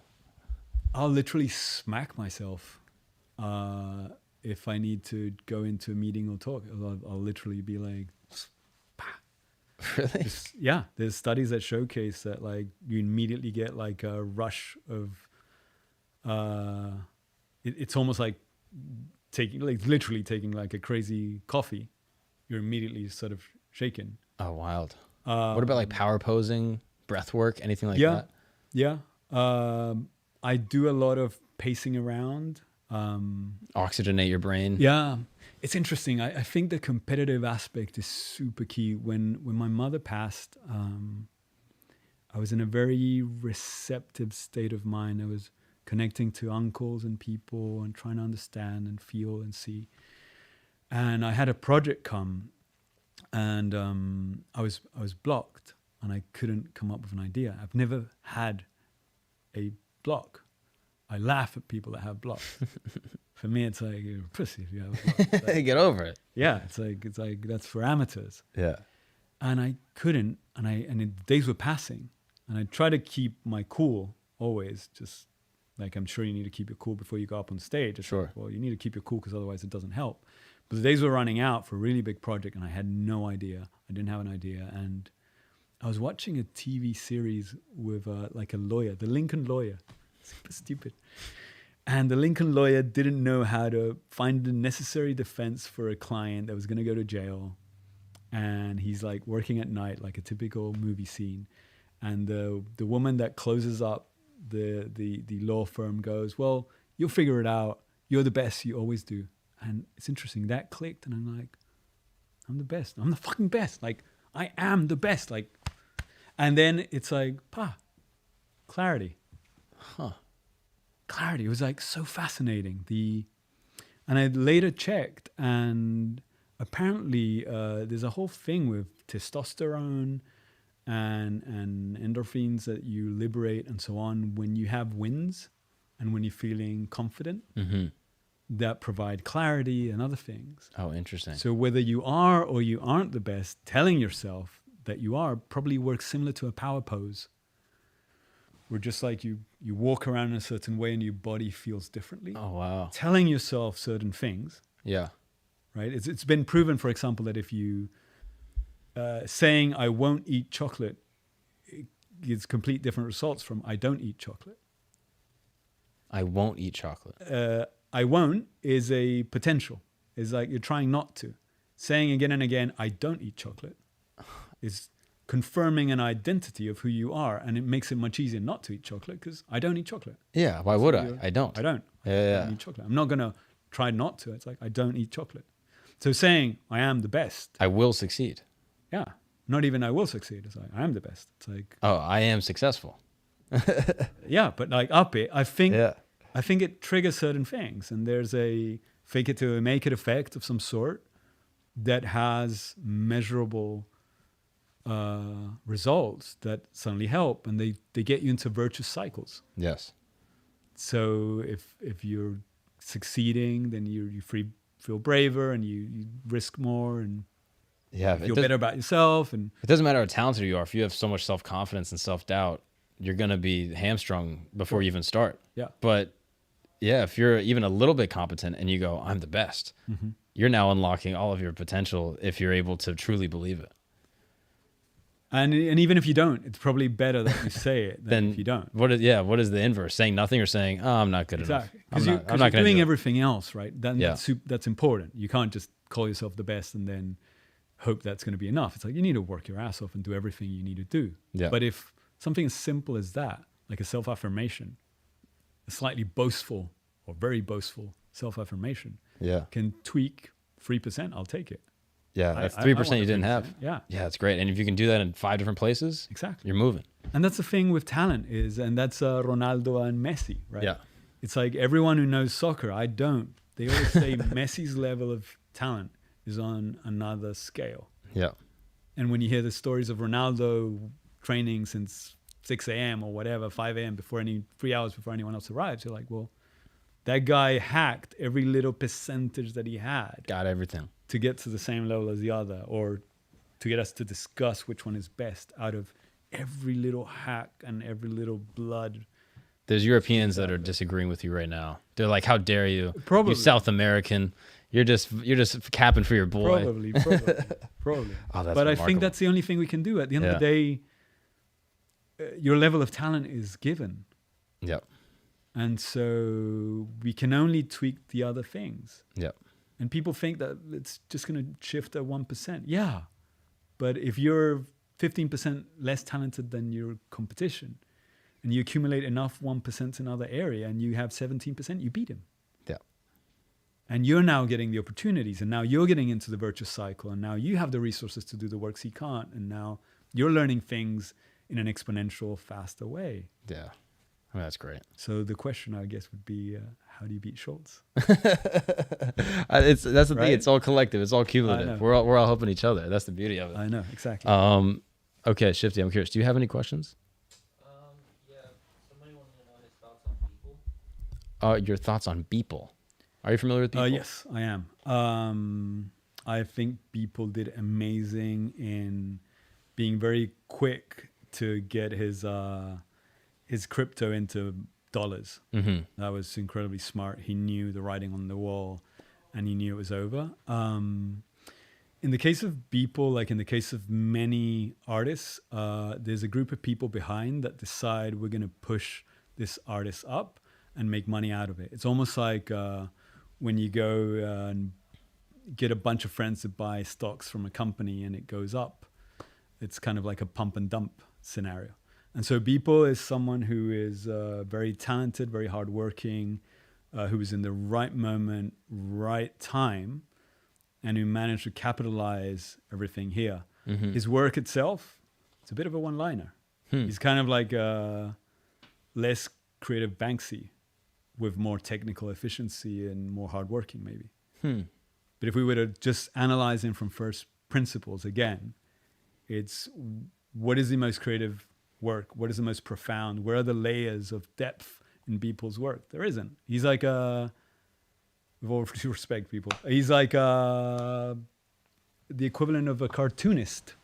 Speaker 2: I'll literally smack myself if I need to go into a meeting or talk. I'll literally be like,
Speaker 1: really?
Speaker 2: Yeah, there's studies that showcase that like you immediately get like a rush of it's almost like literally taking like a crazy coffee. You're immediately sort of shaken.
Speaker 1: Oh, wild. What about like power posing, breath work, anything like that?
Speaker 2: Yeah. I do a lot of pacing around.
Speaker 1: Oxygenate your brain.
Speaker 2: Yeah. It's interesting. I think the competitive aspect is super key. When my mother passed, I was in a very receptive state of mind. I was connecting to uncles and people and trying to understand and feel and see. And I had a project come, and I was blocked, and I couldn't come up with an idea. I've never had a block. I laugh at people that have blocks. For me, it's like, you're a pussy if you have a block. Like,
Speaker 1: get over it.
Speaker 2: Yeah, it's like that's for amateurs.
Speaker 1: Yeah.
Speaker 2: And I couldn't, and the days were passing, and I try to keep my cool always. Just like, I'm sure you need to keep your cool before you go up on stage. It's
Speaker 1: sure.
Speaker 2: Like, well, you need to keep your cool because otherwise it doesn't help. But the days were running out for a really big project, and I had no idea. I didn't have an idea, and I was watching a TV series with like a lawyer, the Lincoln Lawyer. Super stupid. And the Lincoln Lawyer didn't know how to find the necessary defense for a client that was going to go to jail. And he's like working at night, like a typical movie scene. And the woman that closes up the law firm goes, well, you'll figure it out. You're the best. You always do. And it's interesting. That clicked. And I'm like, I'm the best. I'm the fucking best. Like, I am the best. Like, and then it's like, clarity. Clarity. It was like so fascinating. And I later checked, and apparently there's a whole thing with testosterone and endorphins that you liberate and so on when you have wins and when you're feeling confident, that provide clarity and other things.
Speaker 1: Oh, interesting.
Speaker 2: So whether you are or you aren't the best, telling yourself that you are probably works similar to a power pose. Where just like you walk around in a certain way and your body feels differently.
Speaker 1: Oh, wow.
Speaker 2: Telling yourself certain things.
Speaker 1: Yeah.
Speaker 2: Right? It's been proven, for example, that if you saying I won't eat chocolate, it gives complete different results from I don't eat chocolate.
Speaker 1: I won't eat chocolate.
Speaker 2: I won't is a potential. It's like you're trying not to. Saying again and again, I don't eat chocolate, is confirming an identity of who you are, and it makes it much easier not to eat chocolate because I don't eat chocolate.
Speaker 1: Yeah, why would I? I don't.
Speaker 2: I don't.
Speaker 1: Yeah,
Speaker 2: I
Speaker 1: yeah.
Speaker 2: don't eat chocolate. I'm not going to try not to. It's like I don't eat chocolate. So saying I am the best.
Speaker 1: I will succeed.
Speaker 2: Yeah. Not even I will succeed. It's like I am the best. It's like,
Speaker 1: oh, I am successful.
Speaker 2: yeah, but like up it, I think
Speaker 1: Yeah.
Speaker 2: it triggers certain things, and there's a fake it to make it effect of some sort that has measurable results that suddenly help, and they get you into virtuous cycles.
Speaker 1: Yes.
Speaker 2: So if you're succeeding, then you feel braver, and you risk more, and
Speaker 1: Yeah.
Speaker 2: feel better about yourself. And
Speaker 1: it doesn't matter how talented you are. If you have so much self-confidence and self-doubt, you're going to be hamstrung before you even start.
Speaker 2: Yeah.
Speaker 1: But yeah, if you're even a little bit competent and you go, I'm the best, you're now unlocking all of your potential if you're able to truly believe it.
Speaker 2: And even if you don't, it's probably better that you say it than if you don't.
Speaker 1: What is the inverse? Saying nothing or saying, oh, I'm not good enough.
Speaker 2: Because you're doing everything else, right? That's important. You can't just call yourself the best and then hope that's going to be enough. It's like you need to work your ass off and do everything you need to do.
Speaker 1: Yeah.
Speaker 2: But if something as simple as that, like a self-affirmation, a slightly boastful or very boastful self-affirmation, can tweak 3%, I'll take it.
Speaker 1: Yeah, that's 3% you didn't have.
Speaker 2: Yeah.
Speaker 1: Yeah, it's great. And if you can do that in 5 different places,
Speaker 2: exactly,
Speaker 1: you're moving.
Speaker 2: And that's the thing with talent and that's Ronaldo and Messi, right?
Speaker 1: Yeah.
Speaker 2: It's like everyone who knows soccer, I don't. They always say Messi's level of talent is on another scale.
Speaker 1: Yeah.
Speaker 2: And when you hear the stories of Ronaldo training since 6 a.m. or whatever, 5 a.m. 3 hours before anyone else arrives, you're like, well, that guy hacked every little percentage that he had.
Speaker 1: Got everything.
Speaker 2: To get to the same level as the other, or to get us to discuss which one is best out of every little hack and every little blood.
Speaker 1: There's Europeans that are disagreeing with you right now. They're like, how dare you?
Speaker 2: Probably.
Speaker 1: You South American. You're just capping for your boy.
Speaker 2: Probably.
Speaker 1: Oh, that's
Speaker 2: But
Speaker 1: remarkable.
Speaker 2: I think that's the only thing we can do. At the end of the day, your level of talent is given.
Speaker 1: Yep.
Speaker 2: And so we can only tweak the other things.
Speaker 1: Yep.
Speaker 2: And people think that it's just going to shift at 1%. Yeah. But if you're 15% less talented than your competition and you accumulate enough 1% in another area and you have 17%, you beat him.
Speaker 1: Yeah.
Speaker 2: And you're now getting the opportunities, and now you're getting into the virtuous cycle, and now you have the resources to do the works he can't. And now you're learning things in an exponential, faster way.
Speaker 1: Yeah. I mean, that's great.
Speaker 2: So the question, I guess, would be, how do you beat Schulz?
Speaker 1: That's the thing.
Speaker 2: Right?
Speaker 1: It's all collective. It's all cumulative. We're all helping each other. That's the beauty of it.
Speaker 2: I know, exactly.
Speaker 1: Okay, Shifty, I'm curious. Do you have any questions?
Speaker 3: Yeah. Somebody wanted to know his thoughts on people.
Speaker 1: Your thoughts on Beeple. Are you familiar with Beeple?
Speaker 2: Yes, I am. I think people did amazing in being very quick to get his crypto into dollars.
Speaker 1: Mm-hmm.
Speaker 2: That was incredibly smart. He knew the writing on the wall, and he knew it was over. In the case of Beeple, like in the case of many artists, there's a group of people behind that decide we're going to push this artist up and make money out of it. It's almost like when you go and get a bunch of friends to buy stocks from a company and it goes up. It's kind of like a pump and dump scenario. And so Beeple is someone who is very talented, very hardworking, who was in the right moment, right time, and who managed to capitalize everything here. Mm-hmm. His work itself, it's a bit of a one-liner. He's kind of like a less creative Banksy with more technical efficiency and more hardworking maybe. But if we were to just analyze him from first principles again, it's what is the most creative work? What is the most profound? Where are the layers of depth in people's work? There isn't. He's like with all due respect, people, he's like the equivalent of a cartoonist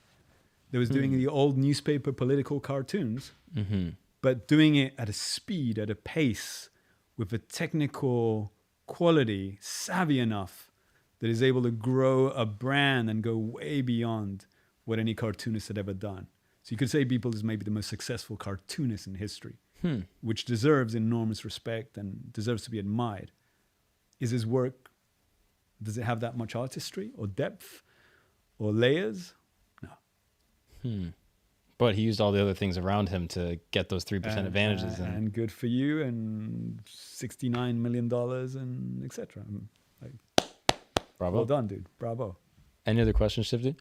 Speaker 2: that was doing the old newspaper political cartoons, but doing it at a speed, at a pace, with a technical quality, savvy enough that is able to grow a brand and go way beyond what any cartoonist had ever done. So you could say Beeple is maybe the most successful cartoonist in history, which deserves enormous respect and deserves to be admired. Is his work, does it have that much artistry or depth or layers? No.
Speaker 1: But he used all the other things around him to get those 3% advantages.
Speaker 2: And good for you, and $69 million and etc. Like,
Speaker 1: bravo.
Speaker 2: Well done, dude. Bravo.
Speaker 1: Any other questions, Shifty?
Speaker 3: There's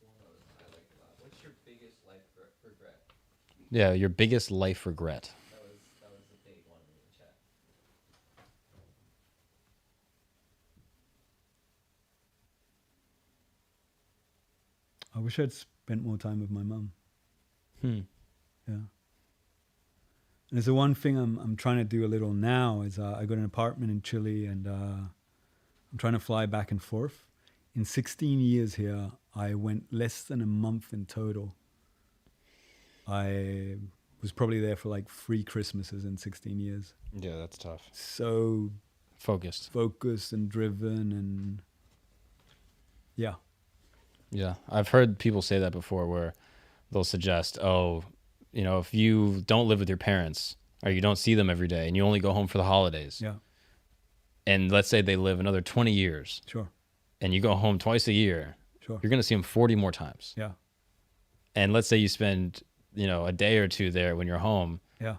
Speaker 3: one I like a lot. What's your biggest life regret?
Speaker 1: Yeah, your biggest life regret.
Speaker 3: That was the big one in the chat.
Speaker 2: I wish I'd spent more time with my mum. Yeah. And it's the one thing I'm trying to do a little now is I got an apartment in Chile, and I'm trying to fly back and forth. In 16 years here, I went less than a month in total. I was probably there for like 3 Christmases in 16 years.
Speaker 1: Yeah, that's tough.
Speaker 2: So
Speaker 1: focused and
Speaker 2: driven, and yeah.
Speaker 1: Yeah, I've heard people say that before, where they'll suggest, oh, you know, if you don't live with your parents or you don't see them every day and you only go home for the holidays, and let's say they live another 20 years, and you go home twice a year, you're going to see them 40 more times.
Speaker 2: Yeah.
Speaker 1: And let's say you spend, you know, a day or two there when you're home.
Speaker 2: Yeah.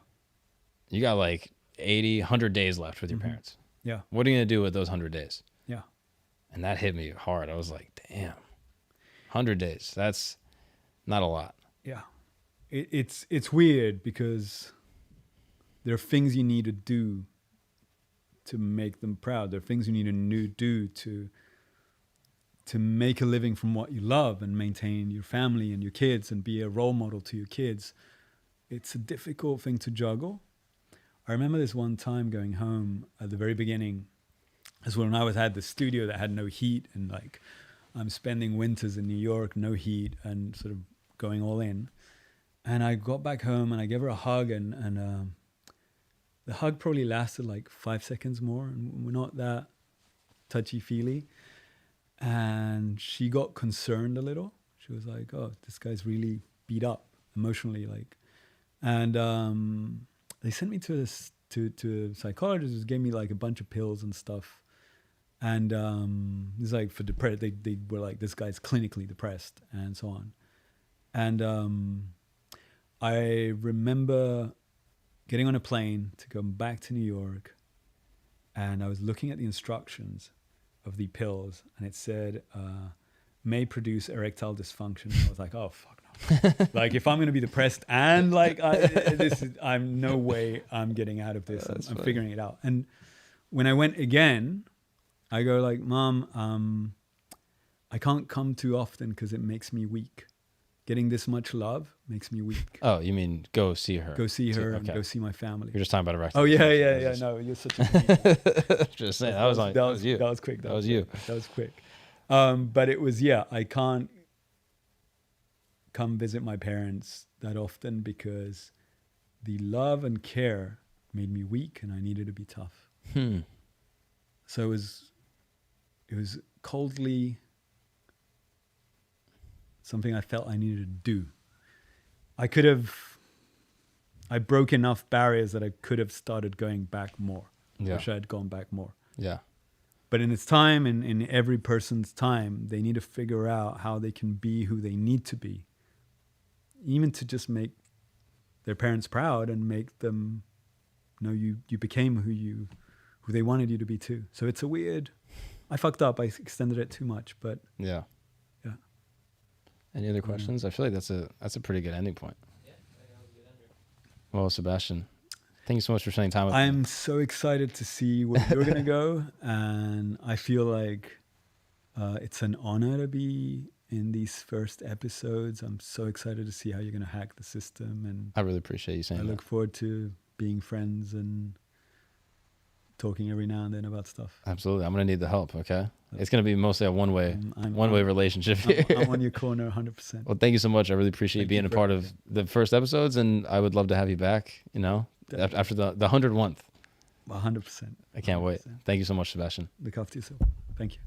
Speaker 1: You got like 80, 100 days left with your parents.
Speaker 2: Yeah.
Speaker 1: What are you going to do with those 100 days?
Speaker 2: Yeah.
Speaker 1: And that hit me hard. I was like, damn. 100 days. That's not a lot.
Speaker 2: Yeah. It's weird because there are things you need to do to make them proud. There are things you need to do to make a living from what you love and maintain your family and your kids and be a role model to your kids. It's a difficult thing to juggle. I remember this one time going home at the very beginning, as when I had the studio that had no heat, and like I'm spending winters in New York, no heat, and sort of going all in. And I got back home and I gave her a hug, and the hug probably lasted like 5 seconds more, and we're not that touchy-feely. And she got concerned a little. She was like, oh, this guy's really beat up emotionally. Like, and they sent me to a psychologist who gave me like a bunch of pills and stuff. And it's like for depressed, they were like, this guy's clinically depressed and so on. And I remember getting on a plane to go back to New York, and I was looking at the instructions of the pills, and it said, may produce erectile dysfunction. I was like, oh, fuck no. Like, if I'm going to be depressed and like, I'm no way I'm getting out of this. I'm figuring it out. And when I went again, I go like, Mom, I can't come too often because it makes me weak. Getting this much love makes me weak.
Speaker 1: Oh, you mean go see her?
Speaker 2: Go see her and go see my family.
Speaker 1: You're just talking about erectile.
Speaker 2: Oh, yeah. No, you're such a...
Speaker 1: Just saying, that was you.
Speaker 2: That was quick.
Speaker 1: That was you.
Speaker 2: That was quick. But it was, I can't come visit my parents that often because the love and care made me weak, and I needed to be tough. So it was coldly something I felt I needed to do. I broke enough barriers that I could have started going back more.
Speaker 1: Yeah.
Speaker 2: Wish I had gone back more.
Speaker 1: Yeah.
Speaker 2: But in its time, in every person's time, they need to figure out how they can be who they need to be, even to just make their parents proud and make them know you became who they wanted you to be too. So it's a weird... I fucked up. I extended it too much, but...
Speaker 1: Yeah.
Speaker 2: Yeah.
Speaker 1: Any other questions? I feel like that's a pretty good ending point.
Speaker 3: Yeah, I think that was a good ender.
Speaker 1: Well, Sebastian, thank you so much for spending time with me.
Speaker 2: I'm so excited to see where you're going to go. And I feel like it's an honor to be in these first episodes. I'm so excited to see how you're going to hack the system, and
Speaker 1: I really appreciate you saying
Speaker 2: I
Speaker 1: that.
Speaker 2: look forward to being friends and talking every now and then about stuff.
Speaker 1: Absolutely. I'm going to need the help, okay? It's going to be mostly a one-way relationship here.
Speaker 2: I'm on your corner 100%.
Speaker 1: Well, thank you so much. I really appreciate being a part of the first episodes, and I would love to have you back, after the 101th.
Speaker 2: 100%.
Speaker 1: I can't wait. Thank you so much, Sebastian.
Speaker 2: Look after yourself. Thank you.